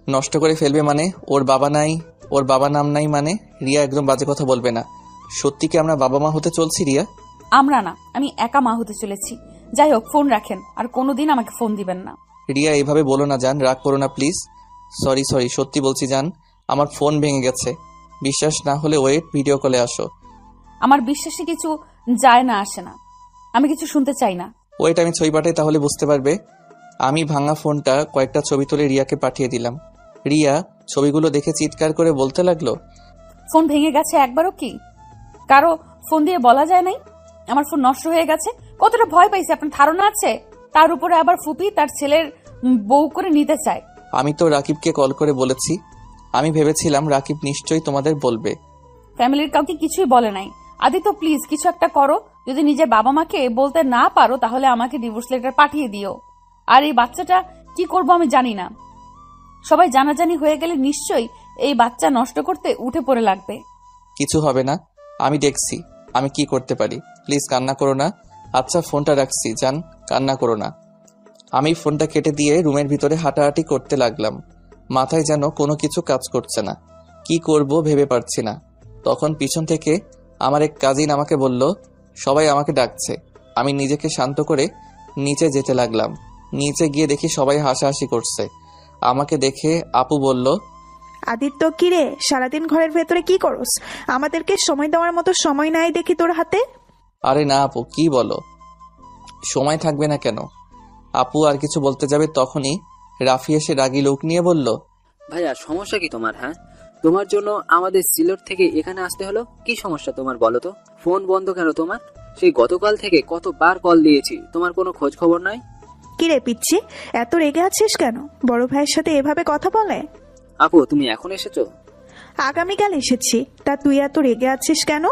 নষ্ট করে ফেলবে মানে? ওর বাবা নাই, ওর বাবা নাম নাই মানে? রিয়া, একদম বাজে কথা বলবে না। সত্যি কি আমরা বাবা মা হতে চলছি রিয়া? আমরা না, আমি একা মা হতে চলেছি। যাই হোক, ফোন রাখেন, আর কোনোদিন আমাকে ফোন দিবেন না। রিয়া, এইভাবে বলো না জান, রাগ করো না প্লিজ। সরি, সত্যি বলছি জান, আমার ফোন ভেঙে গেছে। বিশ্বাস না হলে ওয়েট, ভিডিও কলে আসো। আমার বিশ্বাসে কিছু যায় না আসে না। আমি কিছু শুনতে চাই না। ওয়েট, আমি ছবি পাঠাই তাহলে বুঝতে পারবে। আমি ভাঙা ফোনটা কয়েকটা ছবি তুলে রিয়াকে পাঠিয়ে দিলাম। রিয়া ছবিগুলো দেখে চিৎকার করে বলতে লাগলো, ফোন ভেঙে গেছে একবারও কি কারো ফোন দিয়ে বলা যায় নাই? আমার ফোন নষ্ট হয়ে গেছে, কতটা ভয় পাইছে আপনার ধারণা আছে? তার উপরে আবার ফুপি তার ছেলের বউ করে নিতে চায়। আমি তো রাকিবকে কল করে বলেছি। আমি ভেবেছিলাম রাকিব নিশ্চয়ই তোমাদের বলবে। ফ্যামিলির কাউকে কিছুই বলে নাই। আদিত্য প্লিজ কিছু একটা করো। যদি নিজের বাবা মাকে বলতে না পারো তাহলে আমাকে ডিভোর্স লেটার পাঠিয়ে দিও। আর এই বাচ্চাটা কি করব আমি জানি না। সবাই জানাজানি হয়ে গেলে নিশ্চয়ই এই বাচ্চা নষ্ট করতে উঠে পড়ে লাগবে। কিছু হবে না, আমি দেখছি আমি কি করতে পারি। প্লিজ কান্না করো না। আচ্ছা, ফোনটা রাখছি জান, কান্না করো না। আমি ফোনটা কেটে দিয়ে রুমের ভিতরে হাঁটাহাঁটি করতে লাগলাম। মাথায় যেন কোনো কিছু কাজ করছে না। কি করব ভেবে পারছি না। তখন পিছন থেকে আমার এক কাজিন আমাকে বলল, সবাই আমাকে ডাকছে। আমি নিজেকে শান্ত করে নিচে যেতে লাগলাম। নিচে গিয়ে দেখি সবাই হাসাহাসি করছে। আমাকে দেখে আপু বলল, আদিত্য, কি রে, সারাদিন ঘরের ভেতরে কি করস? আমাদেরকে সময় দেওয়ার মতো সময় নাই দেখি তোর হাতে। আরে না আপু, কি বলো, সময় থাকবে না কেন? আপু আর কিছু বলতে যাবে তখনই রাফি এসে রাগী লোক নিয়ে বলল, ভাইয়া সমস্যা কি তোমার? হ্যাঁ, তোমার জন্য আমাদের সিলেট থেকে এখানে আসতে হলো। কি সমস্যা তোমার বলো তো? ফোন বন্ধ কেন তোমার? সেই গতকাল থেকে কতবার কল দিয়েছি, তোমার কোনো খোঁজ খবর নাই। কি রে পিচ্ছি, এত রেগে আছিস কেন? বড় ভাইয়ের সাথে এভাবে কথা বলে? আপু তুমি এখন এসেছো? আগামীকাল এসেছি, তা তুই এত রেগে আছিস কেন?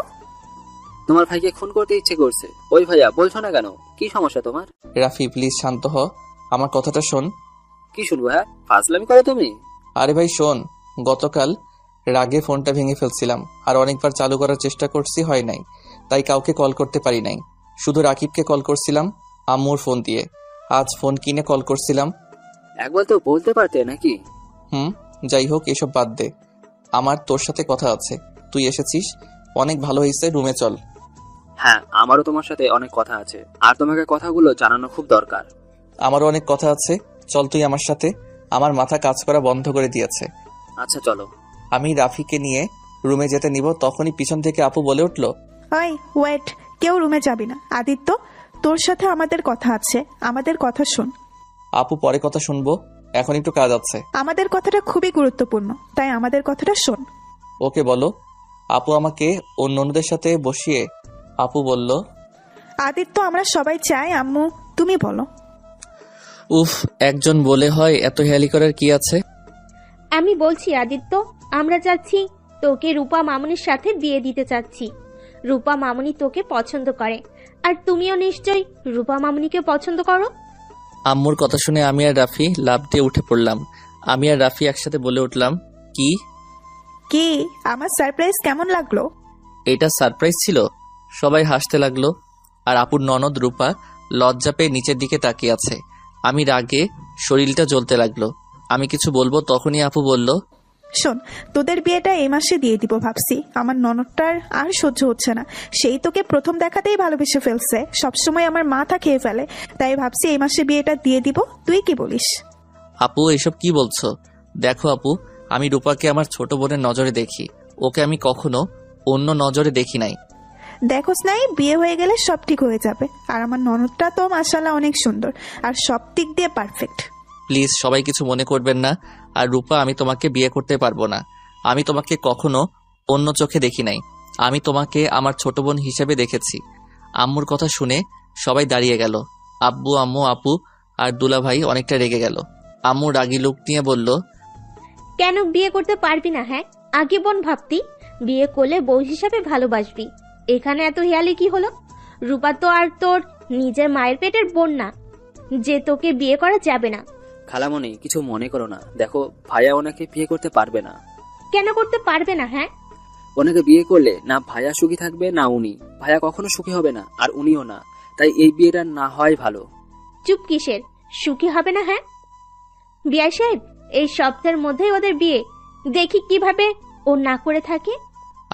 তোমার ভাইকে খুন করতে ইচ্ছে করছে। ওই ভাইয়া বলছো না কেন? কি সমস্যা তোমার? রাফি প্লিজ শান্ত হ, আমার কথাটা শোন। কি শুনবো? হ্যাঁ, ফাজলামি করো তুমি। আরে ভাই শোন, গতকাল রাগে ফোনটা ভেঙে ফেলছিলাম আর অনেকবার চালু করার চেষ্টা করছি, হয় নাই। তাই কাউকে কল করতে পারি নাই। শুধু রাকিবকে কল করছিলাম আম্মুর ফোন দিয়ে। আজ ফোন কিনে কল করছিলাম। একবার তো বলতে পারতে নাকি? যাই হোক, এসব বাদ দে। আমার তোর সাথে কথা আছে। তুই এসেছিস, অনেক ভালো হয়েছে, রুমে চল। হ্যাঁ, আমারও তোমার সাথে অনেক কথা আছে, আর তোমাকে কথাগুলো জানানো খুব দরকার। আমারও অনেক কথা আছে, চল তুই আমার সাথে। আমার মাথা কাজ করা বন্ধ করে দিয়েছে। আচ্ছা চলো। আমি রাফিকে নিয়ে রুমে যেতে নিব, তখনই পিছন থেকে আপু বলে উঠল, ওই ওয়েট, কেউ রুমে যাবি না। আদিত্য, তোর সাথে আমাদের কথা আছে, আমাদের কথা শোন। আপু পরে কথা শুনবো, এখন একটু কাজ আছে। আমাদের কথাটা খুবই গুরুত্বপূর্ণ, তাই আমাদের কথাটা শোন। ওকে বলো। আপু আমাকে অন্য অন্যদের সাথে বসিয়ে আপু বলল, আদিত্য, আমরা সবাই চাই, আম্মু তুমি বলো। উফ, একজন বলে হয়, এত হেয়ালি করার কি আছে? আমি বলছি আদিত্য, আমরা চাচ্ছি তোকে রূপা মামুনির সাথে বিয়ে দিতে চাচ্ছি। রূপা মামুনি তোকে পছন্দ করে, আর তুমিও নিশ্চয়ই রূপা মামুনিকে পছন্দ করো। আম্মুর কথা শুনে আমি আর রাফি লাফ দিয়ে উঠে পড়লাম। আমি আর রাফি একসাথে বলে উঠলাম, কি কি আমার সারপ্রাইজ কেমন লাগলো? এটা সারপ্রাইজ ছিল? সবাই হাসতে লাগলো। আর আপুর ননদ রূপা লজ্জা পেয়ে নিচের দিকে তাকিয়ে আছে। আমি রাগে শরীরটা জ্বলতে লাগলো। আমি কিছু বলবো তখনই আপু বলল, শোন, তোদের বিয়েটা এই মাসে দিয়ে দিব ভাবছি। আমার ননদটার আর সহ্য হচ্ছে না। সেই তোকে প্রথম দেখাতেই ভালোবেসে ফেলছে, সবসময় আমার মাথা খেয়ে ফেলে। তাই ভাবছি এই মাসে বিয়েটা দিয়ে দিব। তুই কি বলিস? আপু এসব কি বলছো? দেখো আপু, আমি রূপাকে আমার ছোট বোনের নজরে দেখি, ওকে আমি কখনো অন্য নজরে দেখি নাই। দেখোস নাই, বিয়ে হয়ে গেলে সব ঠিক হয়ে যাবে। আর আমার ননদটা তো মাশাআল্লাহ অনেক সুন্দর আর সব দিক দিয়ে পারফেক্ট। প্লিজ সবাই কিছু মনে করবেন না। আর রূপা, আমি তোমাকে বিয়ে করতে পারবো না। আমি তোমাকে কখনো অন্য চোখে দেখি নাই। আমি তোমাকে আমার ছোট বোন হিসেবে দেখেছি। আম্মুর কথা শুনে সবাই দাঁড়িয়ে গেল। আব্বু, আম্মু, আপু আর দুলা ভাই অনেকটা রেগে গেল। আম্মু রাগী লোক নিয়ে বলল, কেন বিয়ে করতে পারবি না? হ্যাঁ, আগে বোন ভাবতি বিয়ে করলে বউ হিসাবে ভালোবাসবি। এখানে এত হিয়ালি কি হলো? রূপা তো আর তোর নিজের মায়ের পেটের বোন না যে তোকে বিয়ে করা যাবে না। খালামণি, কিছু মনে করো না। দেখো, ভাইয়া ওনাকে বিয়ে করতে পারবে না। কেন করতে পারবে না? হ্যাঁ, ওনাকে বিয়ে করলে না ভাইয়া সুখী থাকবে না উনি। ভাইয়া কখনো সুখী হবে না, আর উনিও না। তাই এই বিয়েটা না হয় ভালো। চুপ কিসের? সুখী হবে না? হ্যাঁ, বিয়া সাহেব, এই সপ্তাহের মধ্যেই ওদের বিয়ে। দেখি কিভাবে ও না করে থাকে।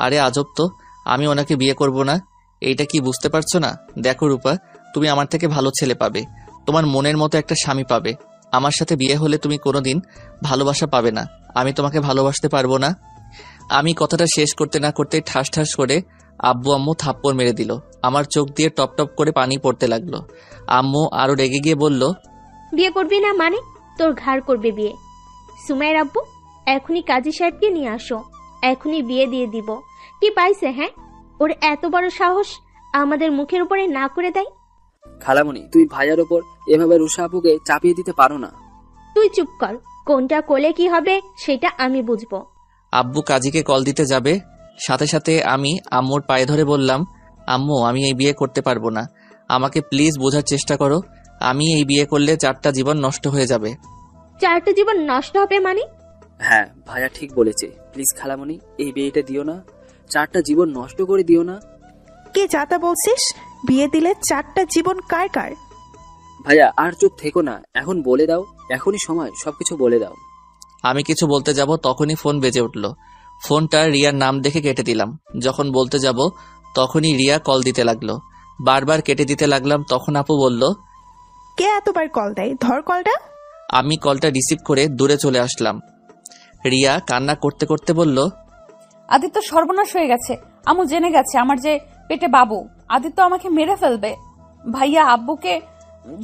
আরে আজব তো, আমি ওনাকে বিয়ে করব না, এইটা কি বুঝতে পারছো না? দেখো রূপা, তুমি আমার থেকে ভালো ছেলে পাবে, তোমার মনের মতো একটা স্বামী পাবে। আমার সাথে বিয়ে হলে তুমি কোনোদিন ভালোবাসা পাবে না। আমি তোমাকে ভালোবাসতে পারবো না। আমি কথাটা শেষ করতে না করতে ঠাস ঠাস করে আব্বু আম্মু থাপ্পড় মেরে দিল। আমার চোখ দিয়ে টপ টপ করে পানি পড়তে লাগলো। আম্মু আরো রেগে গিয়ে বলল, বিয়ে করবি না মানে তোর ঘাড় করবে বিয়ে। সুমাইর আব্বু, এখনই কাজী সাহেবকে নিয়ে আসো, এখনই বিয়ে দিয়ে দিব। কি পাইছে? হ্যাঁ, ওর এত বড় সাহস আমাদের মুখের উপরে না করে দেয়। খালামণি, তুই ভাইয়ার ওপর এভাবে রুষা আপুকে চাপিয়ে দিতে পারো না। তুই চুপ কর, কোনটা করলে কি হবে সেটা আমি বুঝবো। আব্বু কাজীকে কল দিতে যাবে, সাথে সাথে আমি আম্মুর পায়ে ধরে বললাম, আম্মু আমি এই বিয়ে করতে পারবো না, আমাকে প্লিজ বোঝার চেষ্টা করো। আমি এই বিয়ে করলে 4টা জীবন নষ্ট হয়ে যাবে। 4টা জীবন নষ্ট হবে মানে? হ্যাঁ, ভাইয়া ঠিক বলেছে। প্লিজ খালামণি, এই বিয়েটা দিও না। 4টা জীবন নষ্ট করে দিও না। কে যাতা বলছিস? বিয়ে দিলে 4টা জীবন কার কার? ভাইয়া আর চুপ থেকো না, এখন বলে দাও। এখনই সময়, সবকিছু বলে দাও। আমি কিছু বলতে যাব তখনই ফোন বেজে উঠল। ফোনটা রিয়ার নাম দেখে কেটে দিলাম। যখন বলতে যাব তখনই রিয়া কল দিতে লাগলো। বারবার কেটে দিতে লাগলাম। তখন আপু বলল, কে এতবার কল দেয়? ধর কলটা। আমি কলটা রিসিভ করে দূরে চলে আসলাম। রিয়া কান্না করতে করতে বলল, আদিত্য সর্বনাশ হয়ে গেছে। আমু জেনে গেছে আমার যে পেটে বাবু। আদিত্য আমাকে মেরে ফেলবে। ভাইয়া আব্বুকে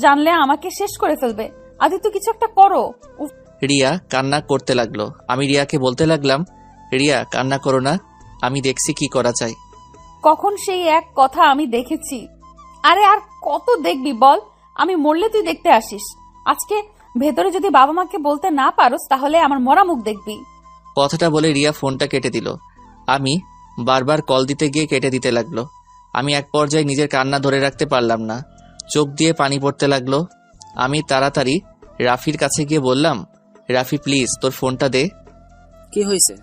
জানলে আমাকে শেষ করে ফেলবে। আদিত্য কিছু একটা করো। উফ, রিয়া কান্না করতে লাগলো। আমি রিয়াকে বলতে লাগলাম, রিয়া কান্না করো না, আমি দেখছি কি করা যায়। কখন সেই এক কথা আমি দেখেছি। আরে আর কত দেখবি বল? আমি মরলে তুই দেখতে আসিস। আজকে ভেতরে যদি বাবা মাকে বলতে না পারোস তাহলে আমার মরা মুখ দেখবি। কথাটা বলে রিয়া ফোনটা কেটে দিল। আমি বারবার কল দিতে গিয়ে কেটে দিতে লাগলো। আমি এক পর্যায়ে নিজের কান্না ধরে রাখতে পারলাম না, চোখ দিয়ে পানি পড়তে লাগলো। আমি তাড়াতাড়ি রাফির কাছে গিয়ে বললাম, রাফি প্লিজ তোর ফোনটা দে। কি হয়েছে?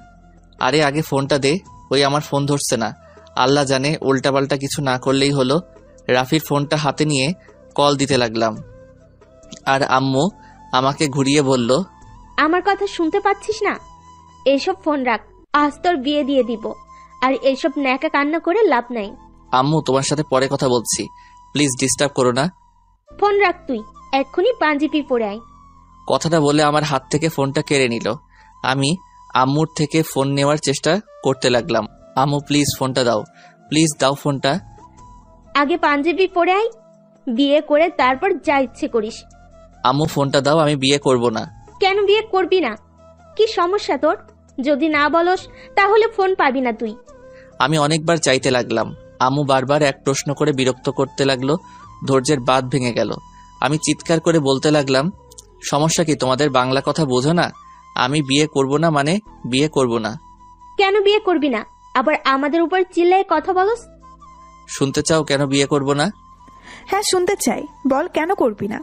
আরে আগে ফোনটা দে। ওই আমার ফোন ধরছে না। আল্লাহ জানে উল্টাপাল্টা কিছু না করলেই হলো। রাফির ফোনটা হাতে নিয়ে কল দিতে লাগলাম। আর আম্মু আমাকে ঘুরিয়ে বলল, আমার কথা শুনতে পাচ্ছিস না? এইসব ফোন রাখ, আজ তোর বিয়ে দিয়ে দিব। আর এইসব ন্যাকা কান্না করে লাভ নাই। আম্মু তোমার সাথে পরে কথা বলছি, প্লিজ ডিস্টার্ব করো না। ফোন রাখ তুই, এক্ষুনি পাঞ্জাবি পরে আয়। কথাটা বলে আমার হাত থেকে ফোনটা কেড়ে নিল। আমি আম্মুর থেকে ফোন নেওয়ার চেষ্টা করতে লাগলাম। আম্মু প্লিজ ফোনটা দাও, প্লিজ দাও ফোনটা। আগে পাঞ্জাবি পরে আয়, বিয়ে করে তারপর যা ইচ্ছে করিস। আম্মু ফোনটা দাও, আমি বিয়ে করব না। কেন বিয়ে করবি না? কি সমস্যা তোর? যদি না বলস তাহলে ফোন পাবি না তুই। আমি অনেকবার চাইতে লাগলাম। আম্মু বারবার এক প্রশ্ন করে বিরক্ত করতে লাগলো। ধৈর্যের বাঁধ ভেঙে গেল। আমি চিৎকার করে বলতে লাগলাম, সমস্যা কি তোমাদের? বাংলা কথা বোঝো না? আমি বিয়ে করব না মানে বিয়ে করব না। কেন বিয়ে করবি না? আবার আমাদের উপর চিল্লায় কথা বলস? শুনতে চাও কেন বিয়ে করব না? হ্যাঁ শুনতে চাই, বল কেন করবি না?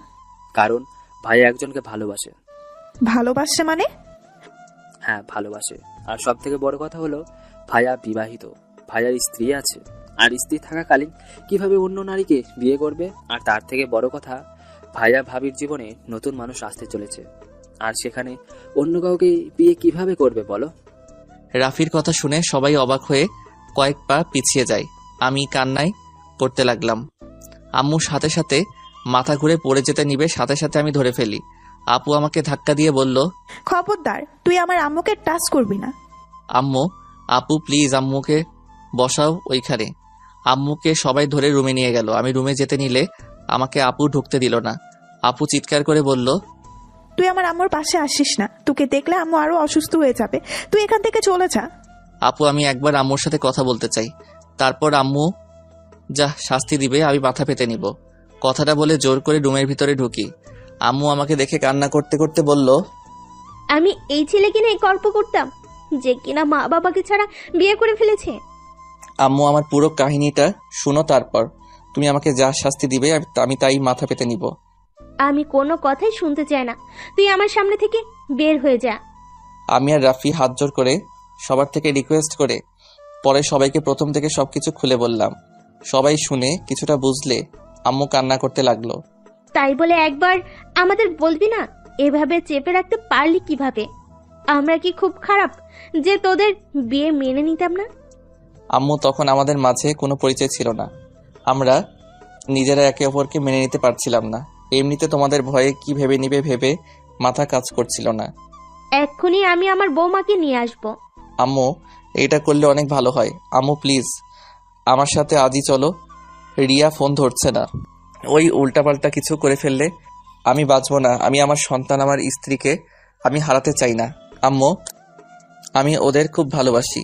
কারণ ভাইয়া একজনকে ভালোবাসে। ভালোবাসে মানে? হ্যাঁ ভালোবাসে। আর সব থেকে বড় কথা হলো ভাইয়া বিবাহিত, ভাইয়ার স্ত্রী আছে। আর স্ত্রী থাকাকালীন কিভাবে অন্য নারীকে বিয়ে করবে? আর তার থেকে বড় কথা, ভাইয়া ভাবির জীবনে নতুন মানুষ আসতে চলেছে, আর সেখানে অন্য কাউকে বিয়ে কিভাবে করবে বলো? রাফির কথা শুনে সবাই অবাক হয়ে কয়েক পা পিছিয়ে যায়। আমি কান্নায় পড়তে লাগলাম। আম্মু সাথে সাথে মাথা ঘুরে পড়ে যেতে নিবে, সাথে সাথে আমি ধরে ফেলি। আপু আমাকে ধাক্কা দিয়ে বলল, খবরদার, তুই আমার আম্মুকে টাচ করবি না। আম্মু, আপু প্লিজ আম্মুকে বসাও ওইখানে। আম্মুকে সবাই ধরে রুমে নিয়ে গেল। আমি রুমে যেতে নিলে আমাকে আপু ঢুকতে দিল না। আপু চিৎকার করে বলল, তুই আমার আম্মুর পাশে আসিস না, তোকে দেখলে আম্মু আরো অসুস্থ হয়ে যাবে, তুই এখান থেকে চলে যা। আপু আমি একবার আম্মুর সাথে কথা বলতে চাই, তারপর আম্মু যা শাস্তি দিবে আমি মাথা পেতে নিব। কথাটা বলে জোর করে রুমের ভিতরে ঢুকি। আম্মু আমাকে দেখে কান্না করতে করতে বলল, আমি এই ছেলেকে নিয়ে গল্প করতাম যে কিনা মা বাবাকে ছাড়া বিয়ে করে ফেলেছে। আম্মু আমার পুরো কাহিনীটা শুনো, তারপর তুমি আমাকে যা শাস্তি দিবে আমি তাই মাথা পেতে নিব। আমি কোনো কথাই শুনতে চাই না, তুই আমার সামনে থেকে বের হয়ে যা। আমি আর রাফি হাত জোর করে সবার থেকে রিকোয়েস্ট করে পরে সবাইকে প্রথম থেকে সবকিছু খুলে বললাম। সবাই শুনে কিছুটা বুঝলে আম্মু কান্না করতে লাগলো। তাই বলে একবার আমাদের বলবি না? এভাবে চেপে রাখতে পারলি কিভাবে? আমরা কি খুব খারাপ যে তোদের বিয়ে মেনে নিতাম না? আম্মু তখন আমাদের মাঝে কোনো পরিচয় ছিল না, আমরা নিজেরা একে অপরকে মেনে নিতে পারছিলাম না। এমনিতে তোমাদের ভয়ে কি ভেবে নিবে ভেবে মাথা কাজ করছিল না। এক্ষুনি আমি আমার বৌমাকে নিয়ে আসবো। আম্মু এটা করলে অনেক ভালো হয়। আম্মু প্লিজ আমার সাথে আজই চলো। রিয়া ফোন ধরছে না, ওই উল্টাপাল্টা কিছু করে ফেললে আমি বাঁচবো না। আমি আমার সন্তান, আমার স্ত্রীকে আমি হারাতে চাই না। আম্মু আমি ওদের খুব ভালোবাসি।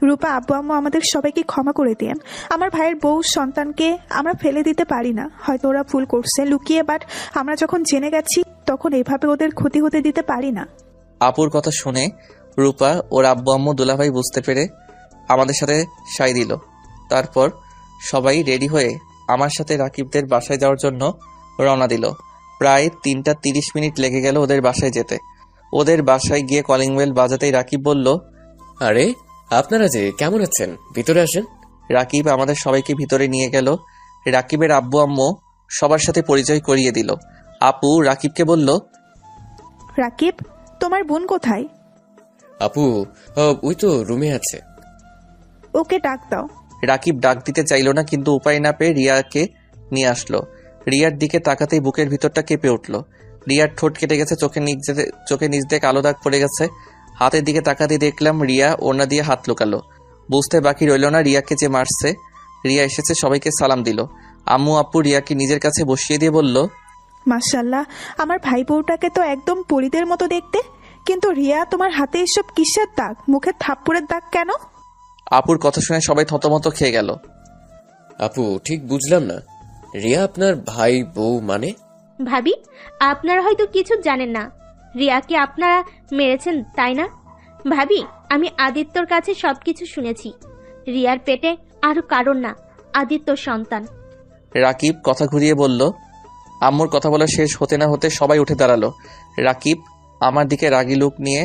রূপা, আব্বু আম্মু আমাদের সবাইকে ক্ষমা করে দিয়েন। আমার ভাইয়ের বউ সন্তানকে আমরা ফেলে দিতে পারি না, হয়তো ওরা ভুল করছে লুকিয়ে, বাট আমরা যখন জেনে গেছি তখন এভাবে ওদের ক্ষতি হতে দিতে পারি না। আপুর কথা শুনে রূপা ওর আব্বু আম্মু দুলাভাই বুঝতে পেরে আমাদের সাথে সাই দিল। তারপর সবাই রেডি হয়ে আমার সাথে রাকিবদের বাসায় যাওয়ার জন্য রওনা দিল। প্রায় 3টা 30 মিনিট লেগে গেল ওদের বাসায় যেতে। ওদের বাসায় গিয়ে কলিং বেল বাজাতেই রাকিব বলল, আরে আপনারা যে কেমন আছেন, ভিতরে আসেন। রাকিব আমাদের সবাইকে ভিতরে নিয়ে গেল। রাকিবের আব্বু আম্মু সবার সাথে পরিচয় করিয়ে দিল। আপু রাকিবকে বলল, রাকিব, তোমার বোন কোথায়? আপু ওই তো রুমে আছে। ওকে ডাক দাও। রাকিব ডাক দিতে চাইল না, কিন্তু উপায় না পেয়ে রিয়াকে নিয়ে আসলো। রিয়ার দিকে তাকাতেই বুকের ভিতরটা কেঁপে উঠল। রিয়ার ঠোঁট কেটে গেছে, চোখে নিচ দিয়ে কালো দাগ পড়ে গেছে। হাতের দিকে তাকাতে দেখলাম রিয়া ওড়না দিয়ে হাত লুকালো। বুঝতে বাকি রইল না রিয়াকে যে মারছে। রিয়া এসেছে, সবাইকে সালাম দিল। আম্মু আপু রিয়াকে নিজের কাছে বসিয়ে দিয়ে বলল, মাশাআল্লাহ, আমার ভাই বউটাকে তো একদম পরীদের মতো দেখতে, কিন্তু রিয়া তোমার হাতে এসব কিসের দাগ? মুখে থাপ্পড়ের দাগ কেন? আপুর কথা শুনে সবাই থতমত খেয়ে গেল। আপু ঠিক বুঝলাম না, রিয়া আপনার ভাই বউ মানে? ভাবি, আপনারা হয়তো কিছু জানেন না, রিয়াকে আপনারা মেরেছেন তাই না? ভাবি, আমি আদিত্যর কাছে সবকিছু শুনেছি। রিয়ার পেটে আরো কারণ না, আদিত্য সন্তান। রাকিব কথা ঘুরিয়ে বলল। আম্মুর কথা বলা শেষ হতে না হতে সবাই উঠে দাঁড়ালো। রাকিব আমার দিকে রাগী লুক নিয়ে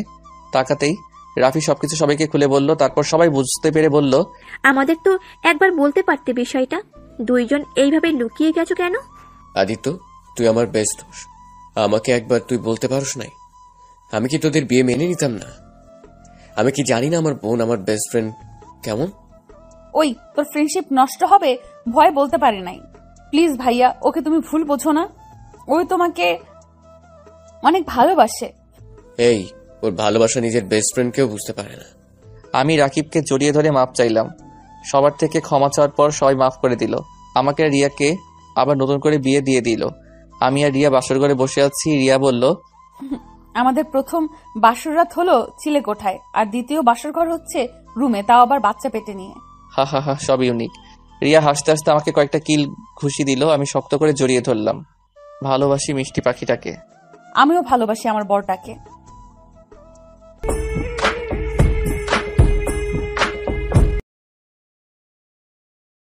তাকাতেই রাফি সবকিছু সবাইকে খুলে বলল। তারপর সবাই বুঝতে পেরে বলল, আমাদের তো একবার বলতে পারতে বিষয়টা, দুইজন এইভাবে লুকিয়ে গেছো কেন? আদিত্য, তুই আমার বেস্ট দোষ, আমাকে একবার তুই বলতে পারস নাই? আমি কি তোদের বিয়ে মেনে নিতাম না? আমি কি জানি না আমার বোন আমার বেস্ট ফ্রেন্ড কেমন? ওই তোর ফ্রেন্ডশিপ নষ্ট হবে ভয় বলতে পারি নাই। প্লিজ ভাইয়া, ওকে তুমি ভুল বোঝো না। ওই তোমাকে অনেক ভালোবাসে। এই, ওর ভালোবাসা নিজের বেস্ট ফ্রেন্ডকেও বুঝতে পারে না। আমি রাকিবকে জড়িয়ে ধরে মাপ চাইলাম। সবার থেকে ক্ষমা চাওয়ার পর সবাই মাফ করে দিল। আমাকে আর রিয়াকে আবার নতুন করে বিয়ে দিয়ে দিল। আমি আর রিয়া বাসর ঘরে বসে আছি। রিয়া বলল, আমাদের প্রথম বাসর রাত হলো চিলেকোঠায়, আর দ্বিতীয় বাসর ঘর হচ্ছে রুমে, তাও আবার বাচ্চা পেটে নিয়ে। হা হা হা, সব ইউনিক। রিয়া হাসতে হাসতে আমাকে কয়েকটা কিল ঘুষি দিল। আমি শক্ত করে জড়িয়ে ধরলাম। ভালোবাসি মিষ্টি পাখিটাকে। আমিও ভালোবাসি আমার বরটাকে।